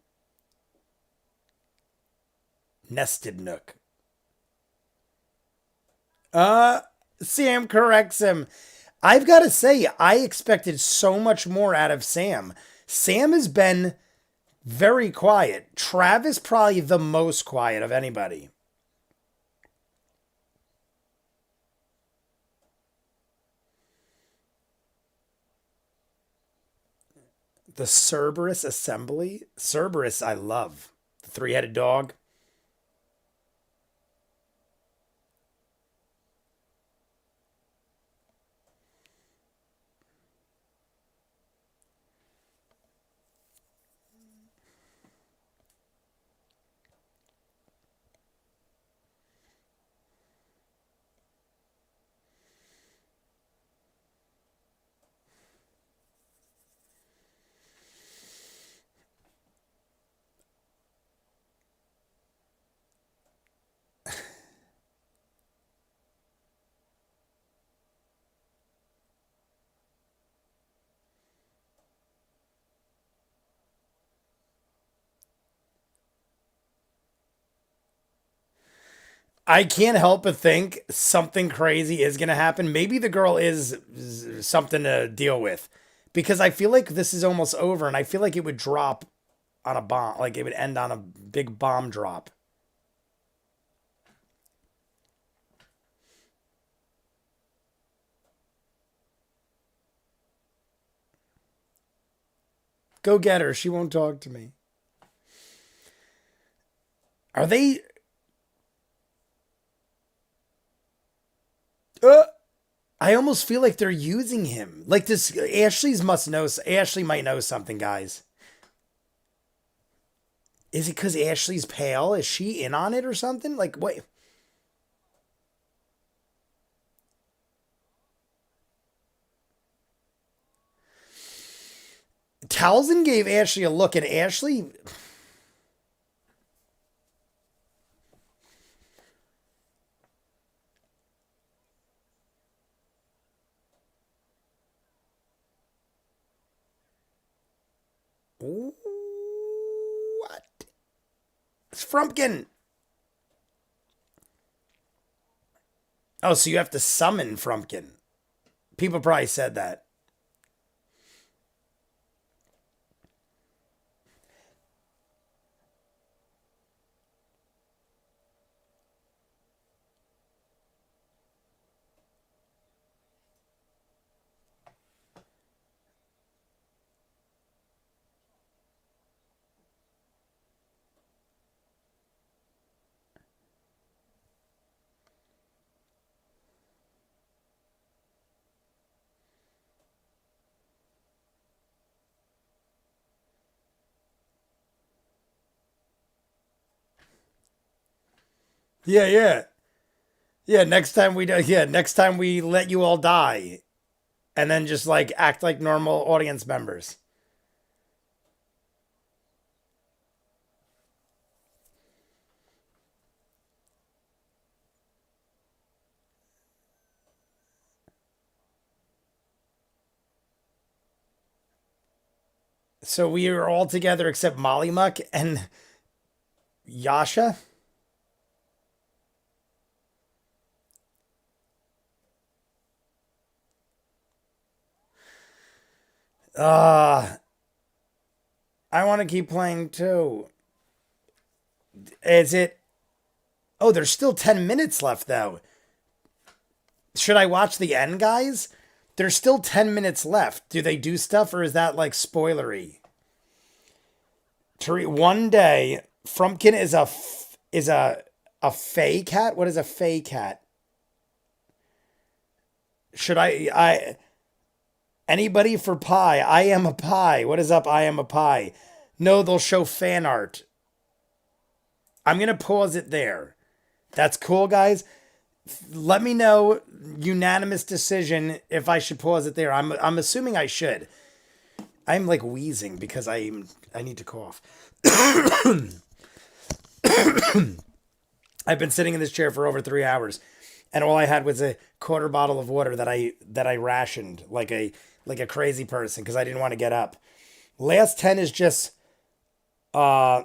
Nested Nook. Sam corrects him. I've got to say, I expected so much more out of Sam. Sam has been very quiet. Travis probably the most quiet of anybody. The Cerberus Assembly. Cerberus, I love. The three-headed dog. I can't help but think something crazy is going to happen. Maybe the girl is something to deal with because I feel like this is almost over and I feel like it would drop on a bomb, like it would end on a big bomb drop. Go get her. She won't talk to me. Are they. Uh, I almost feel like they're using him. Like this. Ashley's must know. Ashley might know something, guys. Is it because Ashley's pale? Is she in on it or something? Like, wait. Talzin gave Ashley a look, and Ashley. What? It's Frumpkin. Oh, so you have to summon Frumpkin. People probably said that. Yeah, yeah. Yeah, next time we do, yeah, next time we let you all die and then just like act like normal audience members. So we are all together except Mollymuck and Yasha. Uh, I want to keep playing too. Is it? Oh, there's still 10 minutes left though. Should I watch the end, guys? There's still 10 minutes left. Do they do stuff or is that like spoilery? One day, Frumpkin is a fey cat. What is a fey cat? Should I anybody for pie? I am a pie. What is up? I am a pie. No, they'll show fan art. I'm gonna pause it there. That's cool, guys. Let me know unanimous decision if I should pause it there. I'm assuming I should. I'm like wheezing because I need to cough. I've been sitting in this chair for over 3 hours, and all I had was a quarter bottle of water that I rationed like a crazy person because I didn't want to get up. Last 10 is just uh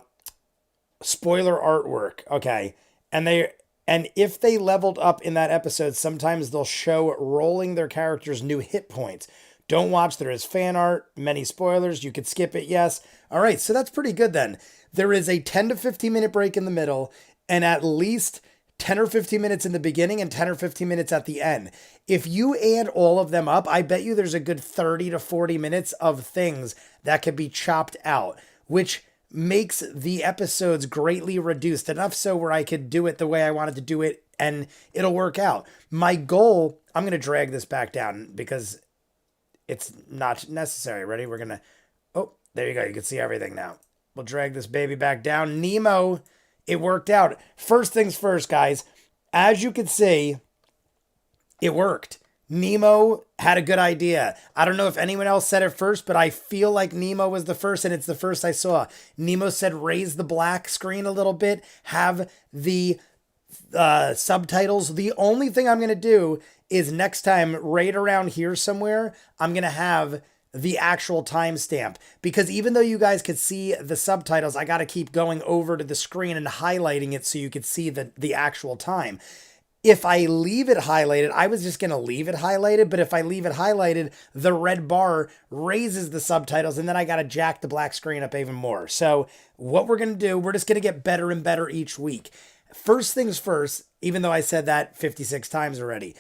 spoiler artwork. Okay. And if they leveled up in that episode, sometimes they'll show rolling their characters' new hit points. Don't watch. There is fan art, many spoilers. You could skip it. Yes. All right. So that's pretty good then. There is a 10 to 15 minute break in the middle and at least 10 or 15 minutes in the beginning and 10 or 15 minutes at the end. If you add all of them up, I bet you there's a good 30 to 40 minutes of things that could be chopped out, which makes the episodes greatly reduced, enough so where I could do it the way I wanted to do it and it'll work out. My goal, I'm going to drag this back down because it's not necessary. Ready? We're going to, oh, there you go. You can see everything now. We'll drag this baby back down. Nemo, it worked out. First things first, guys. As you can see, it worked. Nemo had a good idea. I don't know if anyone else said it first, but I feel like Nemo was the first, and it's the first I saw. Nemo said, raise the black screen a little bit, have the subtitles. The only thing I'm going to do is next time, right around here somewhere, I'm going to have the actual timestamp, because even though you guys could see the subtitles, I got to keep going over to the screen and highlighting it so you could see the actual time. If I leave it highlighted, I was just going to leave it highlighted, but if I leave it highlighted, the red bar raises the subtitles, and then I got to jack the black screen up even more. So what we're going to do, we're just going to get better and better each week. First things first, even though I said that 56 times already,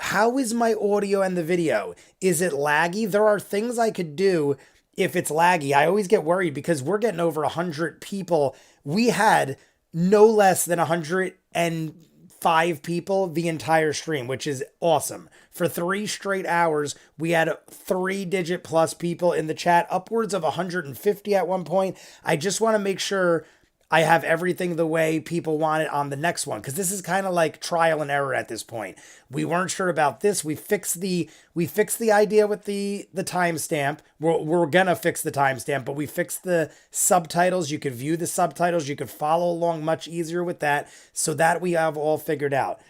how is my audio and the video? Is it laggy? There are things I could do if it's laggy. I always get worried because we're getting over 100 people. We had no less than 105 people the entire stream, which is awesome. For 3 straight hours, we had 3-digit plus people in the chat, upwards of 150 at one point. I just want to make sure I have everything the way people want it on the next one, because this is kind of like trial and error at this point. We weren't sure about this. We fixed the idea with the timestamp. We're gonna fix the timestamp, but we fixed the subtitles. You could view the subtitles. You could follow along much easier with that, so that we have all figured out.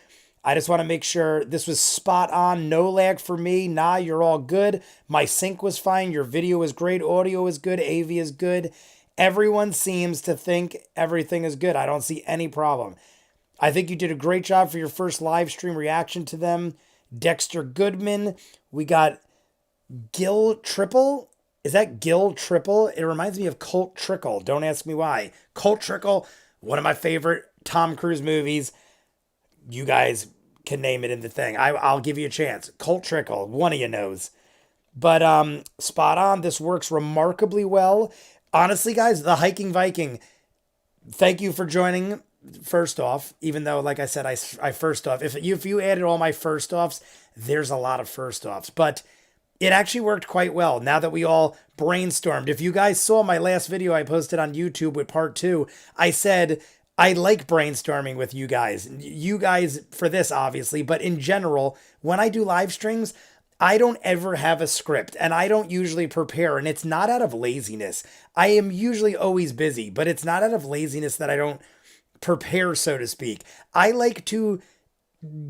I just want to make sure this was spot on. No lag for me. Nah, you're all good. My sync was fine. Your video is great. Audio is good. AV is good. Everyone seems to think everything is good. I don't see any problem. I think you did a great job for your first live stream reaction to them. Dexter Goodman. We got Gil Triple. Is that Gil Triple? It reminds me of Colt Trickle. Don't ask me why. Colt Trickle, one of my favorite Tom Cruise movies. You guys can name it in the thing. I'll give you a chance. Colt Trickle, one of you knows. But spot on. This works remarkably well. Honestly, guys, the Hiking Viking, thank you for joining. First off, even though, like I said, I first off, if you added all my first offs, there's a lot of first offs, but it actually worked quite well now that we all brainstormed. If you guys saw my last video I posted on YouTube with part 2, I said I like brainstorming with you guys. You guys for this, obviously, but in general, when I do live streams, I don't ever have a script and I don't usually prepare, and it's not out of laziness. I am usually always busy, but it's not out of laziness that I don't prepare, so to speak. I like to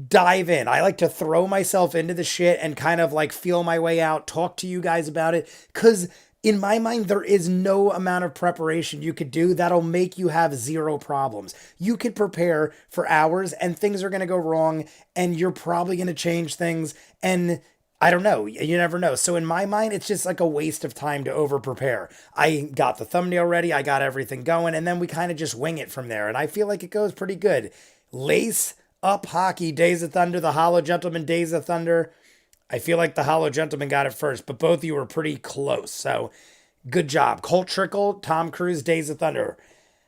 dive in. I like to throw myself into the shit and kind of like feel my way out, talk to you guys about it. Cause in my mind, there is no amount of preparation you could do that'll make you have zero problems. You could prepare for hours and things are going to go wrong and you're probably going to change things. And I don't know. You never know. So in my mind, it's just like a waste of time to over prepare. I got the thumbnail ready. I got everything going. And then we kind of just wing it from there. And I feel like it goes pretty good. Lace Up Hockey, Days of Thunder, the Hollow Gentleman, Days of Thunder. I feel like the Hollow Gentleman got it first, but both of you were pretty close. So good job. Colt Trickle, Tom Cruise, Days of Thunder.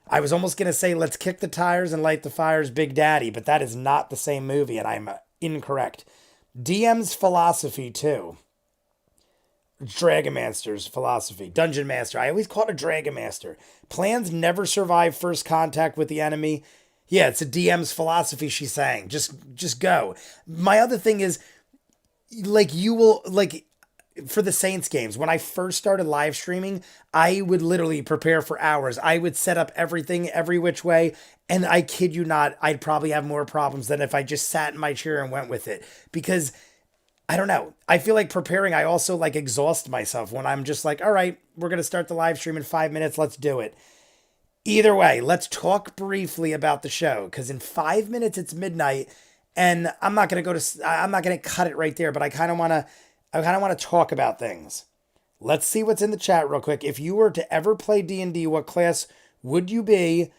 I was almost going to say, let's kick the tires and light the fires, Big Daddy, but that is not the same movie. And I'm incorrect. DM's Philosophy, too. Dragon Master's Philosophy. Dungeon Master. I always call it a Dragon Master. Plans never survive first contact with the enemy. Yeah, it's a DM's Philosophy, she's saying. Just go. My other thing is, like, you will, like, for the Saints games, when I first started live streaming, I would literally prepare for hours. I would set up everything every which way. And I kid you not, I'd probably have more problems than if I just sat in my chair and went with it. Because I don't know. I feel like preparing, I also like exhaust myself when I'm just like, all right, we're going to start the live stream in 5 minutes. Let's do it. Either way, let's talk briefly about the show. Because in 5 minutes, it's midnight. And I'm not going to cut it right there, but I kind of want to talk about things. Let's see what's in the chat real quick. If you were to ever play D&D, what class would you be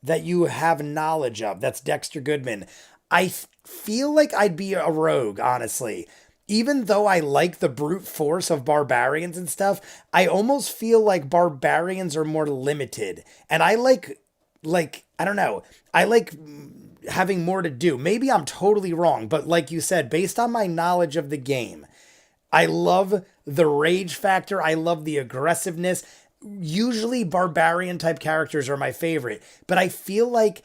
that you have knowledge of? That's Dexter Goodman. I feel like I'd be a rogue, honestly. Even though I like the brute force of barbarians and stuff, I almost feel like barbarians are more limited. And I like, I don't know. I like having more to do. Maybe I'm totally wrong, but like you said, based on my knowledge of the game, I love the rage factor. I love the aggressiveness. Usually barbarian type characters are my favorite, but I feel like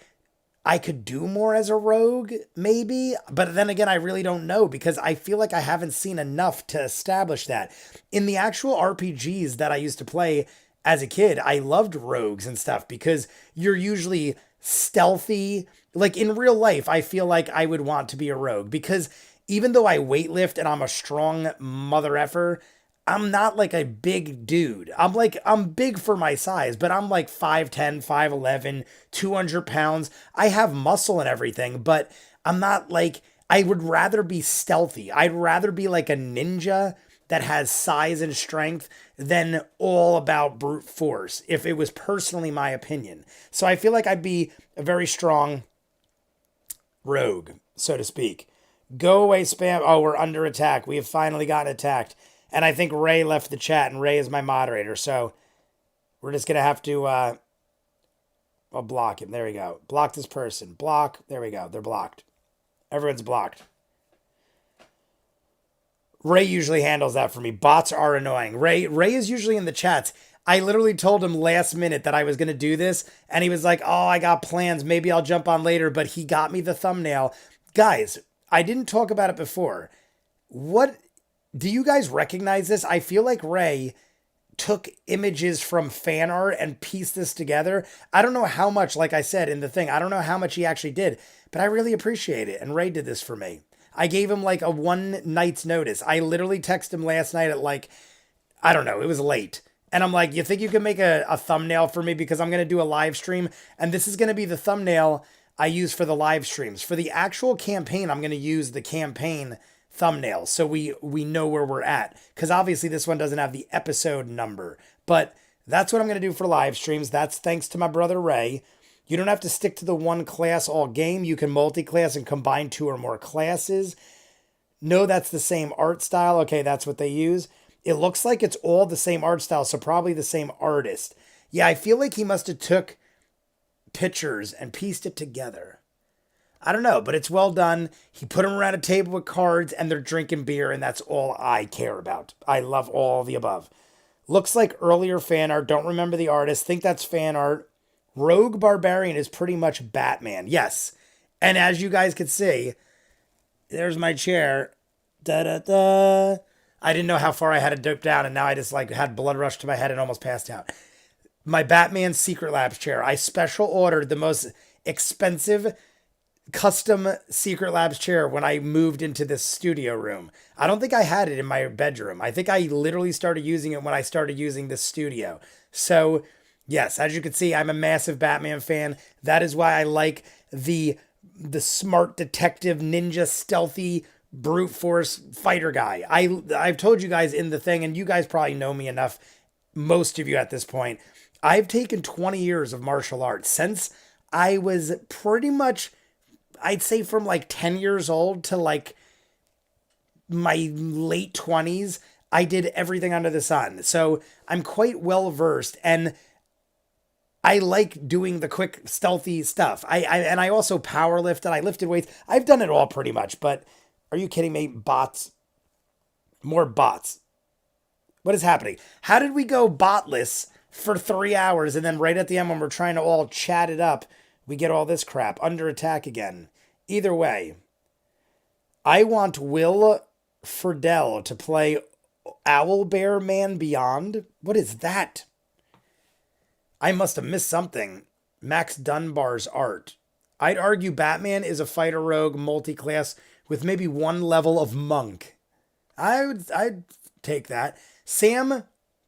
I could do more as a rogue, maybe. But then again, I really don't know because I feel like I haven't seen enough to establish that. In the actual RPGs that I used to play as a kid, I loved rogues and stuff because you're usually stealthy. Like in real life, I feel like I would want to be a rogue because even though I weightlift and I'm a strong mother effer, I'm not like a big dude. I'm big for my size, but I'm like 5'10", 5'11", 200 pounds. I have muscle and everything, but I'm not like, I would rather be stealthy. I'd rather be like a ninja that has size and strength than all about brute force, if it was personally my opinion. So I feel like I'd be a very strong rogue, so to speak. Go away, spam. Oh, we're under attack. We have finally gotten attacked. And I think Ray left the chat, and Ray is my moderator. So we're just going to have to I'll block him. There we go. Block this person. Block. There we go. They're blocked. Everyone's blocked. Ray usually handles that for me. Bots are annoying. Ray is usually in the chats. I literally told him last minute that I was going to do this, and he was like, oh, I got plans. Maybe I'll jump on later, but he got me the thumbnail. Guys, I didn't talk about it before. What... Do you guys recognize this? I feel like Ray took images from fan art and pieced this together. I don't know how much, like I said in the thing, I don't know how much he actually did, but I really appreciate it. And Ray did this for me. I gave him like a one night's notice. I literally texted him last night at like, I don't know, it was late. And I'm like, you think you can make a thumbnail for me because I'm going to do a live stream and this is going to be the thumbnail I use for the live streams. For the actual campaign, I'm going to use the campaign thumbnail so we know where we're at, because obviously this one doesn't have the episode number, but that's what I'm going to do for live streams. That's thanks to my brother Ray. You don't have to stick to the one class all game. You can multi-class and combine 2 or more classes. No, that's the same art style. Okay, that's what they use. It looks like it's all the same art style, so probably the same artist. Yeah, I feel like he must have took pictures and pieced it together. I don't know, but it's well done. He put them around a table with cards and they're drinking beer, and that's all I care about. I love all the above. Looks like earlier fan art. Don't remember the artist. Think that's fan art. Rogue Barbarian is pretty much Batman. Yes. And as you guys could see, there's my chair. Da da da. I didn't know how far I had to dip down, and now I just like had blood rush to my head and almost passed out. My Batman Secret Labs chair. I special ordered the most expensive custom Secret Labs chair when I moved into this studio room. I don't think I had it in my bedroom. I think I literally started using it when I started using this studio. So, yes, as you can see, I'm a massive Batman fan. That is why I like the smart detective ninja stealthy brute force fighter guy. I've told you guys in the thing, and you guys probably know me enough, most of you at this point. I've taken 20 years of martial arts since I was pretty much, I'd say from like 10 years old to like my late 20s. I did everything under the sun. So I'm quite well versed, and I like doing the quick, stealthy stuff. I also power lifted. I lifted weights. I've done it all pretty much, but are you kidding me? Bots. More bots. What is happening? How did we go botless for 3 hours, and then right at the end when we're trying to all chat it up, we get all this crap? Under attack again. Either way, I want Will Friedle to play Owlbear Man Beyond. What is that? I must have missed something. Max Dunbar's art. I'd argue Batman is a fighter rogue multi-class with maybe one level of monk. I'd take that. Sam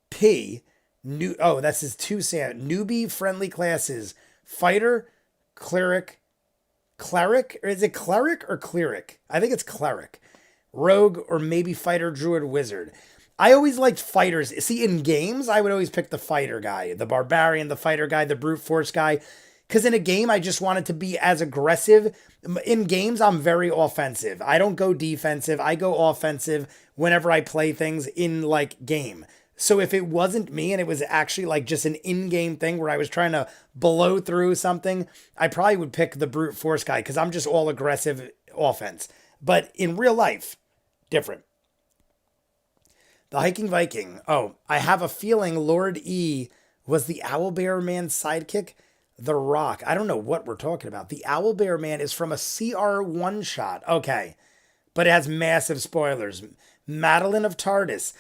P. That's his 2 Sam. Newbie friendly classes. Fighter, cleric. Cleric? Or is it cleric or cleric? I think it's cleric. Rogue or maybe fighter, druid, wizard. I always liked fighters. See, in games, I would always pick the fighter guy. The barbarian, the fighter guy, the brute force guy. Because in a game, I just wanted to be as aggressive. In games, I'm very offensive. I don't go defensive. I go offensive whenever I play things in, like, game. So if it wasn't me and it was actually, like, just an in-game thing where I was trying to blow through something, I probably would pick the brute force guy because I'm just all aggressive offense. But in real life, different. The Hiking Viking. Oh, I have a feeling Lord E was the Owlbear Man's sidekick. The Rock. I don't know what we're talking about. The Owlbear Man is from a CR one-shot. Okay. But it has massive spoilers. Madeline of Tardis.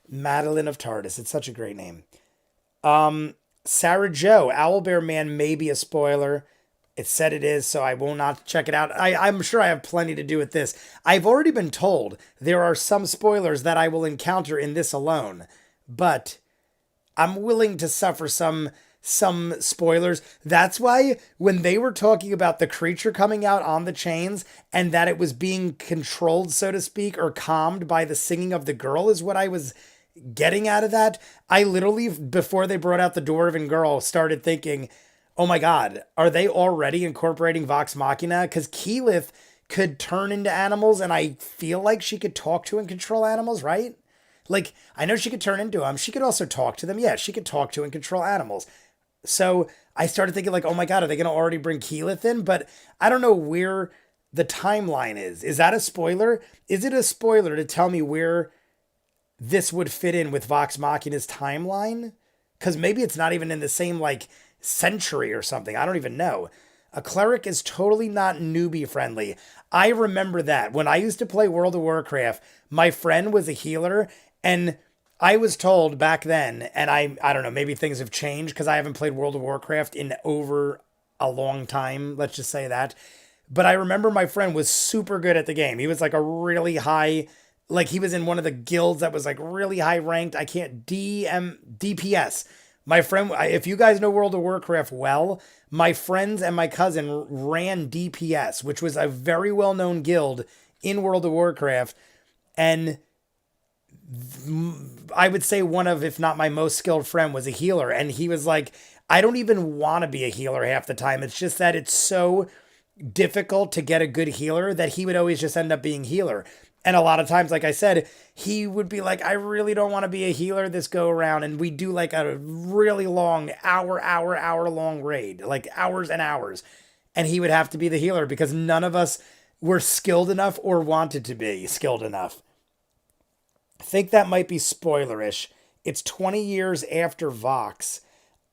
Madeline of Tardis. It's such a great name. Sarah Joe. Owlbear Man may be a spoiler. It said it is, so I will not check it out. I'm sure I have plenty to do with this. I've already been told there are some spoilers that I will encounter in this alone. But I'm willing to suffer some spoilers. That's why when they were talking about the creature coming out on the chains and that it was being controlled, so to speak, or calmed by the singing of the girl is what I was getting out of that. I literally, before they brought out the Dwarven girl, started thinking, oh my God, are they already incorporating Vox Machina? Because Keyleth could turn into animals, and I feel like she could talk to and control animals, right? Like, I know she could turn into them. She could also talk to them. Yeah, she could talk to and control animals. So I started thinking like, oh my God, are they going to already bring Keyleth in? But I don't know where the timeline is. Is that a spoiler? Is it a spoiler to tell me where this would fit in with Vox Machina's timeline? Because maybe it's not even in the same like century or something. I don't even know. A cleric is totally not newbie friendly. I remember that when I used to play World of Warcraft, my friend was a healer, and I was told back then, and I don't know, maybe things have changed because I haven't played World of Warcraft in over a long time. Let's just say that. But I remember my friend was super good at the game. He was like a really high, like he was in one of the guilds that was like really high ranked. I can't DPS. My friend, if you guys know World of Warcraft well, my friends and my cousin ran DPS, which was a very well known guild in World of Warcraft. And I would say one of, if not my most skilled friend, was a healer. And he was like, I don't even want to be a healer half the time. It's just that it's so difficult to get a good healer that he would always just end up being healer. And a lot of times, like I said, he would be like, I really don't want to be a healer this go around. And we do like a really long hour long raid, like hours and hours. And he would have to be the healer because none of us were skilled enough or wanted to be skilled enough. I think that might be spoilerish. It's 20 years after Vox.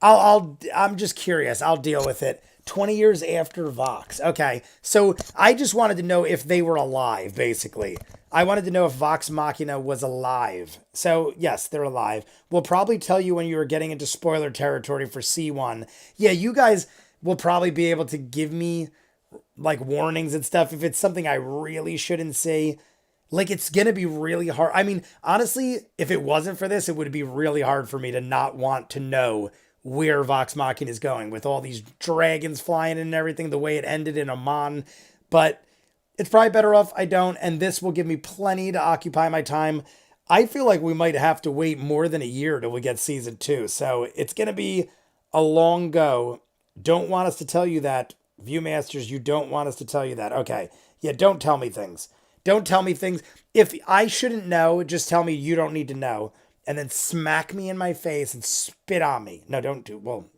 I'm just curious. I'll deal with it. 20 years after Vox. Okay. So I just wanted to know if they were alive, basically. I wanted to know if Vox Machina was alive. So yes, they're alive. We'll probably tell you when you are getting into spoiler territory for C1. Yeah, you guys will probably be able to give me like warnings and stuff if it's something I really shouldn't say. Like, it's going to be really hard. I mean, honestly, if it wasn't for this, it would be really hard for me to not want to know where Vox Machina is going with all these dragons flying and everything, the way it ended in Oman. But it's probably better off I don't, and this will give me plenty to occupy my time. I feel like we might have to wait more than a year till we get season 2, so it's going to be a long go. Don't want us to tell you that. ViewMasters, you don't want us to tell you that. Okay, yeah, don't tell me things. Don't tell me things. If I shouldn't know, just tell me you don't need to know. And then smack me in my face and spit on me. No, don't do. Well,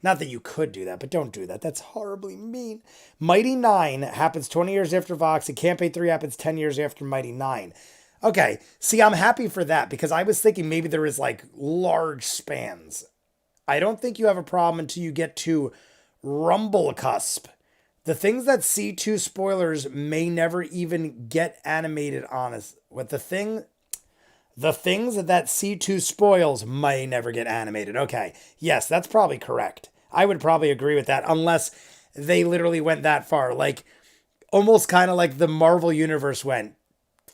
not that you could do that, but don't do that. That's horribly mean. Mighty Nein happens 20 years after Vox, and Campaign 3 happens 10 years after Mighty Nein. Okay, see, I'm happy for that because I was thinking maybe there is like large spans. I don't think you have a problem until you get to Rumble Cusp. The things that C2 spoilers may never even get animated on us. The things that C2 spoils may never get animated. Okay, yes, that's probably correct. I would probably agree with that unless they literally went that far. Like, almost kind of like the Marvel Universe went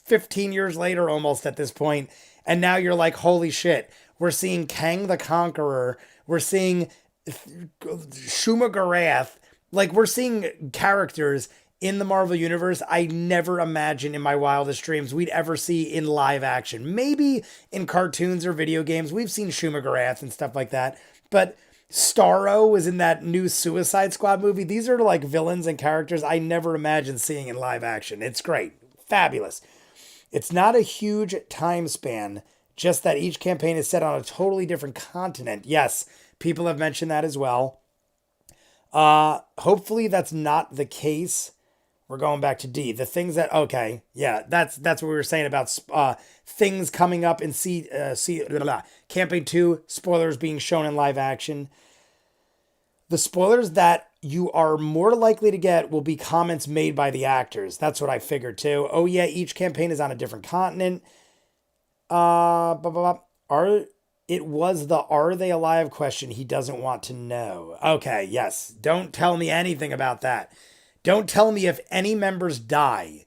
15 years later almost at this point. And now you're like, holy shit, we're seeing Kang the Conqueror. We're seeing Shuma Gorath. Like, we're seeing characters in the Marvel Universe I never imagined in my wildest dreams we'd ever see in live action. Maybe in cartoons or video games. We've seen Shuma Gorath and stuff like that. But Starro was in that new Suicide Squad movie. These are like villains and characters I never imagined seeing in live action. It's great. Fabulous. It's not a huge time span, just that each campaign is set on a totally different continent. Yes, people have mentioned that as well. Hopefully that's not the case. We're going back to D. The things that, okay, yeah, that's what we were saying about things coming up in Campaign 2, spoilers being shown in live action. The spoilers that you are more likely to get will be comments made by the actors. That's what I figured too. Oh yeah, each campaign is on a different continent. It was the "are they alive" question he doesn't want to know. Okay, yes. Don't tell me anything about that. Don't tell me if any members die.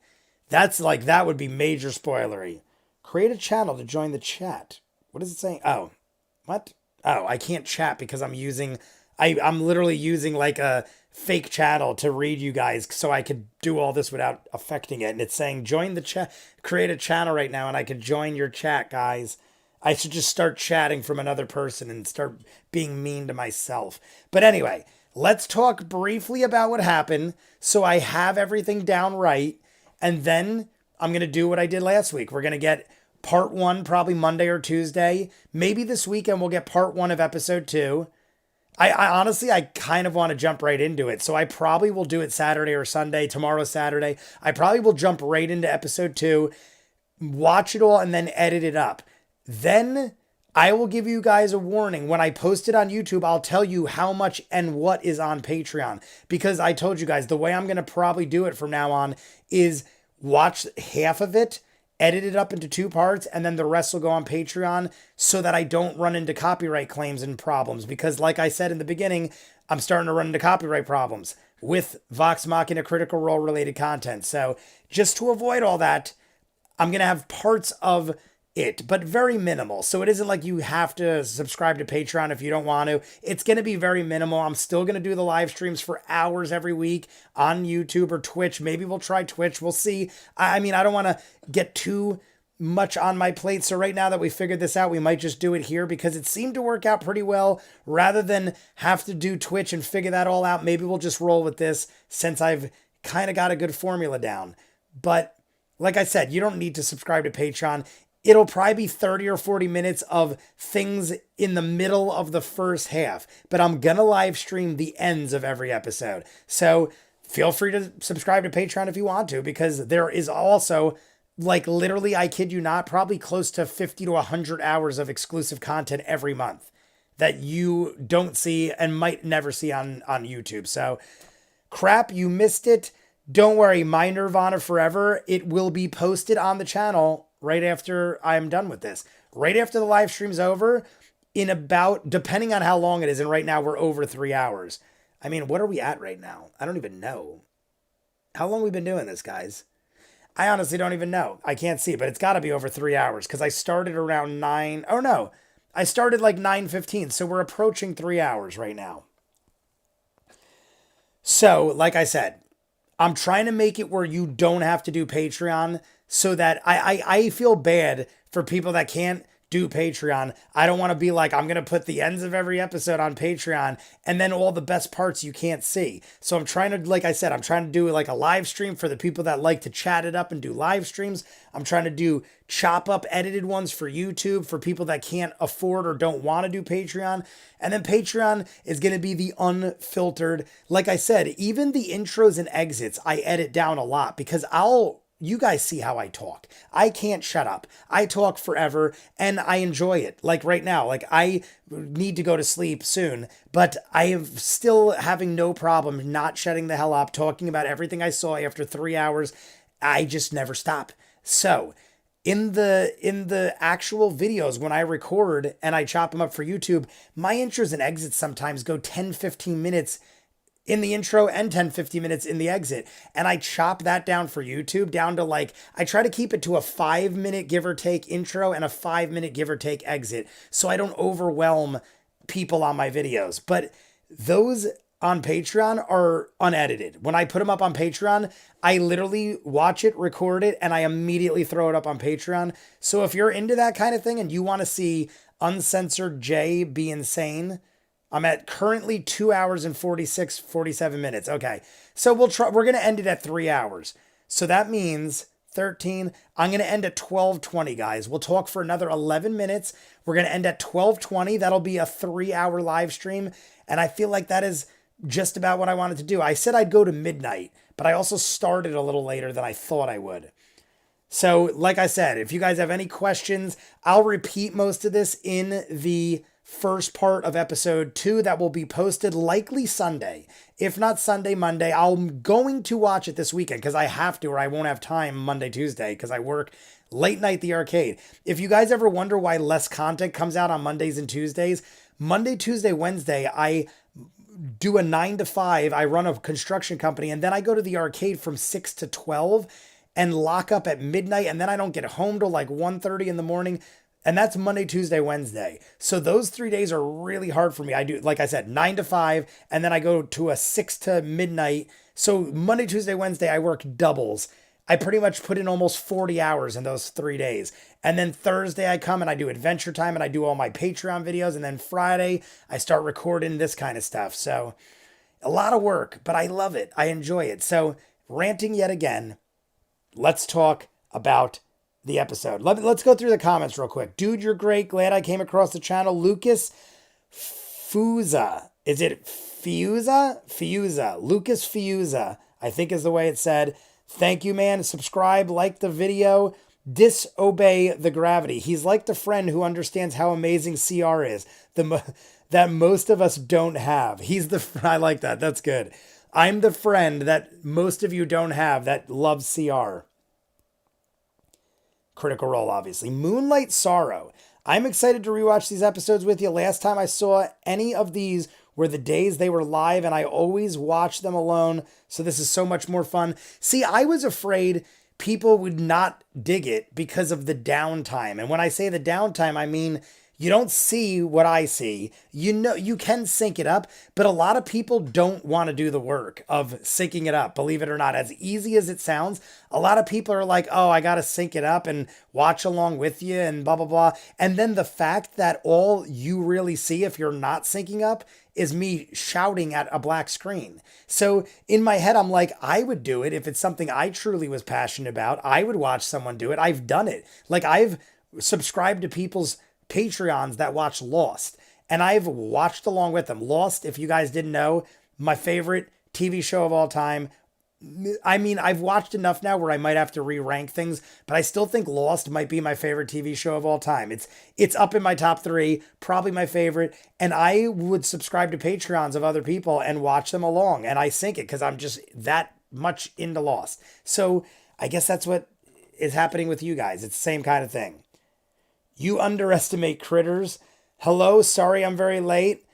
That's like, that would be major spoilery. Create a channel to join the chat. What is it saying? Oh, what? Oh, I can't chat because I'm literally using like a fake channel to read you guys so I could do all this without affecting it. And it's saying join the chat, create a channel right now, and I could join your chat, guys. I should just start chatting from another person and start being mean to myself. But anyway, let's talk briefly about what happened so I have everything down right. And then I'm going to do what I did last week. We're going to get part 1 probably Monday or Tuesday. Maybe this weekend we'll get part 1 of episode 2. I honestly, I kind of want to jump right into it. So I probably will do it Saturday or Sunday. Tomorrow, Saturday. I probably will jump right into episode 2, watch it all, and then edit it up. Then I will give you guys a warning. When I post it on YouTube, I'll tell you how much and what is on Patreon. Because I told you guys, the way I'm going to probably do it from now on is watch half of it, edit it up into 2 parts, and then the rest will go on Patreon so that I don't run into copyright claims and problems. Because like I said in the beginning, I'm starting to run into copyright problems with Vox Machina Critical Role related content. So just to avoid all that, I'm going to have parts of it, but very minimal. So it isn't like you have to subscribe to Patreon if you don't want to. It's going to be very minimal. I'm still going to do the live streams for hours every week on YouTube or Twitch. Maybe we'll try Twitch. We'll see. I mean, I don't want to get too much on my plate. So right now that we figured this out, we might just do it here because it seemed to work out pretty well. Rather than have to do Twitch and figure that all out, maybe we'll just roll with this since I've kind of got a good formula down. But like I said, you don't need to subscribe to Patreon. It'll probably be 30 or 40 minutes of things in the middle of the first half, but I'm going to live stream the ends of every episode. So feel free to subscribe to Patreon if you want to, because there is also, like, literally, I kid you not, probably close to 50 to 100 hours of exclusive content every month that you don't see and might never see on YouTube. So crap, you missed it. Don't worry, my Nirvana forever. It will be posted on the channel right after I'm done with this. Right after the live stream's over, in about, depending on how long it is, and right now we're over 3 hours. I mean, what are we at right now? I don't even know. How long have we been doing this, guys? I honestly don't even know. I can't see, but it's got to be over 3 hours because I started around 9. Oh, no. I started like 9:15, so we're approaching 3 hours right now. So, like I said, I'm trying to make it where you don't have to do Patreon so that I feel bad for people that can't do Patreon. I don't want to be like, I'm going to put the ends of every episode on Patreon and then all the best parts you can't see. So I'm trying to, like I said, I'm trying to do like a live stream for the people that like to chat it up and do live streams. I'm trying to do chop up edited ones for YouTube for people that can't afford or don't want to do Patreon. And then Patreon is going to be the unfiltered. Like I said, even the intros and exits, I edit down a lot because you guys see how I talk. I can't shut up. I talk forever and I enjoy it. Like right now, like I need to go to sleep soon, but I am still having no problem not shutting the hell up, talking about everything I saw after 3 hours. I just never stop. So in the actual videos, when I record and I chop them up for YouTube, my intros and exits sometimes go 10, 15 minutes in the intro and 10, 50 minutes in the exit. And I chop that down for YouTube down to like, I try to keep it to a 5-minute give or take intro and a 5-minute give or take exit so I don't overwhelm people on my videos. But those on Patreon are unedited. When I put them up on Patreon, I literally watch it, record it, and I immediately throw it up on Patreon. So if you're into that kind of thing and you want to see uncensored Jay be insane, I'm at currently 2 hours and 47 minutes. Okay. So we're going to end it at 3 hours. So that means 13. I'm going to end at 12:20, guys. We'll talk for another 11 minutes. We're going to end at 12:20. That'll be a 3-hour live stream. And I feel like that is just about what I wanted to do. I said I'd go to midnight, but I also started a little later than I thought I would. So like I said, if you guys have any questions, I'll repeat most of this in the first part of episode 2 that will be posted likely Sunday. If not Sunday, Monday. I'm going to watch it this weekend because I have to or I won't have time Monday, Tuesday because I work late night the arcade. If you guys ever wonder why less content comes out on Mondays and Tuesdays, Monday, Tuesday, Wednesday, I do a 9 to 5. I run a construction company and then I go to the arcade from 6 to 12 and lock up at midnight. And then I don't get home till like 1:30 in the morning. And that's Monday, Tuesday, Wednesday. So those 3 days are really hard for me. I do, like I said, 9 to 5, and then I go to a 6 to midnight. So Monday, Tuesday, Wednesday, I work doubles. I pretty much put in almost 40 hours in those 3 days. And then Thursday I come and I do Adventure Time and I do all my Patreon videos. And then Friday I start recording this kind of stuff. So a lot of work, but I love it. I enjoy it. So ranting yet again, let's talk about the episode. Let's go through the comments real quick. Dude, you're great. Glad I came across the channel. Lucas Fuza. Is it Fiuza? Fiuza. Lucas Fiuza, I think is the way it's said. Thank you, man. Subscribe, like the video. Disobey the gravity. He's like the friend who understands how amazing CR is. That most of us don't have. I like that. That's good. I'm the friend that most of you don't have that loves CR. Critical Role, obviously. Moonlight Sorrow. I'm excited to rewatch these episodes with you. Last time I saw any of these were the days they were live, and I always watch them alone, so this is so much more fun. See, I was afraid people would not dig it because of the downtime. And when I say the downtime, I mean you don't see what I see. You know, you can sync it up, but a lot of people don't want to do the work of syncing it up. Believe it or not, as easy as it sounds, a lot of people are like, oh, I got to sync it up and watch along with you and blah, blah, blah. And then the fact that all you really see if you're not syncing up is me shouting at a black screen. So in my head, I'm like, I would do it if it's something I truly was passionate about. I would watch someone do it. I've done it. Like I've subscribed to people's Patreons that watch Lost, and I've watched along with them. Lost, if you guys didn't know, my favorite TV show of all time. I mean, I've watched enough now where I might have to re-rank things, but I still think Lost might be my favorite TV show of all time. It's up in my top 3, probably my favorite, and I would subscribe to Patreons of other people and watch them along, and I sync it because I'm just that much into Lost. So I guess that's what is happening with you guys. It's the same kind of thing. You underestimate critters. Hello, sorry I'm very late.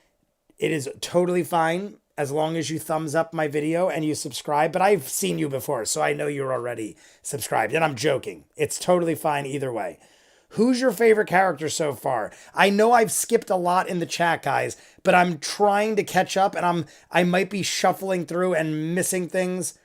It is totally fine as long as you thumbs up my video and you subscribe. But I've seen you before, so I know you're already subscribed. And I'm joking. It's totally fine either way. Who's your favorite character so far? I know I've skipped a lot in the chat, guys, but I'm trying to catch up and I might be shuffling through and missing things.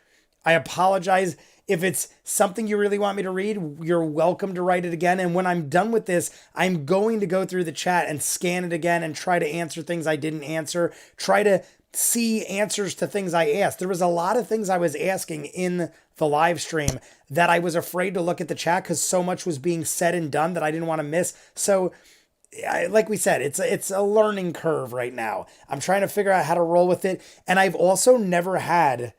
I apologize. If it's something you really want me to read, you're welcome to write it again. And when I'm done with this, I'm going to go through the chat and scan it again and try to answer things I didn't answer. Try to see answers to things I asked. There was a lot of things I was asking in the live stream that I was afraid to look at the chat because so much was being said and done that I didn't want to miss. So like we said, it's a learning curve right now. I'm trying to figure out how to roll with it. And I've also never had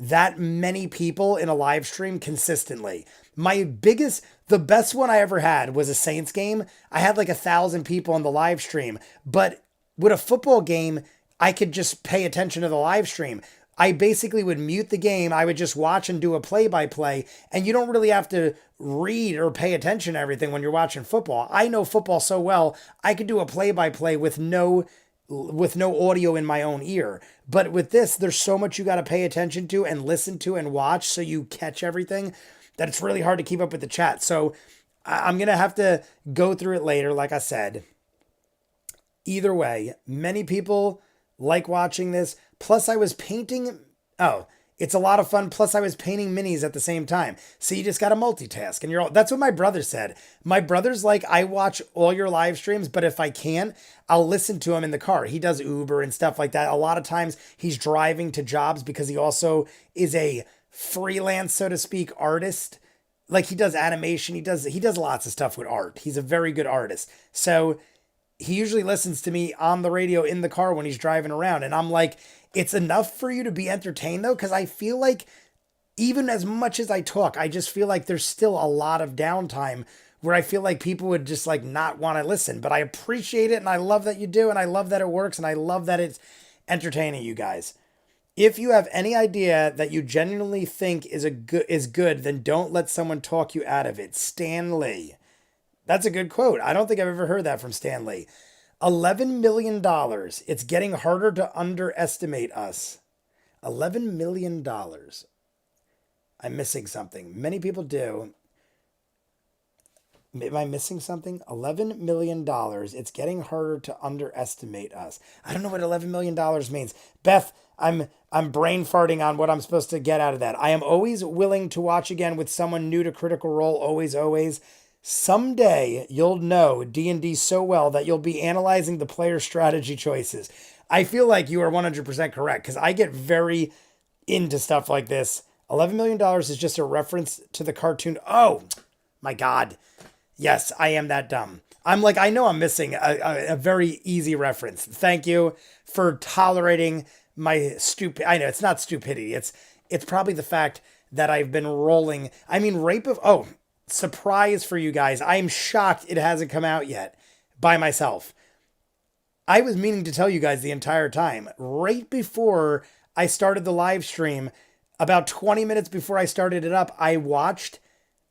that many people in a live stream consistently. The best one I ever had was a Saints game. I had like 1,000 people in the live stream, but with a football game, I could just pay attention to the live stream. I basically would mute the game. I would just watch and do a play-by-play, and you don't really have to read or pay attention to everything when you're watching football. I know football so well, I could do a play-by-play with no audio in my own ear. But with this, there's so much you got to pay attention to and listen to and watch so you catch everything that it's really hard to keep up with the chat. So I'm going to have to go through it later, like I said. Either way, many people like watching this. Plus I was painting. Oh, it's a lot of fun. Plus I was painting minis at the same time. So you just got to multitask. And that's what my brother said. My brother's like, I watch all your live streams, but if I can't, I'll listen to him in the car. He does Uber and stuff like that. A lot of times he's driving to jobs because he also is a freelance, so to speak, artist. Like he does animation. He does lots of stuff with art. He's a very good artist. So he usually listens to me on the radio in the car when he's driving around. And I'm like, it's enough for you to be entertained though. Cause I feel like even as much as I talk, I just feel like there's still a lot of downtime where I feel like people would just like not want to listen, but I appreciate it. And I love that you do. And I love that it works. And I love that it's entertaining you guys. If you have any idea that you genuinely think is good, then don't let someone talk you out of it. Stan Lee. That's a good quote. I don't think I've ever heard that from Stan Lee. $11 million. It's getting harder to underestimate us. $11 million. I'm missing something. Many people do. Am I missing something? $11 million. It's getting harder to underestimate us. I don't know what $11 million means. Beth, I'm brain farting on what I'm supposed to get out of that. I am always willing to watch again with someone new to Critical Role. Always, always. Someday you'll know D&D so well that you'll be analyzing the player strategy choices. I feel like you are 100% correct because I get very into stuff like this. $11 million is just a reference to the cartoon. Oh my God. Yes, I am that dumb. I'm like, I know I'm missing a very easy reference. Thank you for tolerating my stupid. I know it's not stupidity. It's probably the fact that I've been rolling. I mean, surprise for you guys. I'm shocked it hasn't come out yet by myself. I was meaning to tell you guys the entire time. Right before I started the live stream, about 20 minutes before I started it up, I watched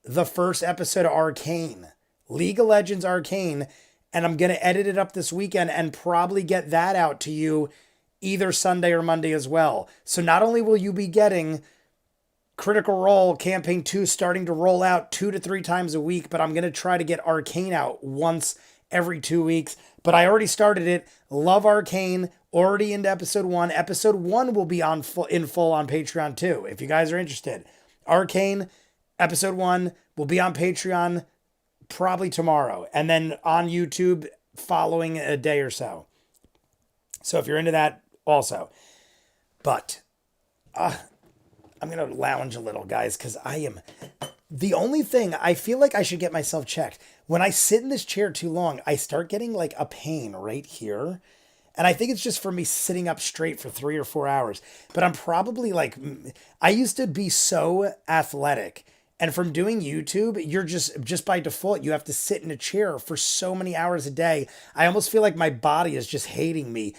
the first episode of Arcane. League of Legends Arcane. And I'm going to edit it up this weekend and probably get that out to you either Sunday or Monday as well. So not only will you be getting Critical Role Campaign 2 starting to roll out 2 to 3 times a week, but I'm going to try to get Arcane out once every 2 weeks. But I already started it. Love Arcane. Already into episode 1. Episode 1 will be in full on Patreon too, if you guys are interested. Arcane, episode 1 will be on Patreon probably tomorrow, and then on YouTube following a day or so. So if you're into that also. But I'm going to lounge a little, guys, because I am... The only thing, I feel like I should get myself checked. When I sit in this chair too long, I start getting like a pain right here. And I think it's just for me sitting up straight for 3 or 4 hours. But I'm probably like, I used to be so athletic. And from doing YouTube, you're just by default, you have to sit in a chair for so many hours a day. I almost feel like my body is just hating me.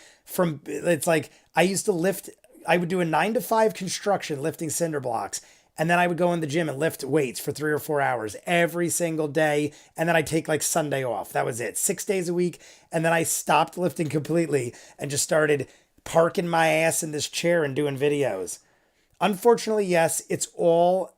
It's like, I used to lift, I would do a 9 to 5 construction lifting cinder blocks. And then I would go in the gym and lift weights for 3 or 4 hours every single day. And then I'd take like Sunday off. That was it. 6 days a week. And then I stopped lifting completely and just started parking my ass in this chair and doing videos. Unfortunately, yes, it's all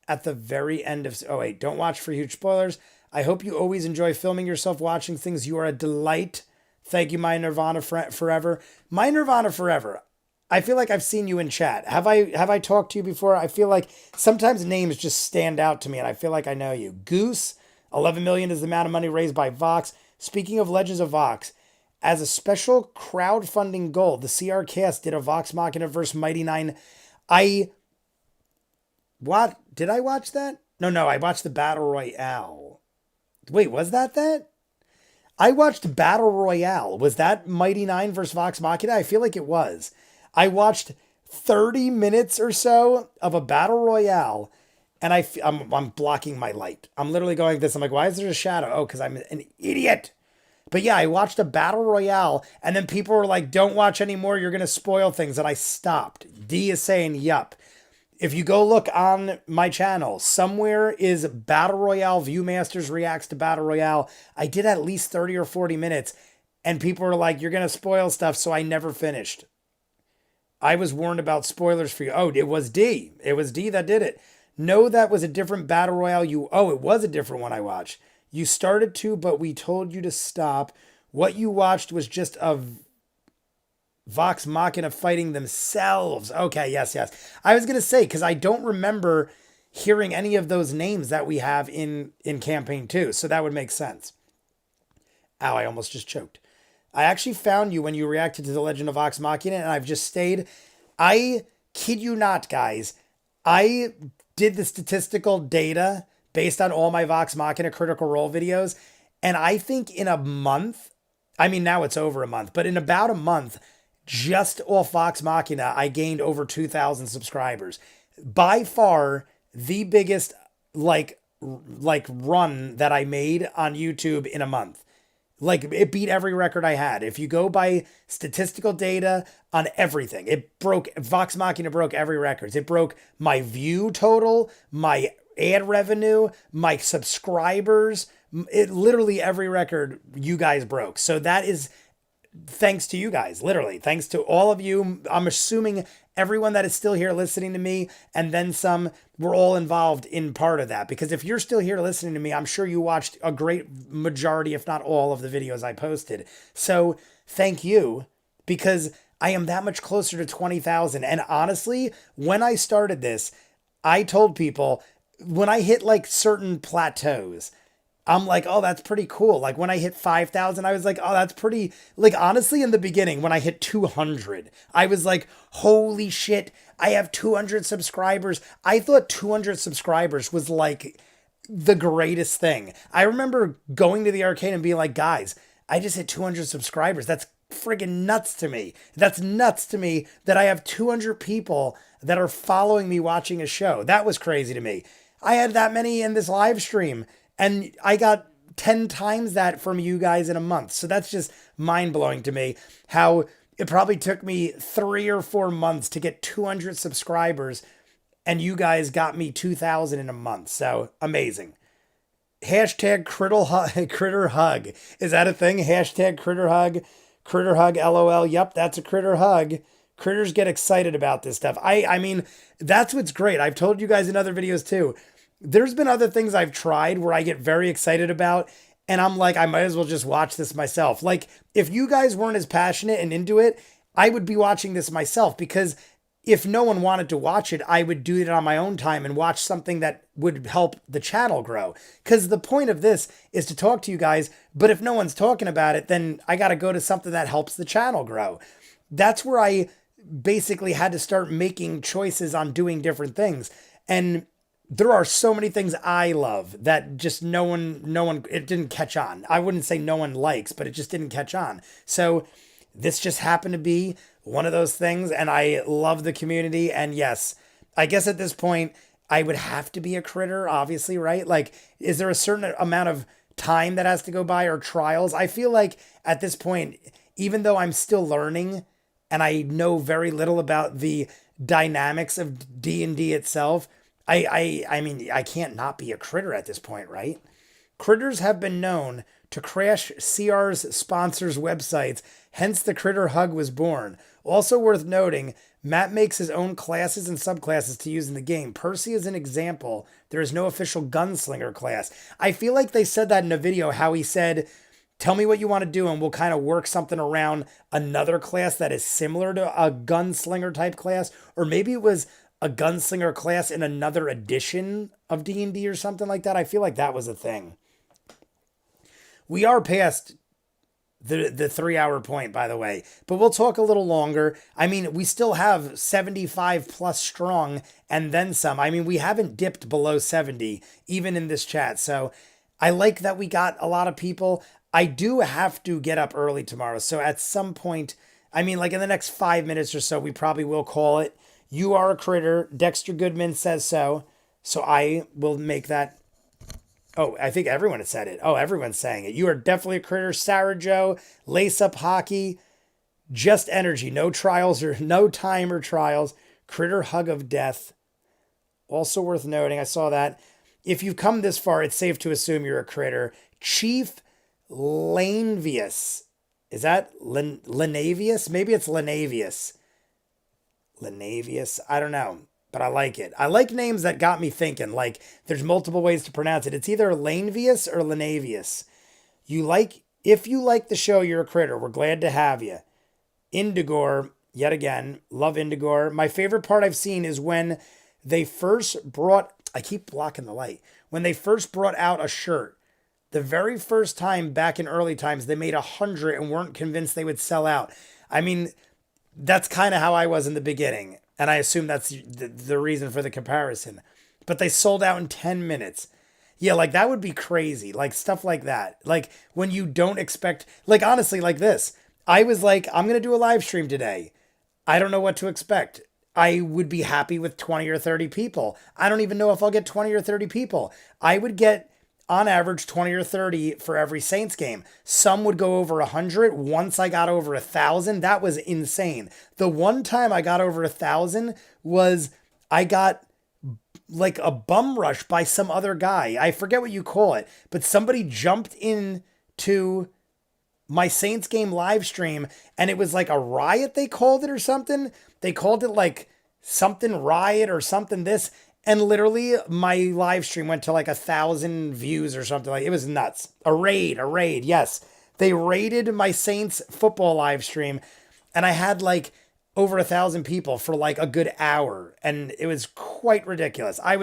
at the very end of... Oh, wait, don't watch for huge spoilers. I hope you always enjoy filming yourself watching things. You are a delight. Thank you, My Nirvana Forever. My Nirvana Forever. I feel like I've seen you in chat. Have I talked to you before? I feel like sometimes names just stand out to me and I feel like I know you. Goose, 11 million is the amount of money raised by Vox. Speaking of Legends of Vox, as a special crowdfunding goal, the CR cast did a Vox Machina vs. Mighty Nein. What? Did I watch that? No, I watched the Battle Royale. Wait, was that? I watched Battle Royale. Was that Mighty Nein vs. Vox Machina? I feel like it was. I watched 30 minutes or so of a battle royale, and I'm blocking my light. I'm literally going like this. I'm like, why is there a shadow? Oh, because I'm an idiot. But yeah, I watched a battle royale, and then people were like, don't watch anymore. You're going to spoil things. And I stopped. D is saying, yup. If you go look on my channel, somewhere is Battle Royale. ViewMasters reacts to Battle Royale. I did at least 30 or 40 minutes, and people were like, you're going to spoil stuff, so I never finished. I was warned about spoilers for you. Oh, it was D. It was D that did it. No, that was a different Battle Royale. It was a different one I watched. You started to, but we told you to stop. What you watched was just a Vox Machina fighting themselves. Okay, yes. I was going to say, because I don't remember hearing any of those names that we have in Campaign 2, so that would make sense. Ow, I almost just choked. I actually found you when you reacted to The Legend of Vox Machina, and I've just stayed. I kid you not, guys. I did the statistical data based on all my Vox Machina Critical Role videos, and I think in a month, I mean, now it's over a month, but in about a month, just off Vox Machina, I gained over 2,000 subscribers. By far, the biggest, like run that I made on YouTube in a month. Like, it beat every record I had. If you go by statistical data on everything, Vox Machina broke every record. It broke my view total, my ad revenue, my subscribers. Literally every record you guys broke. So that is thanks to you guys, literally. Thanks to all of you. I'm assuming everyone that is still here listening to me, and then some, we're all involved in part of that. Because if you're still here listening to me, I'm sure you watched a great majority, if not all, of the videos I posted. So thank you, because I am that much closer to 20,000. And honestly, when I started this, I told people, when I hit like certain plateaus, I'm like, oh, that's pretty cool. Like when I hit 5,000, I was like, oh, that's pretty, like honestly, in the beginning, when I hit 200, I was like, holy shit, I have 200 subscribers. I thought 200 subscribers was like the greatest thing. I remember going to the arcade and being like, guys, I just hit 200 subscribers. That's friggin' nuts to me. That's nuts to me that I have 200 people that are following me watching a show. That was crazy to me. I had that many in this live stream, and I got 10 times that from you guys in a month. So that's just mind-blowing to me, how it probably took me 3 or 4 months to get 200 subscribers, and you guys got me 2,000 in a month. So amazing. Hashtag critter hug. Is that a thing? Hashtag critter hug. Critter hug, LOL. Yep, that's a critter hug. Critters get excited about this stuff. I mean, that's what's great. I've told you guys in other videos too. There's been other things I've tried where I get very excited about, and I'm like, I might as well just watch this myself. Like, if you guys weren't as passionate and into it, I would be watching this myself, because if no one wanted to watch it, I would do it on my own time and watch something that would help the channel grow. Because the point of this is to talk to you guys, but if no one's talking about it, then I got to go to something that helps the channel grow. That's where I basically had to start making choices on doing different things. And there are so many things I love that just no one, it didn't catch on. I wouldn't say no one likes, but it just didn't catch on. So this just happened to be one of those things, and I love the community. And yes, I guess at this point, I would have to be a critter, obviously, right? Like, is there a certain amount of time that has to go by, or trials? I feel like at this point, even though I'm still learning and I know very little about the dynamics of D&D itself, I mean, I can't not be a critter at this point, right? Critters have been known to crash CR's sponsors' websites, hence the Critter Hug was born. Also worth noting, Matt makes his own classes and subclasses to use in the game. Percy is an example. There is no official gunslinger class. I feel like they said that in a video, how he said, tell me what you want to do and we'll kind of work something around another class that is similar to a gunslinger type class. Or maybe it was a gunslinger class in another edition of D&D or something like that. I feel like that was a thing. We are past the 3 hour point, by the way, but we'll talk a little longer. I mean, we still have 75 plus strong and then some. I mean, we haven't dipped below 70, even in this chat. So I like that we got a lot of people. I do have to get up early tomorrow. So at some point, I mean, like in the next 5 minutes or so, we probably will call it. You are a critter. Dexter Goodman says so. So I will make that. Oh, I think everyone has said it. Oh, everyone's saying it. You are definitely a critter. Sarah Joe, Lace Up Hockey, Just Energy, no trials or no time or trials. Critter Hug of Death. Also worth noting, I saw that. If you've come this far, it's safe to assume you're a critter. Chief Lanevius. Is that Lenavius? Maybe it's Lenavius. Lenavius. I don't know. But I like it. I like names that got me thinking. Like, there's multiple ways to pronounce it. It's either Lanevius or Lenavius. If you like the show, you're a critter. We're glad to have you. Indigore, yet again, love Indigore. My favorite part I've seen is when they first brought, I keep blocking the light. When they first brought out a shirt, the very first time back in early times, they made 100 and weren't convinced they would sell out. I mean, that's kind of how I was in the beginning. And I assume that's the reason for the comparison. But they sold out in 10 minutes. Yeah, like that would be crazy. Like stuff like that. Like when you don't expect, like honestly, like this. I was like, I'm going to do a live stream today. I don't know what to expect. I would be happy with 20 or 30 people. I don't even know if I'll get 20 or 30 people. I would get on average 20 or 30 for every Saints game. Some would go over 100. Once I got over 1,000, that was insane. The one time I got over 1,000 was I got like a bum rush by some other guy. I forget what you call it, but somebody jumped in to my Saints game live stream and it was like a riot, they called it, or something. They called it like something riot or something this. And literally my live stream went to like 1,000 views or something. Like, it was nuts. A raid. Yes. They raided my Saints football live stream and I had like over 1,000 people for like a good hour. And it was quite ridiculous. I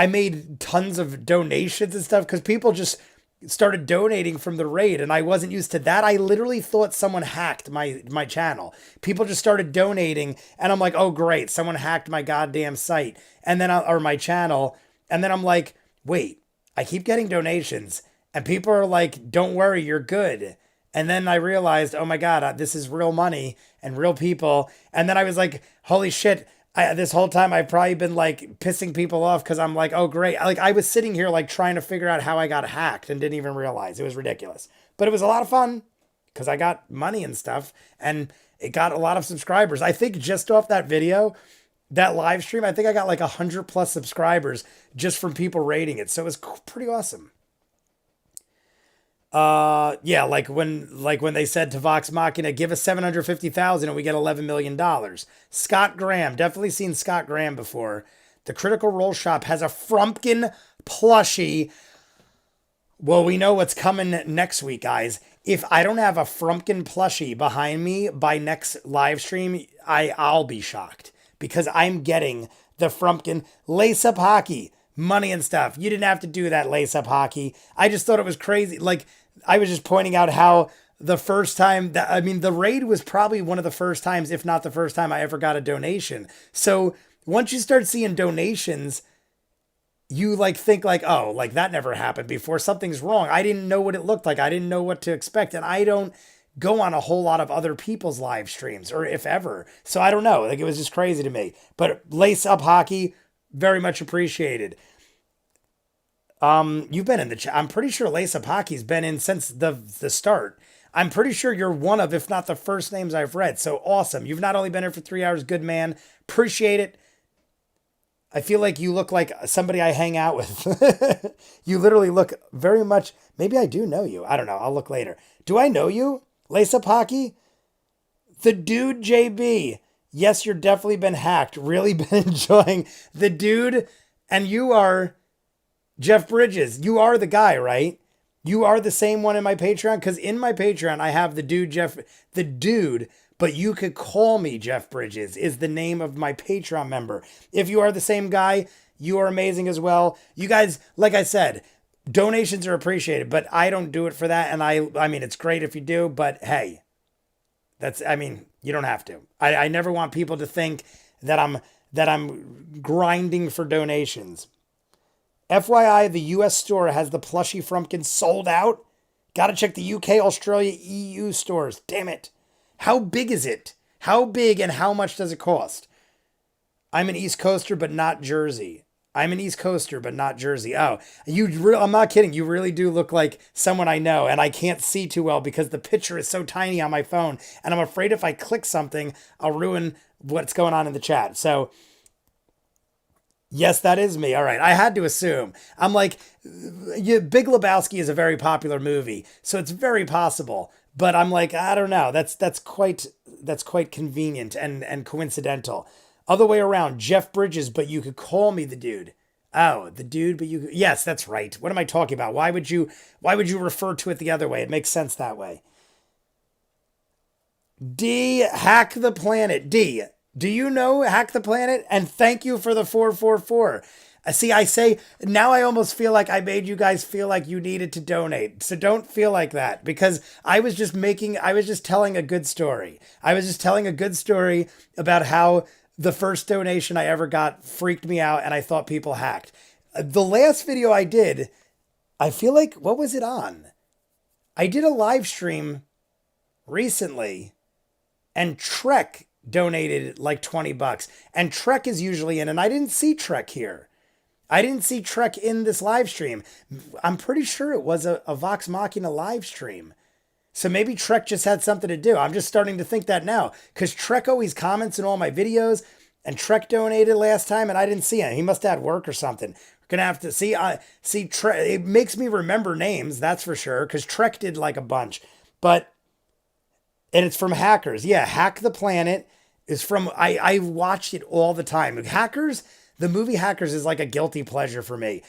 made tons of donations and stuff because people just started donating from the raid and I wasn't used to that. I literally thought someone hacked my channel. People just started donating and I'm like, oh great, someone hacked my goddamn site and then or my channel. And then I'm like, wait, I keep getting donations and people are like, don't worry, you're good. And then I realized, oh my God, this is real money and real people. And then I was like, holy shit. This whole time I've probably been like pissing people off because I'm like, oh great. Like I was sitting here like trying to figure out how I got hacked and didn't even realize. It was ridiculous. But it was a lot of fun because I got money and stuff and it got a lot of subscribers. I think just off that video, that live stream, I think I got like 100 plus subscribers just from people rating it. So it was pretty awesome. Yeah, like when they said to Vox Machina, give us 750,000 and we get $11 million. Scott Graham, definitely seen Scott Graham before. The Critical Role Shop has a Frumpkin plushie. Well, we know what's coming next week, guys. If I don't have a Frumpkin plushie behind me by next live stream, I'll be shocked because I'm getting the Frumpkin lace up hockey money and stuff. You didn't have to do that lace up hockey. I just thought it was crazy. Like I was just pointing out how the first time that I mean the raid was probably one of the first times, if not the first time I ever got a donation. So once you start seeing donations, you like think like, oh, like that never happened before. Something's wrong. I didn't know what it looked like. I didn't know what to expect. And I don't go on a whole lot of other people's live streams or if ever. So I don't know. Like it was just crazy to me. But lace up hockey, very much appreciated. You've been in the chat. I'm pretty sure Lace Up Hockey's been in since the start. I'm pretty sure you're one of, if not the first names I've read. So awesome. You've not only been here for 3 hours, good man. Appreciate it. I feel like you look like somebody I hang out with. You literally look very much. Maybe I do know you. I don't know. I'll look later. Do I know you? Lace Up Hockey? The dude JB. Yes, you're definitely been hacked. Really been enjoying the dude. And you are Jeff Bridges. You are the guy, right? You are the same one in my Patreon? Because in my Patreon, I have the dude, Jeff, the dude, but you could call me Jeff Bridges is the name of my Patreon member. If you are the same guy, you are amazing as well. You guys, like I said, donations are appreciated, but I don't do it for that. And I mean, it's great if you do, but hey, I mean, you don't have to. I never want people to think that I'm grinding for donations. FYI, the US store has the plushie Frumpkin sold out. Gotta check the UK, Australia, EU stores. Damn it. How big is it? How big and how much does it cost? I'm an East Coaster, but not Jersey. I'm an East Coaster, but not Jersey. Oh, I'm not kidding. You really do look like someone I know, and I can't see too well because the picture is so tiny on my phone, and I'm afraid if I click something, I'll ruin what's going on in the chat. So, yes, that is me. All right. I had to assume. I'm like, Big Lebowski is a very popular movie, so it's very possible. But I'm like, I don't know. That's quite convenient and coincidental. Other way around, Jeff Bridges, but you could call me the dude. Oh, the dude, but you yes, that's right. What am I talking about? Why would you refer to it the other way? It makes sense that way. D, hack the planet. D, do you know Hack the Planet? And thank you for the 444. See, I say, now I almost feel like I made you guys feel like you needed to donate. So don't feel like that because I was just telling a good story. I was just telling a good story about how the first donation I ever got freaked me out and I thought people hacked. The last video I did, I feel like, what was it on? I did a live stream recently and Trek donated like $20 and Trek is usually in and I didn't see Trek here. I didn't see Trek in this live stream. I'm pretty sure it was a Vox Machina live stream. So maybe Trek just had something to do. I'm just starting to think that now because Trek always comments in all my videos and Trek donated last time and I didn't see him. He must have had work or something. We're going to have to see Trek. It makes me remember names. That's for sure. Because Trek did like a bunch, and it's from Hackers. Yeah. Hack the Planet is from, I watched it all the time. Hackers, the movie Hackers is like a guilty pleasure for me.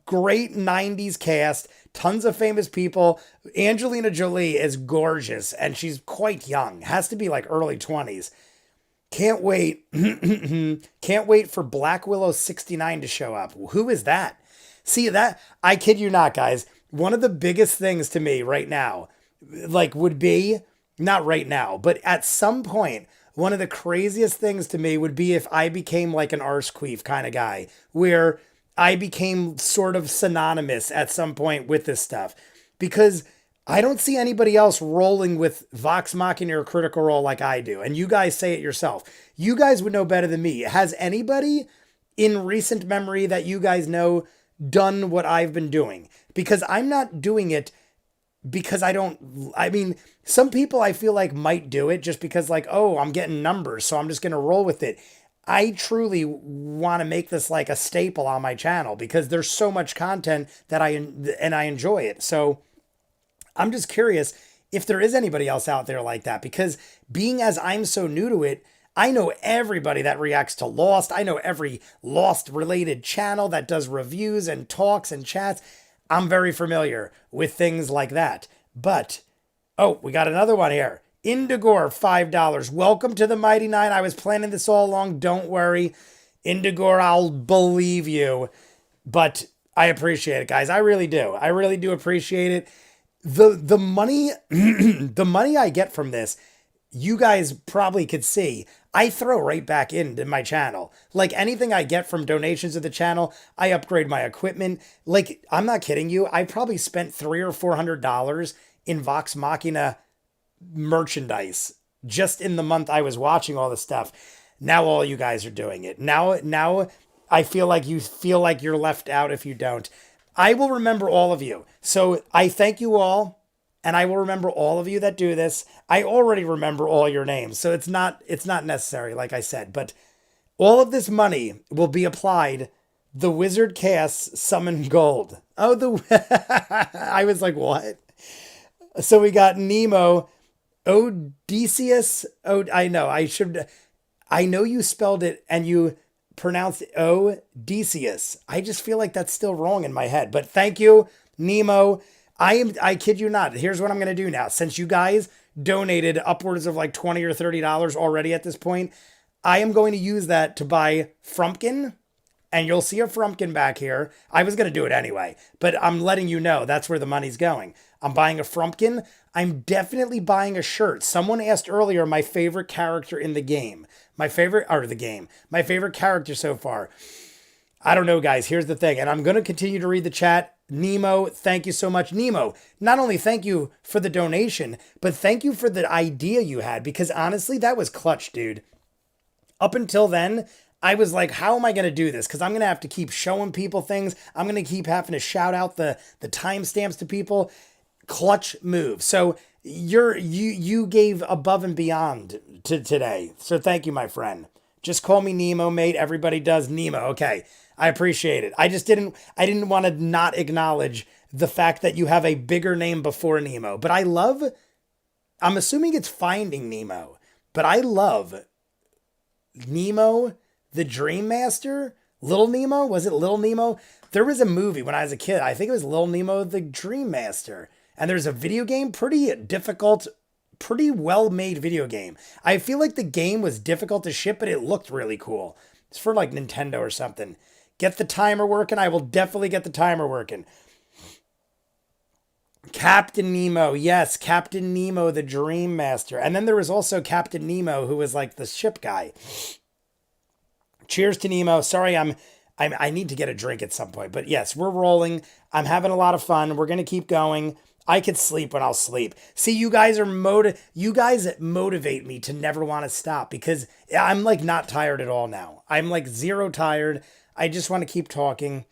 Great 90s cast, tons of famous people. Angelina Jolie is gorgeous and she's quite young. Has to be like early 20s. Can't wait. Can't wait for Black Willow 69 to show up. Who is that? See that? I kid you not, guys. One of the biggest things to me right now, like would be, not right now, but at some point, one of the craziest things to me would be if I became like an Arsqueef kind of guy, where I became sort of synonymous at some point with this stuff. Because I don't see anybody else rolling with Vox Machina or Critical Role like I do. And you guys say it yourself. You guys would know better than me. Has anybody in recent memory that you guys know done what I've been doing? Because I'm not doing it because I mean, some people I feel like might do it just because like, oh, I'm getting numbers, so I'm just going to roll with it. I truly want to make this like a staple on my channel because there's so much content that I enjoy it. So I'm just curious if there is anybody else out there like that, because being as I'm so new to it, I know everybody that reacts to Lost. I know every Lost related channel that does reviews and talks and chats. I'm very familiar with things like that. But, oh, we got another one here. Indigore, $5. Welcome to the Mighty Nine. I was planning this all along. Don't worry. Indigore, I'll believe you. But I appreciate it, guys. I really do. I really do appreciate it. The money the money I get from this, you guys probably could see, I throw right back into my channel. Like anything I get from donations to the channel, I upgrade my equipment. Like, I'm not kidding you. I probably spent $300 or $400 in Vox Machina merchandise just in the month I was watching all this stuff. Now all you guys are doing it. Now I feel like you feel like you're left out if you don't. I will remember all of you. So I thank you all, and I will remember all of you that do this. I already remember all your names, so it's not necessary, like I said. But all of this money will be applied. The wizard casts summon gold. Oh, I was like, what? So we got Nemo, Odysseus. Oh, I know. I know you spelled it and you pronounced it Odysseus. I just feel like that's still wrong in my head. But thank you, Nemo. I kid you not. Here's what I'm going to do now. Since you guys donated upwards of like $20 or $30 already at this point, I am going to use that to buy Frumpkin. And you'll see a Frumpkin back here. I was going to do it anyway, but I'm letting you know that's where the money's going. I'm buying a Frumpkin. I'm definitely buying a shirt. Someone asked earlier my favorite character in the game. My favorite character so far. I don't know, guys. Here's the thing. And I'm going to continue to read the chat. Nemo, thank you so much. Nemo, not only thank you for the donation, but thank you for the idea you had, because honestly, that was clutch, dude. Up until then, I was like, how am I going to do this? Because I'm going to have to keep showing people things. I'm going to keep having to shout out the timestamps to people. Clutch move. So you gave above and beyond today. So thank you, my friend. Just call me Nemo, mate. Everybody does Nemo. Okay. I appreciate it. I didn't want to not acknowledge the fact that you have a bigger name before Nemo. But I'm assuming it's Finding Nemo. But I love Nemo, the Dream Master. Little Nemo? Was it Little Nemo? There was a movie when I was a kid. I think it was Little Nemo, the Dream Master. And there's a video game, pretty difficult, pretty well-made video game. I feel like the game was difficult to ship, but it looked really cool. It's for like Nintendo or something. Get the timer working. I will definitely get the timer working. Captain Nemo. Yes, Captain Nemo, the Dream Master. And then there was also Captain Nemo, who was like the ship guy. Cheers to Nemo. Sorry, I need to get a drink at some point. But yes, we're rolling. I'm having a lot of fun. We're going to keep going. I could sleep when I'll sleep. See, you guys motivate me to never want to stop, because I'm like not tired at all now. I'm like zero tired. I just want to keep talking.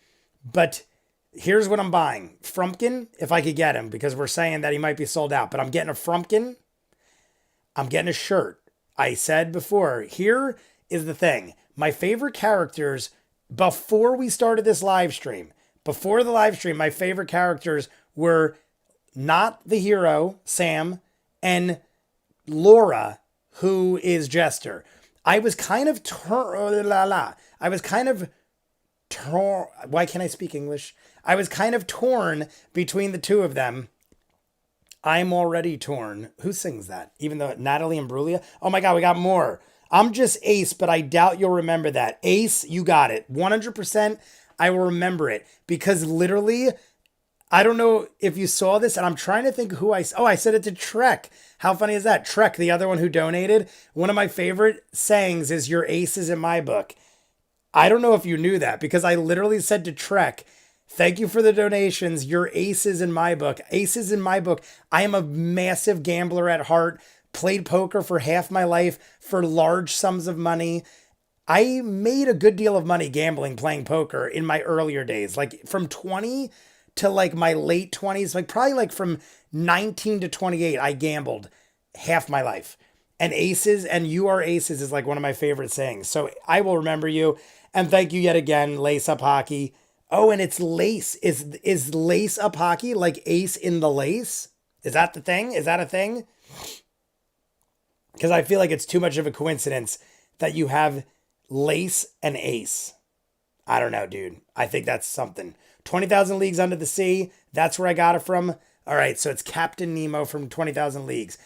But here's what I'm buying. Frumpkin, if I could get him, because we're saying that he might be sold out. But I'm getting a Frumpkin. I'm getting a shirt. I said before, here is the thing. My favorite characters before we started this live stream, my favorite characters were not the hero, Sam, and Laura, who is Jester. I was kind of why can't I speak English? I was kind of torn between the two of them. I'm already torn. Who sings that? Even though Natalie Imbruglia? Oh my God, we got more. I'm just Ace, but I doubt you'll remember that. Ace, you got it. 100% I will remember it, because literally, I don't know if you saw this, and I'm trying to think who I said it to Trek. How funny is that? Trek, the other one who donated. One of my favorite sayings is, your ace is in my book. I don't know if you knew that, because I literally said to Trek, thank you for the donations. Your ace is in my book. Ace is in my book. I am a massive gambler at heart. Played poker for half my life for large sums of money. I made a good deal of money gambling, playing poker in my earlier days, like from 20 to like my late 20s, like probably like from 19 to 28, I gambled half my life. And aces, and you are aces, is like one of my favorite sayings. So I will remember you. And thank you yet again, Lace Up Hockey. Oh, and it's lace. Is lace up hockey like ace in the lace? Is that the thing? Is that a thing? Because I feel like it's too much of a coincidence that you have Lace and Ace. I don't know, dude. I think that's something. 20,000 Leagues Under the Sea. That's where I got it from. All right, so it's Captain Nemo from 20,000 Leagues.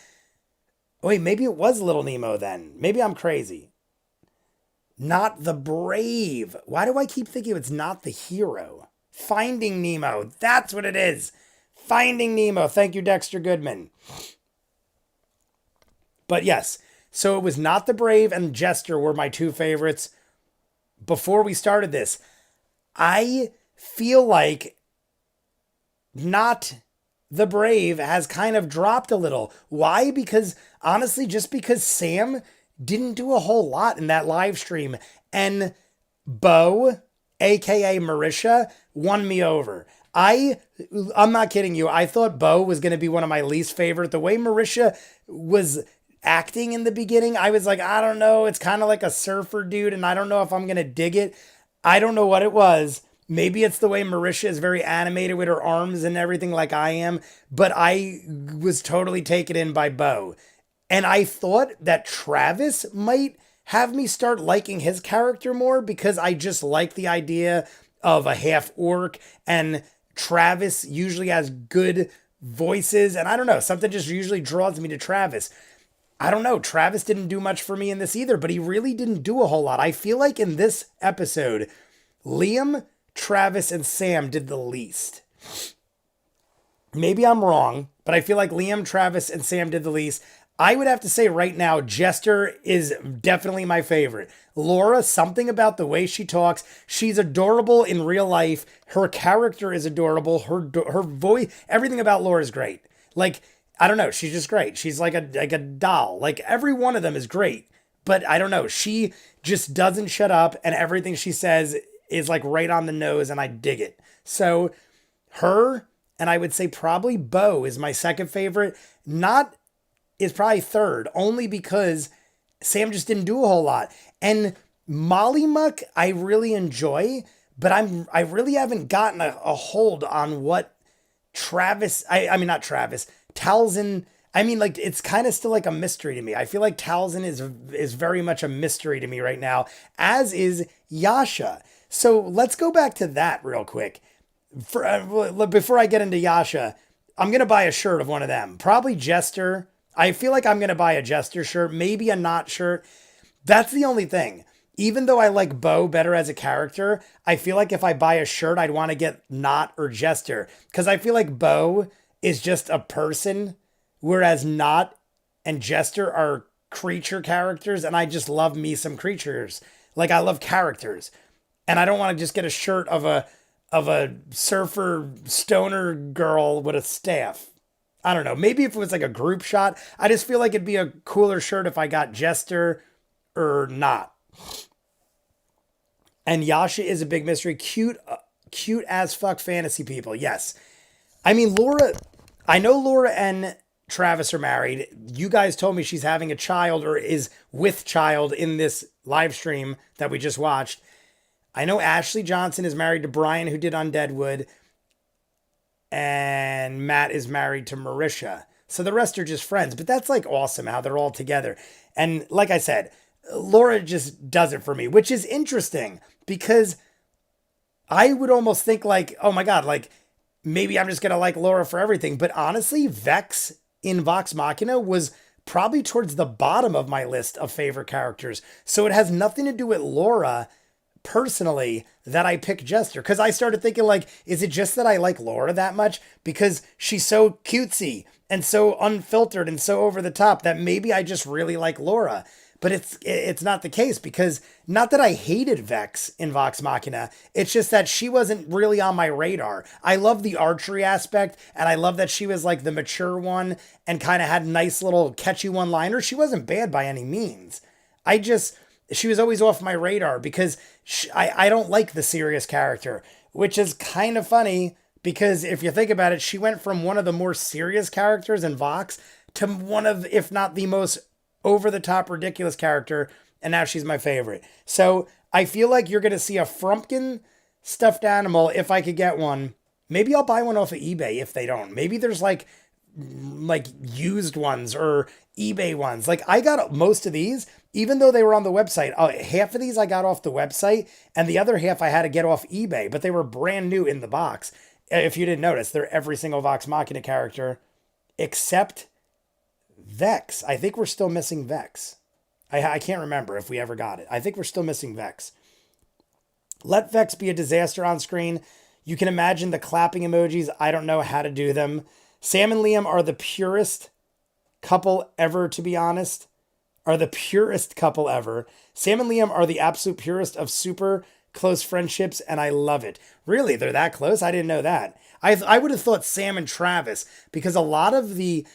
Wait, maybe it was Little Nemo then. Maybe I'm crazy. Not the Brave. Why do I keep thinking it's not the hero? Finding Nemo. That's what it is. Finding Nemo. Thank you, Dexter Goodman. But yes, so it was Not the Brave and Jester were my two favorites. Before we started this, I feel like Not the Brave has kind of dropped a little. Why? Because honestly, just because Sam didn't do a whole lot in that live stream, and Bo, aka Marisha, won me over. I'm not kidding you. I thought Bo was going to be one of my least favorite. The way Marisha was acting in the beginning, I was like, I don't know. It's kind of like a surfer dude, and I don't know if I'm going to dig it. I don't know what it was. Maybe it's the way Marisha is very animated with her arms and everything like I am, but I was totally taken in by Bo. And I thought that Travis might have me start liking his character more because I just like the idea of a half orc, and Travis usually has good voices. And I don't know, something just usually draws me to Travis. I don't know. Travis didn't do much for me in this either, but he really didn't do a whole lot. I feel like in this episode, Liam, Travis, and Sam did the least. Maybe I'm wrong, but I feel like Liam, Travis, and Sam did the least. I would have to say right now, Jester is definitely my favorite. Laura, something about the way she talks. She's adorable in real life. Her character is adorable. Her voice, everything about Laura is great. Like, I don't know. She's just great. She's like a doll. Like every one of them is great, but I don't know. She just doesn't shut up, and everything she says is like right on the nose, and I dig it. So her, and I would say probably Bo is my second favorite. Not is probably third, only because Sam just didn't do a whole lot. And Molly Muck, I really enjoy, but I really haven't gotten a hold on what Travis, I mean, not Travis, Talzin, I mean, like, it's kind of still like a mystery to me. I feel like Talzin is very much a mystery to me right now, as is Yasha. So let's go back to that real quick. Before I get into Yasha, I'm going to buy a shirt of one of them. Probably Jester. I feel like I'm going to buy a Jester shirt, maybe a Not shirt. That's the only thing. Even though I like Bo better as a character, I feel like if I buy a shirt, I'd want to get Not or Jester. Because I feel like Bo is just a person, whereas Not and Jester are creature characters, and I just love me some creatures. Like, I love characters. And I don't want to just get a shirt of a surfer stoner girl with a staff. I don't know. Maybe if it was like a group shot, I just feel like it'd be a cooler shirt if I got Jester or Not. And Yasha is a big mystery. Cute as fuck fantasy people. Yes. I mean, Laura, I know Laura and Travis are married. You guys told me she's having a child or is with child in this live stream that we just watched. I know Ashley Johnson is married to Brian, who did Undeadwood. And Matt is married to Marisha. So the rest are just friends. But that's like awesome how they're all together. And like I said, Laura just does it for me, which is interesting because I would almost think like, oh my God, like maybe I'm just going to like Laura for everything. But honestly, Vex in Vox Machina was probably towards the bottom of my list of favorite characters. So it has nothing to do with Laura personally that I picked Jester, because I started thinking like, is it just that I like Laura that much because she's so cutesy and so unfiltered and so over the top that maybe I just really like Laura? But it's not the case, because not that I hated Vex in Vox Machina, it's just that she wasn't really on my radar. I love the archery aspect, and I love that she was like the mature one and kind of had nice little catchy one-liners. She wasn't bad by any means. She was always off my radar because I don't like the serious character, which is kind of funny because if you think about it, she went from one of the more serious characters in Vox to one of, if not the most over-the-top ridiculous character, and now she's my favorite. So I feel like you're going to see a Frumpkin stuffed animal if I could get one. Maybe I'll buy one off of eBay if they don't. Maybe there's like like used ones or eBay ones. Like I got most of these, even though they were on the website. Half of these I got off the website, and the other half I had to get off eBay, but they were brand new in the box. If you didn't notice, they're every single Vox Machina character except Vex. I think we're still missing Vex. I can't remember if we ever got it. I think we're still missing Vex. Let Vex be a disaster on screen. You can imagine the clapping emojis. I don't know how to do them. Sam and Liam are the purest couple ever, to be honest. Are the purest couple ever. Sam and Liam are the absolute purest of super close friendships, and I love it. Really, they're that close? I didn't know that. I would have thought Sam and Travis, because a lot of the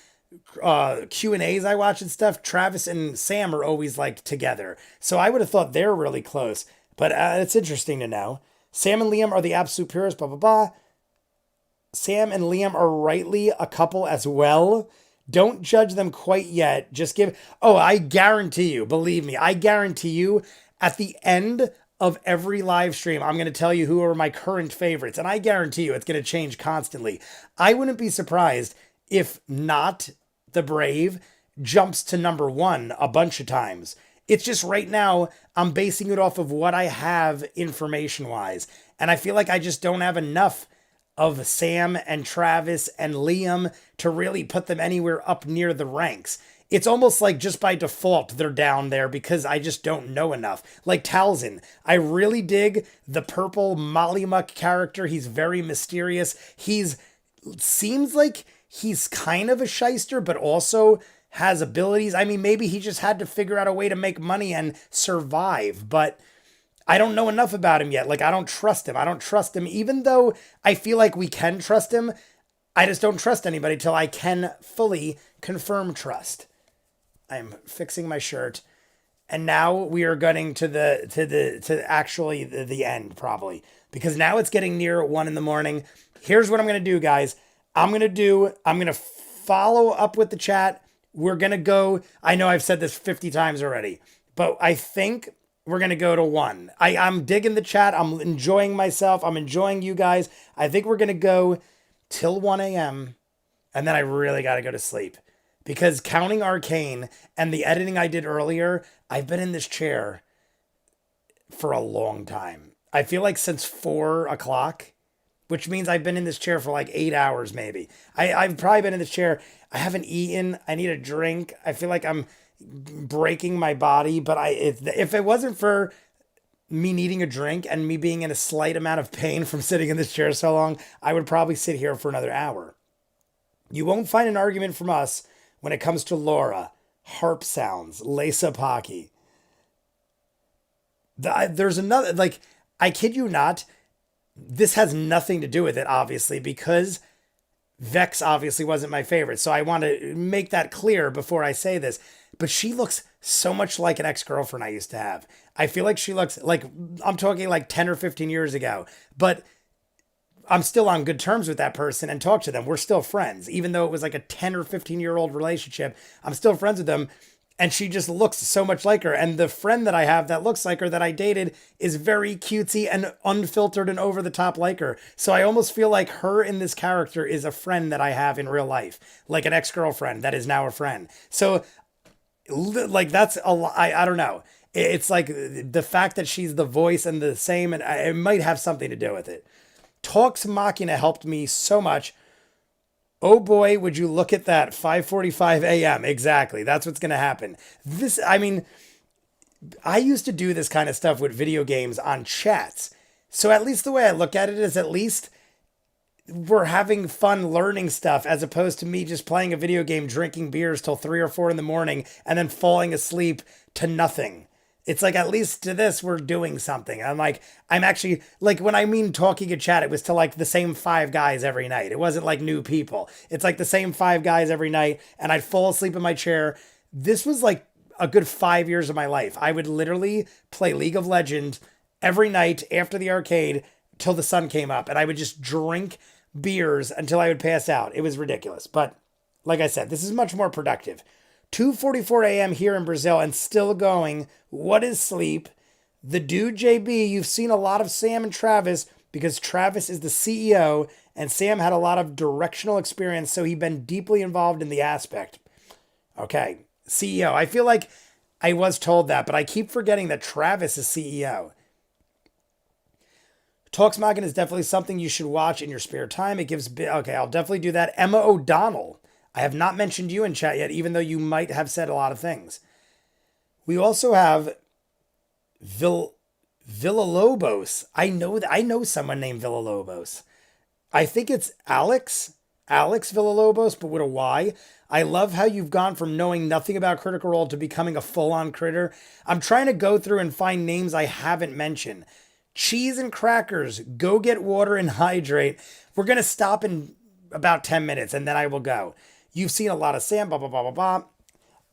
Q&As I watch and stuff, Travis and Sam are always like together. So I would have thought they're really close. But it's interesting to know. Sam and Liam are the absolute purest, blah, blah, blah. Sam and Liam are rightly a couple as well. Don't judge them quite yet. Just give... Oh, I guarantee you, believe me, I guarantee you at the end of every live stream, I'm going to tell you who are my current favorites. And I guarantee you it's going to change constantly. I wouldn't be surprised if not the Brave jumps to number 1 a bunch of times. It's just right now, I'm basing it off of what I have information-wise. And I feel like I just don't have enough of Sam and Travis and Liam to really put them anywhere up near the ranks. It's almost like just by default, they're down there because I just don't know enough. Like Tal'dorei, I really dig the purple Mollymuck character. He's very mysterious. Seems like he's kind of a shyster, but also has abilities. I mean, maybe he just had to figure out a way to make money and survive, but I don't know enough about him yet. Like, I don't trust him. I don't trust him, even though I feel like we can trust him. I just don't trust anybody till I can fully confirm trust. I'm fixing my shirt. And now we are getting to actually the end, probably, because now it's getting near 1 a.m. Here's what I'm going to do, guys. I'm going to follow up with the chat. We're going to go, I know I've said this 50 times already, but I think we're going to go to 1. I'm digging the chat. I'm enjoying myself. I'm enjoying you guys. I think we're going to go till 1 a.m. And then I really got to go to sleep, because counting Arcane and the editing I did earlier, I've been in this chair for a long time. I feel like since 4 o'clock, which means I've been in this chair for like 8 hours, maybe. I've probably been in this chair. I haven't eaten. I need a drink. I feel like I'm breaking my body, but if it wasn't for me needing a drink and me being in a slight amount of pain from sitting in this chair so long, I would probably sit here for another hour. You won't find an argument from us when it comes to Laura, harp sounds, Lesa Pocky. There's another, like, I kid you not, this has nothing to do with it, obviously, because Vex obviously wasn't my favorite. So I want to make that clear before I say this. But she looks so much like an ex-girlfriend I used to have. I feel like she looks like, I'm talking like 10 or 15 years ago. But I'm still on good terms with that person and talk to them. We're still friends. Even though it was like a 10 or 15-year-old relationship, I'm still friends with them. And she just looks so much like her. And the friend that I have that looks like her that I dated is very cutesy and unfiltered and over the top like her. So I almost feel like her in this character is a friend that I have in real life. Like an ex-girlfriend that is now a friend. So like that's a lot. I don't know. It's like the fact that she's the voice and the same, and it might have something to do with it. Talks Machina helped me so much. Oh boy, would you look at that, 5:45 a.m. Exactly. That's what's going to happen. I used to do this kind of stuff with video games on chats. So at least the way I look at it is at least we're having fun learning stuff as opposed to me just playing a video game, drinking beers till 3 or 4 in the morning and then falling asleep to nothing. It's like, at least to this, we're doing something. I'm actually, like, when I mean talking a chat, it was to like the same 5 guys every night. It wasn't like new people. It's like the same 5 guys every night. And I'd fall asleep in my chair. This was like a good 5 years of my life. I would literally play League of Legends every night after the arcade till the sun came up. And I would just drink beers until I would pass out. It was ridiculous. But like I said, this is much more productive. 2:44 a.m. here in Brazil and still going. What is sleep? The dude JB, you've seen a lot of Sam and Travis because Travis is the CEO and Sam had a lot of directional experience, so he'd been deeply involved in the aspect. Okay, CEO. I feel like I was told that, but I keep forgetting that Travis is CEO. Talksmagen is definitely something you should watch in your spare time. It gives... Okay, I'll definitely do that. Emma O'Donnell. I have not mentioned you in chat yet, even though you might have said a lot of things. We also have Villalobos. I know someone named Villalobos. I think it's Alex Villalobos, but with a Y. I love how you've gone from knowing nothing about Critical Role to becoming a full-on critter. I'm trying to go through and find names I haven't mentioned. Cheese and crackers. Go get water and hydrate. We're going to stop in about 10 minutes and then I will go. You've seen a lot of Sam, blah, blah, blah, blah, blah.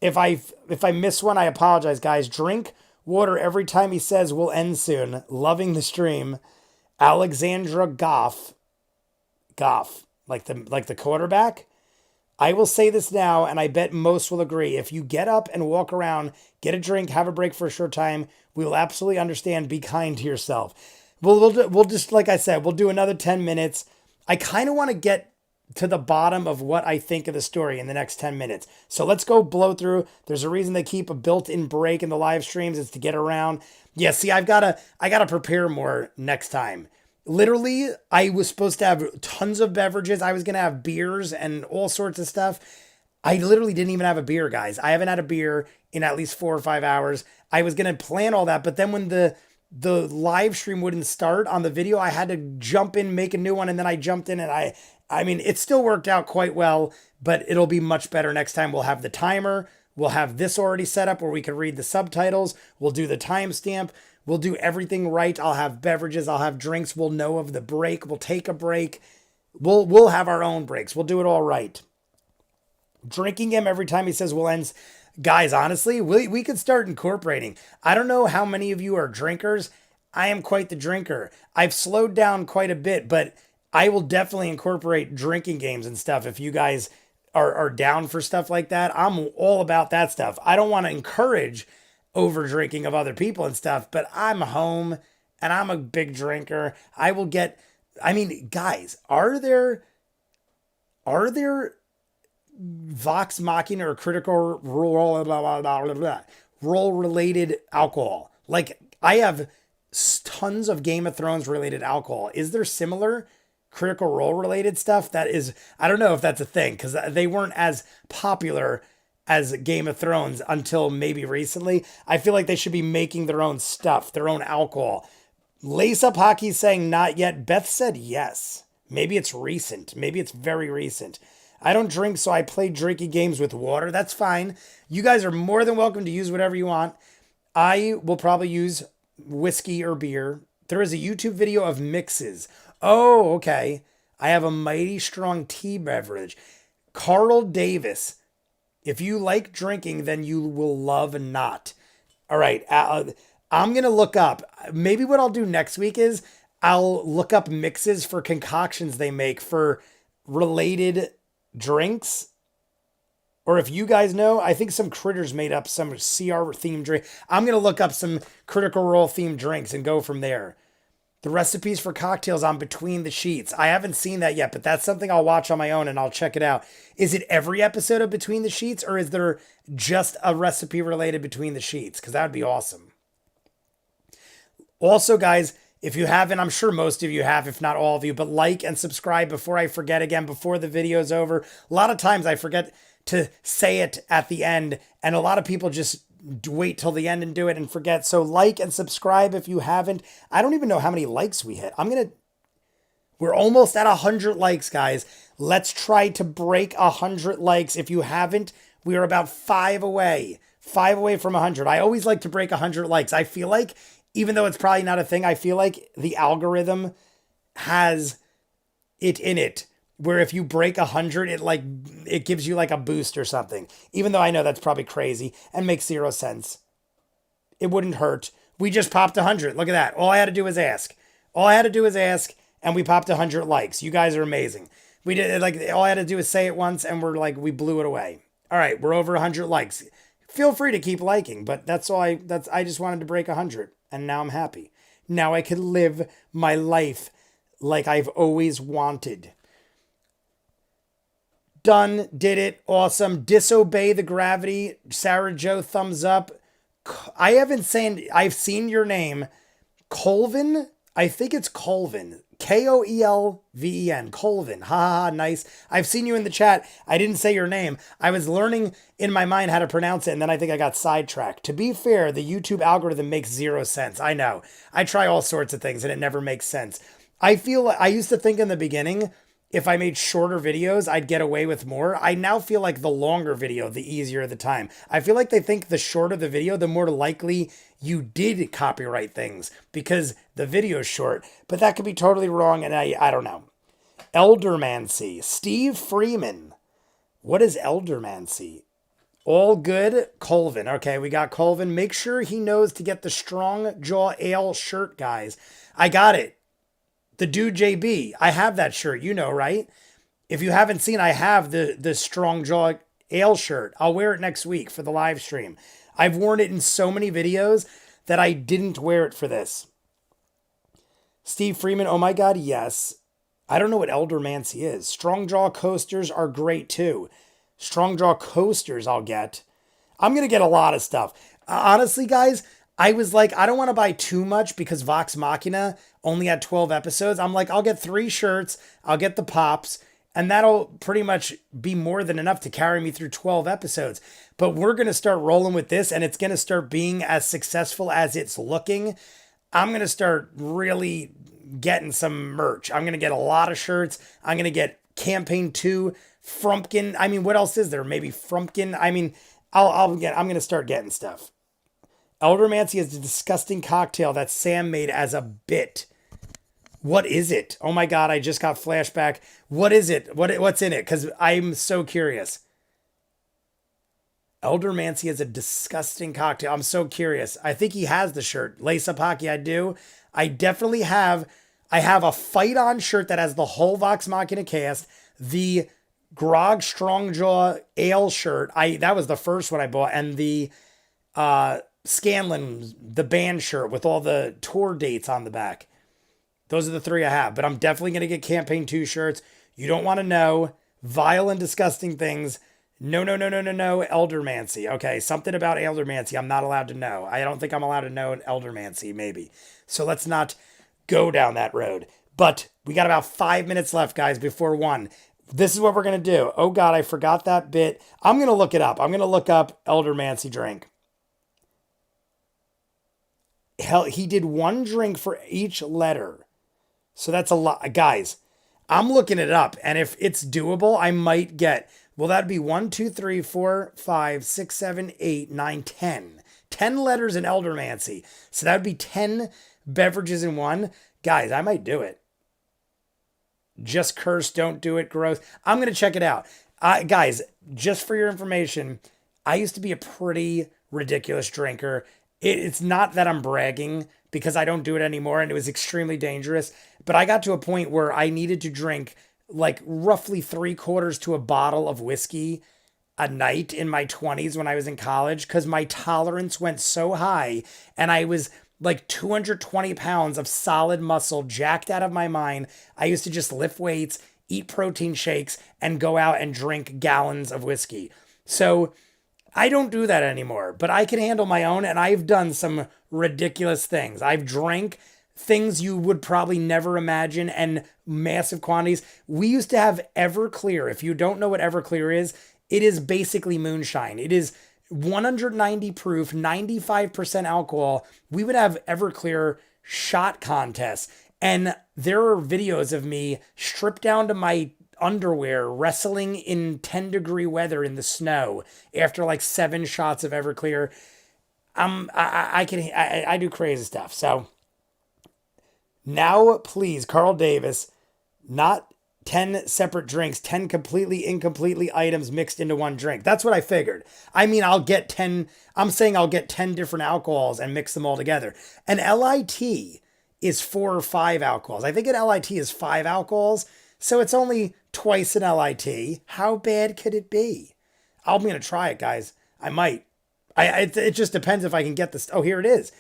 If I miss one, I apologize, guys. Drink water every time he says we'll end soon. Loving the stream. Alexandra Goff, like the quarterback. I will say this now, and I bet most will agree. If you get up and walk around, get a drink, have a break for a short time, we will absolutely understand. Be kind to yourself. We'll just, like I said, we'll do another 10 minutes. I kind of want to get to the bottom of what I think of the story in the next 10 minutes. So let's go blow through. There's a reason they keep a built-in break in the live streams. It's to get around. Yeah, see, I gotta prepare more next time. Literally, I was supposed to have tons of beverages. I was going to have beers and all sorts of stuff. I literally didn't even have a beer, guys. I haven't had a beer in at least 4 or 5 hours. I was going to plan all that, but then when the live stream wouldn't start on the video, I had to jump in, make a new one, and then I jumped in, and I mean, it still worked out quite well, but it'll be much better next time. We'll have the timer. We'll have this already set up where we can read the subtitles. We'll do the timestamp. We'll do everything right. I'll have beverages. I'll have drinks. We'll know of the break. We'll take a break. We'll have our own breaks. We'll do it all right. Drinking him every time he says we'll end. Guys, honestly, we could start incorporating. I don't know how many of you are drinkers. I am quite the drinker. I've slowed down quite a bit, but I will definitely incorporate drinking games and stuff if you guys are down for stuff like that. I'm all about that stuff. I don't want to encourage over drinking of other people and stuff, but I'm home and I'm a big drinker. I mean, guys, are there Vox Machina or Critical Role role related alcohol? Like, I have tons of Game of Thrones related alcohol. Is there similar Critical Role related stuff? That is, I don't know if that's a thing, because they weren't as popular as Game of Thrones until maybe recently. I feel like they should be making their own stuff, their own alcohol. Lace Up Hockey saying not yet. Beth said yes. Maybe it's recent. Maybe it's very recent. I don't drink, so I play drinking games with water. That's fine. You guys are more than welcome to use whatever you want. I will probably use whiskey or beer. There is a YouTube video of mixes. Oh, okay. I have a mighty strong tea beverage. Carl Davis. If you like drinking, then you will love not. All right. I'm going to look up. Maybe what I'll do next week is I'll look up mixes for concoctions they make for related drinks. Or if you guys know, I think some critters made up some CR themed drink. I'm going to look up some Critical Role themed drinks and go from there. The recipes for cocktails on Between the Sheets. I haven't seen that yet, but that's something I'll watch on my own and I'll check it out. Is it every episode of Between the Sheets, or is there just a recipe related Between the Sheets? Because that would be awesome. Also, guys, if you haven't, I'm sure most of you have, if not all of you, but like and subscribe before I forget again, before the video's over. A lot of times I forget to say it at the end, and a lot of people just wait till the end and do it and forget. So like and subscribe if you haven't. I don't even know how many likes we hit. We're almost at 100 likes, guys. Let's try to break 100 likes. If you haven't, we are about 5 away from 100. I always like to break 100 likes. I feel like, even though it's probably not a thing, I feel like the algorithm has it in it, where if you break 100, it gives you like a boost or something. Even though I know that's probably crazy and makes 0 sense. It wouldn't hurt. We just popped 100. Look at that. All I had to do was ask. And we popped 100 likes. You guys are amazing. We did, like, all I had to do was say it once, and we blew it away. All right, we're over 100 likes. Feel free to keep liking, but I just wanted to break 100, and now I'm happy. Now I can live my life like I've always wanted. Done, did it, awesome. Disobey the gravity. Sarah Joe, thumbs up. I haven't seen, I've seen your name. Colvin? I think it's Colvin. Koelven. Colvin. Ha ha, nice. I've seen you in the chat. I didn't say your name. I was learning in my mind how to pronounce it, and then I think I got sidetracked. To be fair, the YouTube algorithm makes zero sense. I know. I try all sorts of things, and it never makes sense. I feel like I used to think in the beginning, if I made shorter videos, I'd get away with more. I now feel like the longer video, the easier the time. I feel like they think the shorter the video, the more likely you did copyright things because the video's short. But that could be totally wrong, and I don't know. Eldermancy. Steve Freeman. What is Eldermancy? All good. Colvin. Okay, we got Colvin. Make sure he knows to get the Strong Jaw Ale shirt, guys. I got it. The Dude JB. I have that shirt, you know, right? If you haven't seen, I have the Strong Jaw Ale shirt. I'll wear it next week for the live stream. I've worn it in so many videos that I didn't wear it for this. Steve Freeman, oh my God, yes. I don't know what Eldermancy is. Strong Jaw coasters are great too. Strong Jaw coasters I'll get. I'm going to get a lot of stuff. Honestly, guys, I was like, I don't want to buy too much because Vox Machina only had 12 episodes. I'm like, I'll get 3 shirts. I'll get the pops. And that'll pretty much be more than enough to carry me through 12 episodes. But we're going to start rolling with this, and it's going to start being as successful as it's looking. I'm going to start really getting some merch. I'm going to get a lot of shirts. I'm going to get Campaign 2, Frumpkin. I mean, what else is there? Maybe Frumpkin. I mean, I'm going to start getting stuff. Eldermancy is a disgusting cocktail that Sam made as a bit. What is it? Oh my God, I just got flashback. What is it? What's in it? Because I'm so curious. Eldermancy is a disgusting cocktail. I'm so curious. I think he has the shirt. Lace Up Hockey, I do. I definitely have. I have a Fight On shirt that has the whole Vox Machina cast. The Grog Strongjaw Ale shirt. That was the first one I bought. And the Scanlon, the band shirt with all the tour dates on the back. Those are the 3 I have, but I'm definitely going to get Campaign 2 shirts. You don't want to know. Vile and disgusting things. No. Eldermancy. Okay, something about Eldermancy I'm not allowed to know. I don't think I'm allowed to know Eldermancy, maybe. So let's not go down that road. But we got about 5 minutes left, guys, before 1. This is what we're going to do. Oh, God, I forgot that bit. I'm going to look it up. I'm going to look up Eldermancy drink. Hell, he did 1 drink for each letter. So that's a lot. Guys, I'm looking it up. And if it's doable, I might get, well, that'd be 1, 2, 3, 4, 5, 6, 7, 8, 9, 10. 10 letters in Eldermancy. So that would be 10 beverages in 1. Guys, I might do it. Just curse, don't do it, gross. I'm going to check it out. Guys, just for your information, I used to be a pretty ridiculous drinker. It's not that I'm bragging because I don't do it anymore and it was extremely dangerous. But I got to a point where I needed to drink like roughly 3/4 to a bottle of whiskey a night in my 20s when I was in college because my tolerance went so high and I was like 220 pounds of solid muscle jacked out of my mind. I used to just lift weights, eat protein shakes, and go out and drink gallons of whiskey. So I don't do that anymore, but I can handle my own, and I've done some ridiculous things. I've drank things you would probably never imagine and massive quantities. We used to have Everclear. If you don't know what Everclear is, it is basically moonshine. It is 190 proof, 95% alcohol. We would have Everclear shot contests, and there are videos of me stripped down to my underwear wrestling in 10-degree weather in the snow after like 7 shots of Everclear. I do crazy stuff. So now, please, Carl Davis, not 10 separate drinks, 10 completely incompletely items mixed into 1 drink. That's what I figured. I mean, I'm saying I'll get 10 different alcohols and mix them all together. An LIT is 4 or 5 alcohols. I think an LIT is 5 alcohols. So it's only twice an LIT. How bad could it be? I'm going to try it, guys. I might. It just depends if I can get this. Oh, here it is.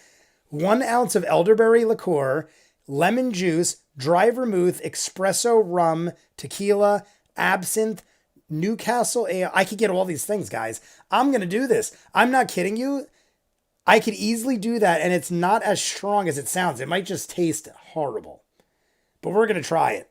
1 ounce of elderberry liqueur, lemon juice, dry vermouth, espresso rum, tequila, absinthe, Newcastle ale. I could get all these things, guys. I'm going to do this. I'm not kidding you. I could easily do that, and it's not as strong as it sounds. It might just taste horrible. But we're going to try it.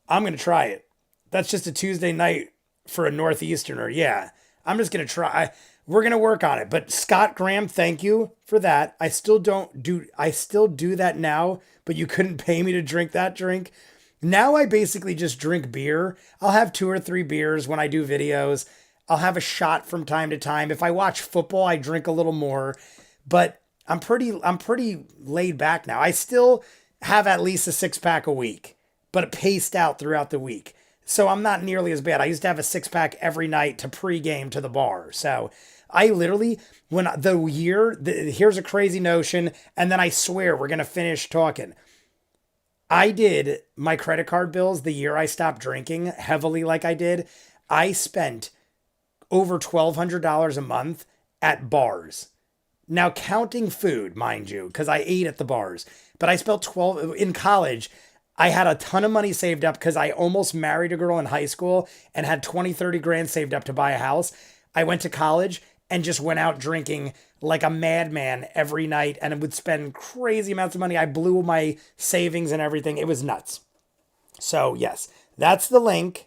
I'm going to try it. That's just a Tuesday night for a Northeasterner. Yeah, I'm just going to try. We're going to work on it. But Scott Graham, thank you for that. I still do that now, but you couldn't pay me to drink that drink. Now I basically just drink beer. I'll have 2 or 3 beers when I do videos. I'll have a shot from time to time. If I watch football, I drink a little more, but I'm pretty laid back now. I still have at least a 6-pack a week, but paced out throughout the week. So I'm not nearly as bad. I used to have a 6-pack every night to pregame to the bar. So I literally, here's a crazy notion, and then I swear we're going to finish talking. I did my credit card bills the year I stopped drinking heavily like I did. I spent over $1,200 a month at bars. Now counting food, mind you, because I ate at the bars. But I spent in college. I had a ton of money saved up because I almost married a girl in high school and had 20, 30 grand saved up to buy a house. I went to college and just went out drinking like a madman every night and would spend crazy amounts of money. I blew my savings and everything. It was nuts. So yes, that's the link.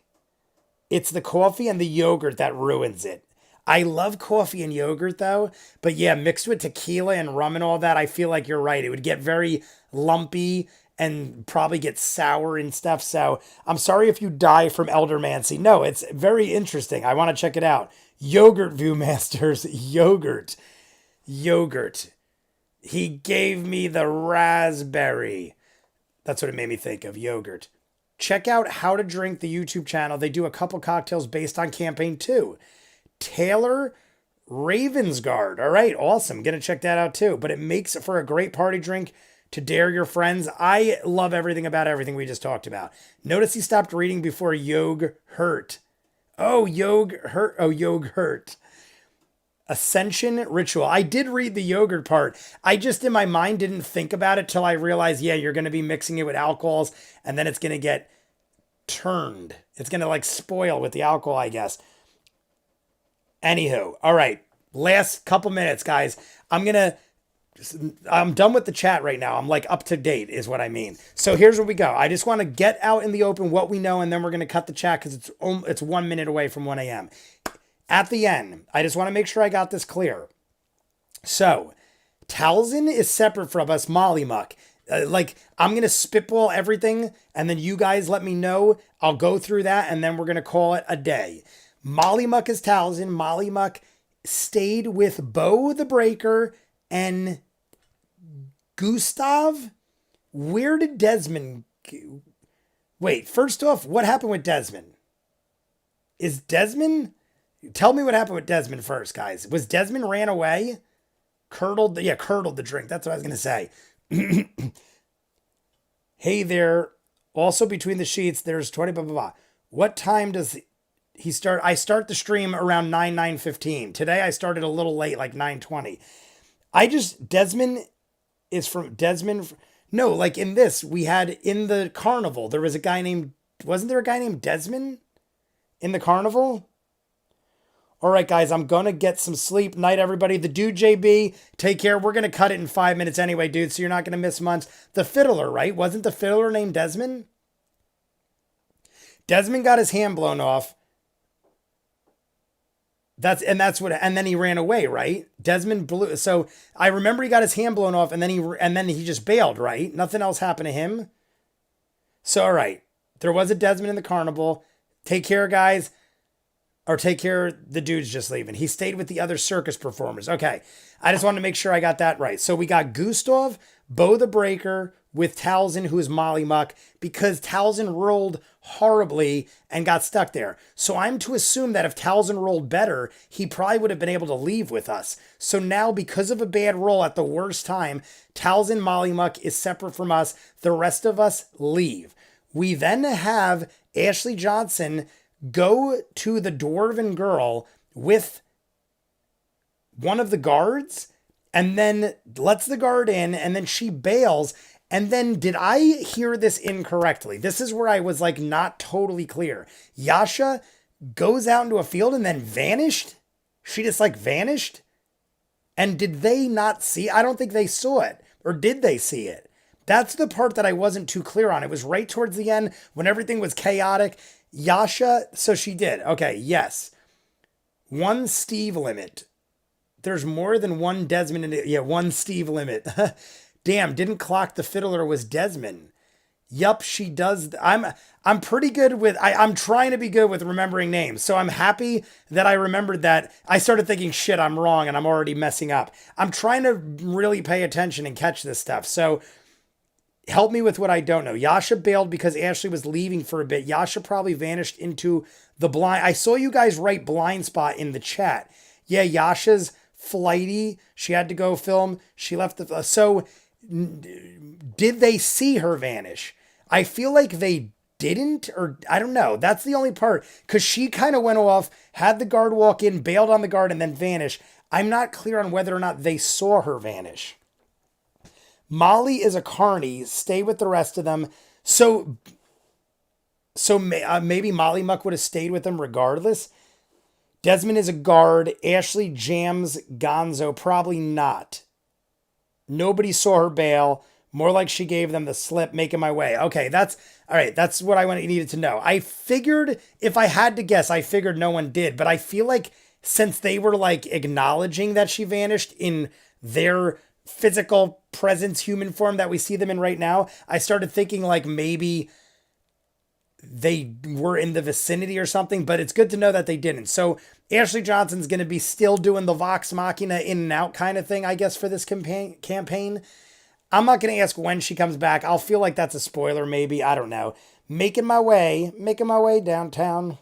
It's the coffee and the yogurt that ruins it. I love coffee and yogurt though, but yeah, mixed with tequila and rum and all that, I feel like you're right. It would get very lumpy and probably get sour and stuff. So I'm sorry if you die from eldermancy. No, it's very interesting. I want to check it out. Yogurt, ViewMasters, yogurt. He gave me the raspberry. That's what it made me think of, yogurt. Check out How to Drink, the YouTube channel. They do a couple cocktails based on campaign 2. Taylor Ravensguard. All right, awesome. Gonna check that out too. But it makes for a great party drink to dare your friends. I love everything about everything we just talked about. Notice he stopped reading before Yog hurt. Oh, Yog hurt. Oh, Yog hurt. Ascension ritual. I did read the yogurt part. I just in my mind didn't think about it till I realized, yeah, you're going to be mixing it with alcohols and then it's going to get turned. It's going to like spoil with the alcohol, I guess. Anywho, all right. Last couple minutes, guys. I'm done with the chat right now. I'm like up to date is what I mean. So here's where we go. I just want to get out in the open what we know, and then we're going to cut the chat because it's 1 minute away from 1 a.m. At the end, I just want to make sure I got this clear. So, Tal'dorei is separate from us, Mollymuck. I'm going to spitball everything, and then you guys let me know. I'll go through that, and then we're going to call it a day. Mollymuck is Tal'dorei. Mollymuck stayed with Bo the Breaker and Gustav. Where did Desmond... Wait, first off, what happened with Desmond? Is Desmond... Tell me what happened with Desmond first, guys. Was Desmond ran away? Curdled the drink. That's what I was going to say. Hey there. Also between the sheets, there's 20 blah, blah, blah. What time does he start? I start the stream around 9:15. Today I started a little late, like 9:20. Desmond is from Desmond. No, like in this, we had in the carnival, there was a guy named, wasn't there a guy named Desmond in the carnival? All right, guys, I'm going to get some sleep. Night, everybody. The dude, JB, take care. We're going to cut it in 5 minutes anyway, dude, so you're not going to miss much. The fiddler, right? Wasn't the fiddler named Desmond? Desmond got his hand blown off. And then he ran away, right? Desmond blew. So I remember he got his hand blown off and then he just bailed, right? Nothing else happened to him. So, all right. There was a Desmond in the carnival. Take care, guys. Or take care, the dude's just leaving. He stayed with the other circus performers. Okay, I just wanted to make sure I got that right. So we got Gustav, Bo the Breaker, with Tal'dorei, who is Mollymuck, because Tal'dorei rolled horribly and got stuck there. So I'm to assume that if Tal'dorei rolled better, he probably would have been able to leave with us. So now, because of a bad roll at the worst time, Tal'dorei Mollymuck is separate from us. The rest of us leave. We then have Ashley Johnson go to the Dwarven girl with one of the guards and then lets the guard in, and then she bails. And then did I hear this incorrectly? This is where I was like not totally clear. Yasha goes out into a field and then vanished? She just like vanished? And did they not see? I don't think they saw it. Or did they see it? That's the part that I wasn't too clear on. It was right towards the end when everything was chaotic. Yasha, so she did. Okay, yes. One Steve limit. There's more than one Desmond in it. Yeah, one Steve limit. Damn, didn't clock the fiddler was Desmond. Yup, she does. I'm pretty good with I'm trying to be good with remembering names. So I'm happy that I remembered that. I started thinking, shit, I'm wrong and I'm already messing up. I'm trying to really pay attention and catch this stuff. So help me with what I don't know. Yasha bailed because Ashley was leaving for a bit. Yasha probably vanished into the blind. I saw you guys write blind spot in the chat. Yeah, Yasha's flighty. She had to go film. She left the so did they see her vanish? I feel like they didn't, or I don't know. That's the only part, because she kind of went off, had the guard walk in, bailed on the guard, and then vanish. I'm not clear on whether or not they saw her vanish. Molly is a carny. Stay with the rest of them. So maybe Molly Muck would have stayed with them regardless. Desmond is a guard. Ashley jams Gonzo. Probably not. Nobody saw her bail. More like she gave them the slip, making my way. Okay, that's all right. That's what I needed to know. I figured, if I had to guess, I figured no one did. But I feel like since they were like acknowledging that she vanished in their physical presence, human form that we see them in right now, I started thinking like maybe they were in the vicinity or something, but it's good to know that they didn't. So Ashley Johnson's going to be still doing the Vox Machina in and out kind of thing, I guess, for this campaign. I'm not going to ask when she comes back. I'll feel like that's a spoiler, maybe. I don't know. Making my way downtown.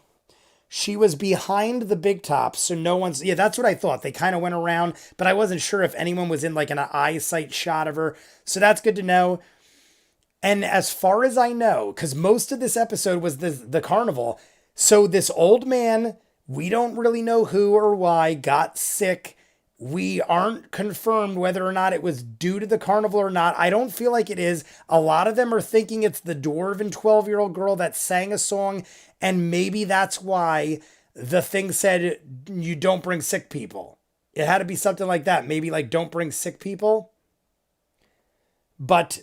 She was behind the big top, so no one's... Yeah, that's what I thought. They kind of went around, but I wasn't sure if anyone was in like an eyesight shot of her. So that's good to know. And as far as I know, because most of this episode was the carnival, so this old man, we don't really know who or why, got sick. We aren't confirmed whether or not it was due to the carnival or not. I don't feel like it is. A lot of them are thinking it's the dwarven 12-year-old girl that sang a song, and maybe that's why the thing said you don't bring sick people. It had to be something like that. Maybe like don't bring sick people. But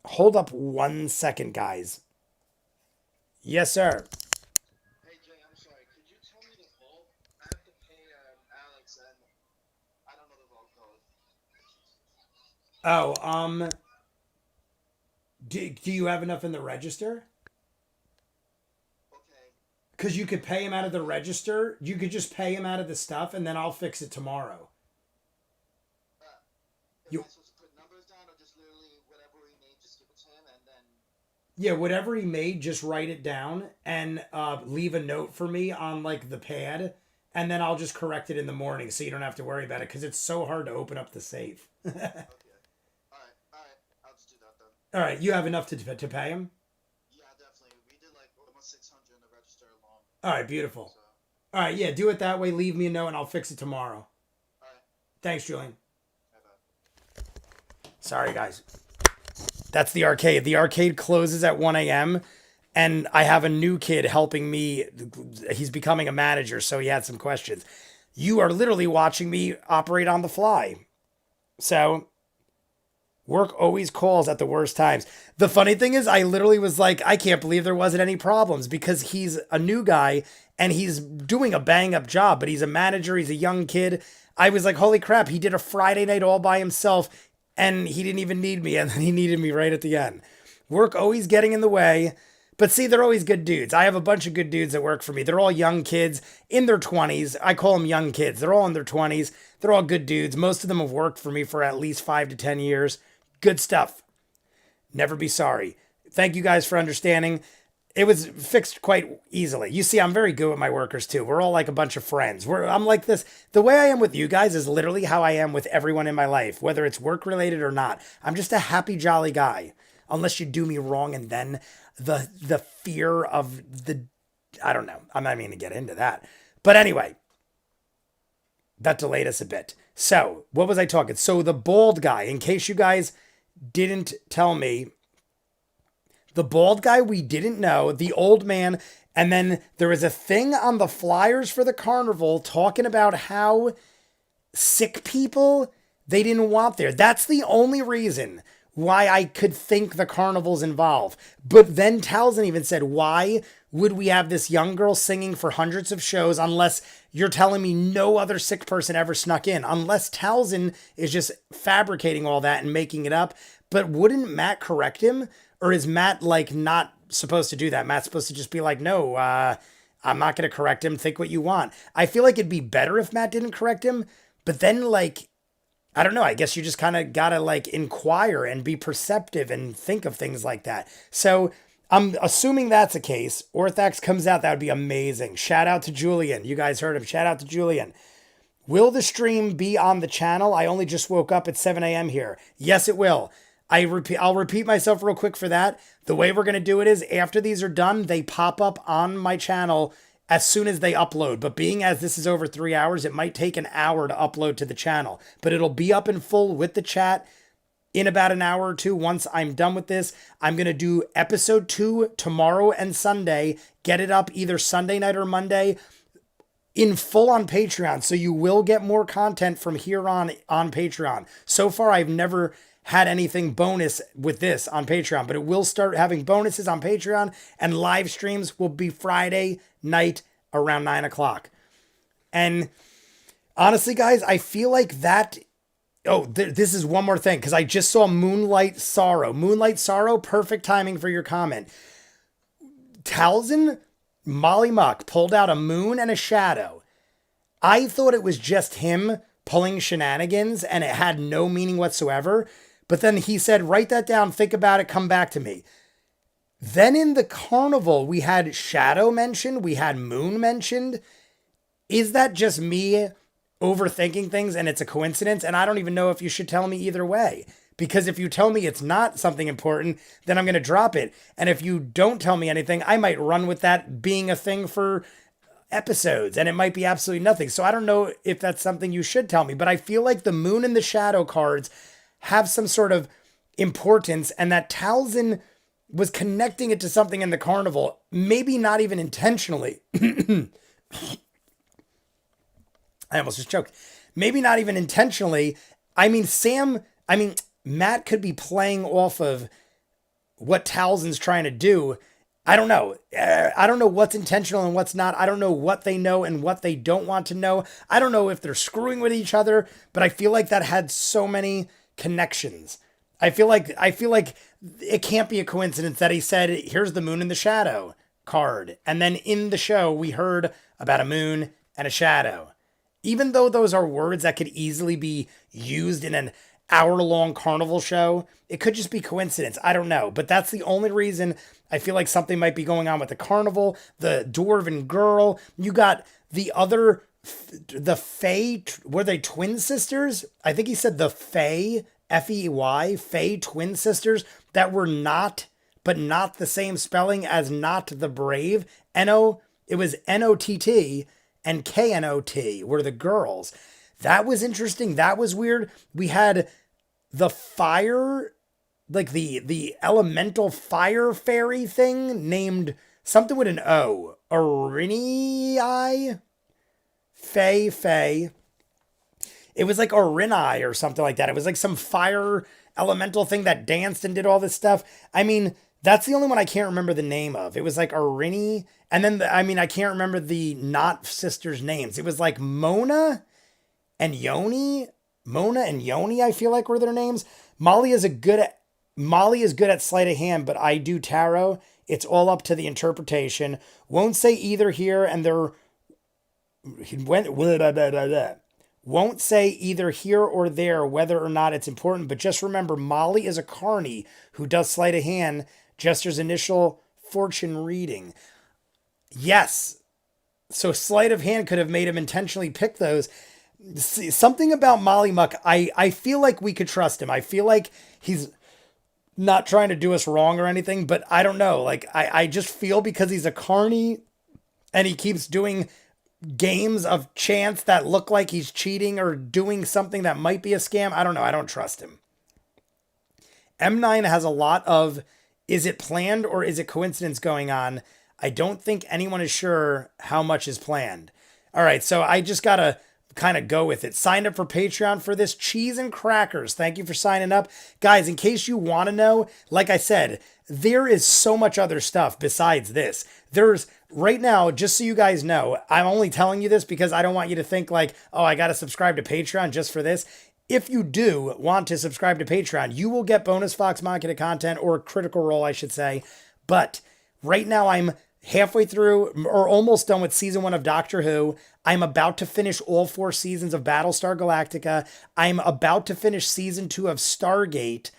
hold up 1 second, guys. Yes, sir. Hey Jay, I'm sorry. Could you tell me the vault? I have to pay Alex, and I don't know the vault code. Oh, do you have enough in the register? Okay. Because you could pay him out of the register. You could just pay him out of the stuff, and then I'll fix it tomorrow. Am I supposed to put numbers down, or just literally whatever he made, just give it to him, and then... Yeah, whatever he made, just write it down and leave a note for me on like the pad, and then I'll just correct it in the morning so you don't have to worry about it, because it's so hard to open up the safe. Okay. Alright. I'll just do that then. All right, you have enough to pay him? Yeah, definitely. We did like almost 600 in the register alone. All right, beautiful. So, All right, yeah, do it that way. Leave me a note, and I'll fix it tomorrow. alright. Thanks, Julian. Bye-bye. Sorry, guys. That's the arcade. The arcade closes at 1 a.m. and I have a new kid helping me. He's becoming a manager, so he had some questions. You are literally watching me operate on the fly. So, work always calls at the worst times. The funny thing is, I literally was like, I can't believe there wasn't any problems, because he's a new guy and he's doing a bang up job, but he's a manager. He's a young kid. I was like, holy crap, he did a Friday night all by himself. And he didn't even need me, and then he needed me right at the end. Work always getting in the way. But see, they're always good dudes. I have a bunch of good dudes that work for me. They're all young kids in their 20s. I call them young kids. They're all in their 20s. They're all good dudes. Most of them have worked for me for at least 5 to 10 years. Good stuff. Never be sorry. Thank you guys for understanding. It was fixed quite easily. You see, I'm very good with my workers too. We're all like a bunch of friends. I'm like this. The way I am with you guys is literally how I am with everyone in my life, whether it's work related or not. I'm just a happy, jolly guy. Unless you do me wrong, and then the fear of I don't know. I'm not even going to get into that. But anyway, that delayed us a bit. So, what was I talking? So the bald guy, in case you guys didn't tell me. The bald guy we didn't know, the old man, and then there was a thing on the flyers for the carnival talking about how sick people they didn't want there. That's the only reason why I could think the carnival's involved. But then Tal'dorei even said, why would we have this young girl singing for hundreds of shows unless you're telling me no other sick person ever snuck in? Unless Tal'dorei is just fabricating all that and making it up. But wouldn't Matt correct him? Or is Matt like not supposed to do that? Matt's supposed to just be like, no, I'm not going to correct him. Think what you want. I feel like it'd be better if Matt didn't correct him. But then like, I don't know. I guess you just kind of got to like inquire and be perceptive and think of things like that. So I'm assuming that's the case. Orthax comes out. That would be amazing. Shout out to Julian. You guys heard him. Shout out to Julian. Will the stream be on the channel? I only just woke up at 7 a.m. here. Yes, it will. I'll repeat myself real quick for that. The way we're going to do it is after these are done, they pop up on my channel as soon as they upload. But being as this is over 3 hours, it might take an hour to upload to the channel. But it'll be up in full with the chat in about an hour or two. Once I'm done with this, I'm going to do episode 2 tomorrow and Sunday. Get it up either Sunday night or Monday in full on Patreon. So you will get more content from here on Patreon. So far, I've never had anything bonus with this on Patreon, but it will start having bonuses on Patreon, and live streams will be Friday night around 9 o'clock. And honestly, guys, I feel like that. Oh, this is one more thing, because I just saw Moonlight Sorrow. Moonlight Sorrow, perfect timing for your comment. Tal'dorei, Molly Muck pulled out a moon and a shadow. I thought it was just him pulling shenanigans and it had no meaning whatsoever. But then he said, write that down, think about it, come back to me. Then in the carnival, we had shadow mentioned, we had moon mentioned. Is that just me overthinking things and it's a coincidence? And I don't even know if you should tell me either way. Because if you tell me it's not something important, then I'm going to drop it. And if you don't tell me anything, I might run with that being a thing for episodes. And it might be absolutely nothing. So I don't know if that's something you should tell me. But I feel like the moon and the shadow cards have some sort of importance, and that Tal'dorei was connecting it to something in the carnival, maybe not even intentionally. I almost just choked. Maybe not even intentionally. Matt could be playing off of what Tal'dorei's trying to do. I don't know. I don't know what's intentional and what's not. I don't know what they know and what they don't want to know. I don't know if they're screwing with each other, but I feel like that had so many connections. I feel like it can't be a coincidence that he said, here's the moon and the shadow card. And then in the show, we heard about a moon and a shadow. Even though those are words that could easily be used in an hour-long carnival show, it could just be coincidence. I don't know. But that's the only reason I feel like something might be going on with the carnival. The dwarven girl. You got the other, the Fae, were they twin sisters? I think he said the Fae, F-E-Y, Fae twin sisters that were not, but not the same spelling as Not the Brave. It was N-O-T-T and K-N-O-T were the girls. That was interesting. That was weird. We had the fire, like the elemental fire fairy thing named something with an O. Orinii? Fae. It was like Orinii or something like that. It was like some fire elemental thing that danced and did all this stuff. I mean, that's the only one I can't remember the name of. It was like Orinii. And then, I can't remember the not sisters' names. It was like Mona and Yoni. Mona and Yoni, I feel like were their names. Molly is good at sleight of hand, but I do tarot. It's all up to the interpretation. Won't say either here and there. Won't say either here or there whether or not it's important, but just remember Molly is a carny who does sleight of hand, Jester's initial fortune reading. Yes. So sleight of hand could have made him intentionally pick those. See, something about Molly Muck, I feel like we could trust him. I feel like he's not trying to do us wrong or anything, but I don't know. Like, I just feel because he's a carny and he keeps doing games of chance that look like he's cheating or doing something that might be a scam. I don't know. I don't trust him. M9 has a lot of, is it planned or is it coincidence going on? I don't think anyone is sure how much is planned. All right, so I just got to kind of go with it. Signed up for Patreon for this. Cheese and crackers. Thank you for signing up. Guys, in case you want to know, like I said, there is so much other stuff besides this. There's right now, just so you guys know, I'm only telling you this because I don't want you to think like, oh, I got to subscribe to Patreon just for this. If you do want to subscribe to Patreon, you will get bonus Fox Machina content, or Critical Role, I should say. But right now I'm halfway through or almost done with season 1 of Doctor Who. I'm about to finish all 4 seasons of Battlestar Galactica. I'm about to finish season 2 of Stargate.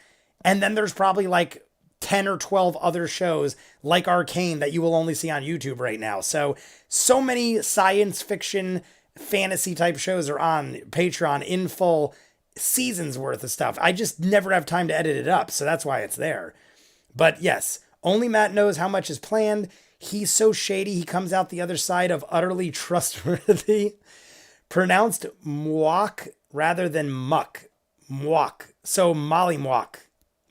And then there's probably like 10 or 12 other shows like Arcane that you will only see on YouTube right now. So many science fiction, fantasy type shows are on Patreon in full, seasons worth of stuff. I just never have time to edit it up. So that's why it's there. But yes, only Matt knows how much is planned. He's so shady, he comes out the other side of utterly trustworthy. Pronounced mwok rather than muck. Mwok. So mollymwok.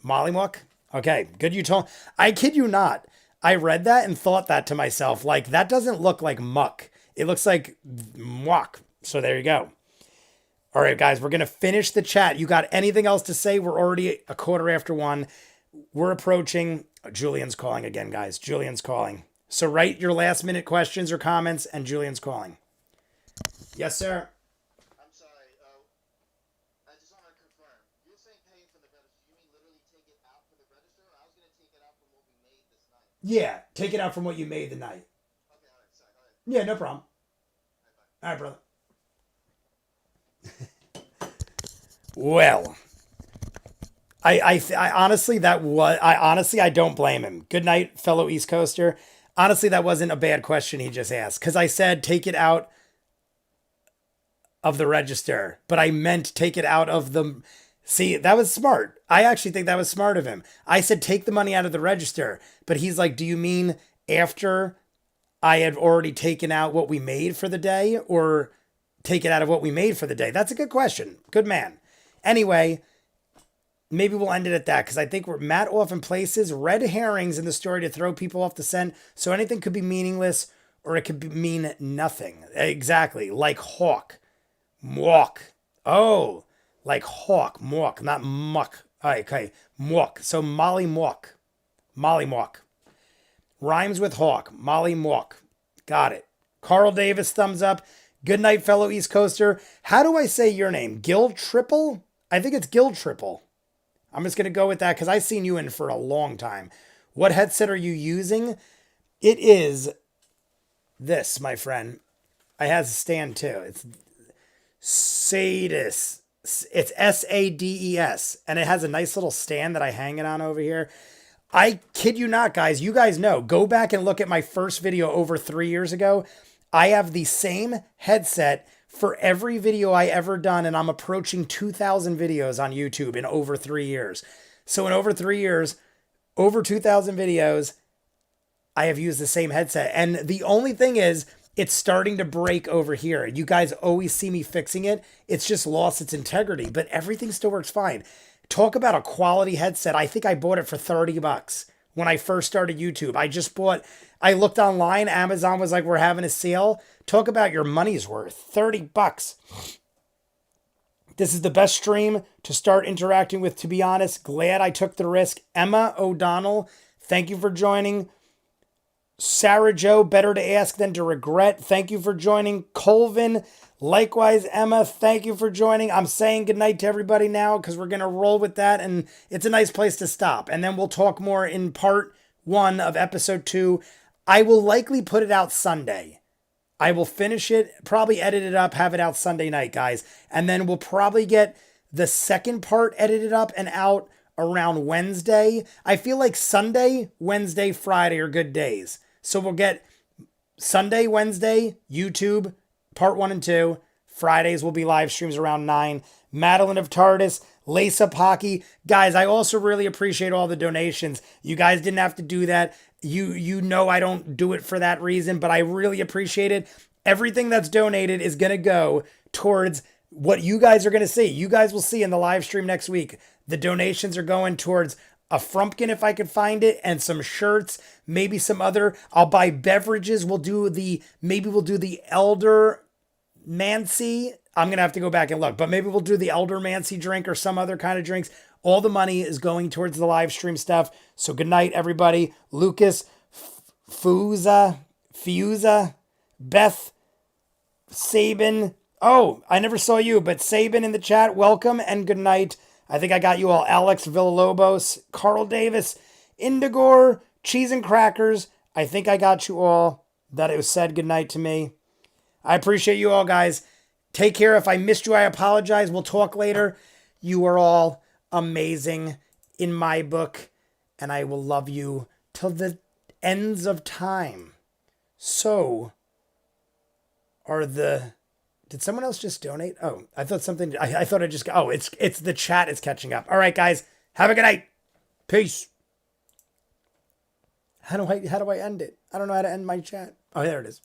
Mollymwok? Okay, good you told. I kid you not. I read that and thought that to myself. Like, that doesn't look like muck. It looks like mwok. So there you go. All right, guys, we're going to finish the chat. You got anything else to say? We're already a quarter after 1. We're approaching. Julian's calling again, guys. Julian's calling. So write your last minute questions or comments, and Julian's calling. Yes, sir. I'm sorry. I just want to confirm. You're saying paying for the register. You mean literally take it out for the register? Or I was going to take it out from what we made this night. Yeah, take it out from what you made the night. Okay, all right. Sorry. All right. Yeah, no problem. All right, All right, brother. Well, I honestly, I don't blame him. Good night, fellow East Coaster. Honestly, that wasn't a bad question he just asked, because I said take it out of the register, but I meant take it out of the. See, that was smart. I actually think that was smart of him. I said take the money out of the register, but he's like, do you mean after I had already taken out what we made for the day, or take it out of what we made for the day? That's a good question. Good man. Anyway, maybe we'll end it at that, because I think we're Matt often places red herrings in the story to throw people off the scent. So anything could be meaningless, or it could mean nothing. Exactly. Like hawk. Mwok. Oh, like hawk. Mwok, not muck. Okay. Mwok. So Molly Mwok. Molly Mwok. Rhymes with hawk. Molly Mwok. Got it. Carl Davis, thumbs up. Good night, fellow East Coaster. How do I say your name? Gil Triple? I think it's Gil Triple. I'm just going to go with that because I've seen you in for a long time. What headset are you using? It is this, my friend. I has a stand too. It's Sades. It's Sades. And it has a nice little stand that I hang it on over here. I kid you not, guys. You guys know. Go back and look at my first video over 3 years ago. I have the same headset for every video I ever done, and I'm approaching 2,000 videos on YouTube in over 3 years. So in over 3 years, over 2,000 videos, I have used the same headset. And the only thing is, it's starting to break over here. You guys always see me fixing it. It's just lost its integrity, but everything still works fine. Talk about a quality headset. I think I bought it for $30 when I first started YouTube. I looked online. Amazon was like, we're having a sale. Talk about your money's worth. $30. This is the best stream to start interacting with, to be honest. Glad I took the risk. Emma O'Donnell, thank you for joining. Sarah Joe, better to ask than to regret. Thank you for joining. Colvin, likewise, Emma, thank you for joining. I'm saying goodnight to everybody now because we're going to roll with that, and it's a nice place to stop. And then we'll talk more in part 1 of episode 2. I will likely put it out Sunday. I will finish it, probably edit it up, have it out Sunday night, guys. And then we'll probably get the second part edited up and out around Wednesday. I feel like Sunday, Wednesday, Friday are good days. So we'll get Sunday, Wednesday, YouTube, part 1 and 2. Fridays will be live streams around 9. Madeline of TARDIS, Lace Up Hockey. Guys, I also really appreciate all the donations. You guys didn't have to do that. You know I don't do it for that reason, but I really appreciate it. Everything that's donated is going to go towards what you guys are going to see. You guys will see in the live stream next week. The donations are going towards a frumpkin if I could find it, and some shirts, maybe some other. I'll buy beverages. Maybe we'll do the Elder Mancy. I'm gonna have to go back and look, but maybe we'll do the Elder Mancy drink or some other kind of drinks. All the money is going towards the live stream stuff. So good night, everybody. Lucas, Fuza, Beth, Sabin. Oh, I never saw you, but Sabin in the chat, welcome and good night. I think I got you all. Alex Villalobos, Carl Davis, Indigor, Cheese and Crackers. I think I got you all. That it was said good night to me. I appreciate you all, guys. Take care. If I missed you, I apologize. We'll talk later. You are all amazing in my book, and I will love you till the ends of time. So are the... Did someone else just donate? Oh, I thought something... I thought I just... Oh, it's the chat is catching up. All right, guys. Have a good night. Peace. How do I end it? I don't know how to end my chat. Oh, there it is.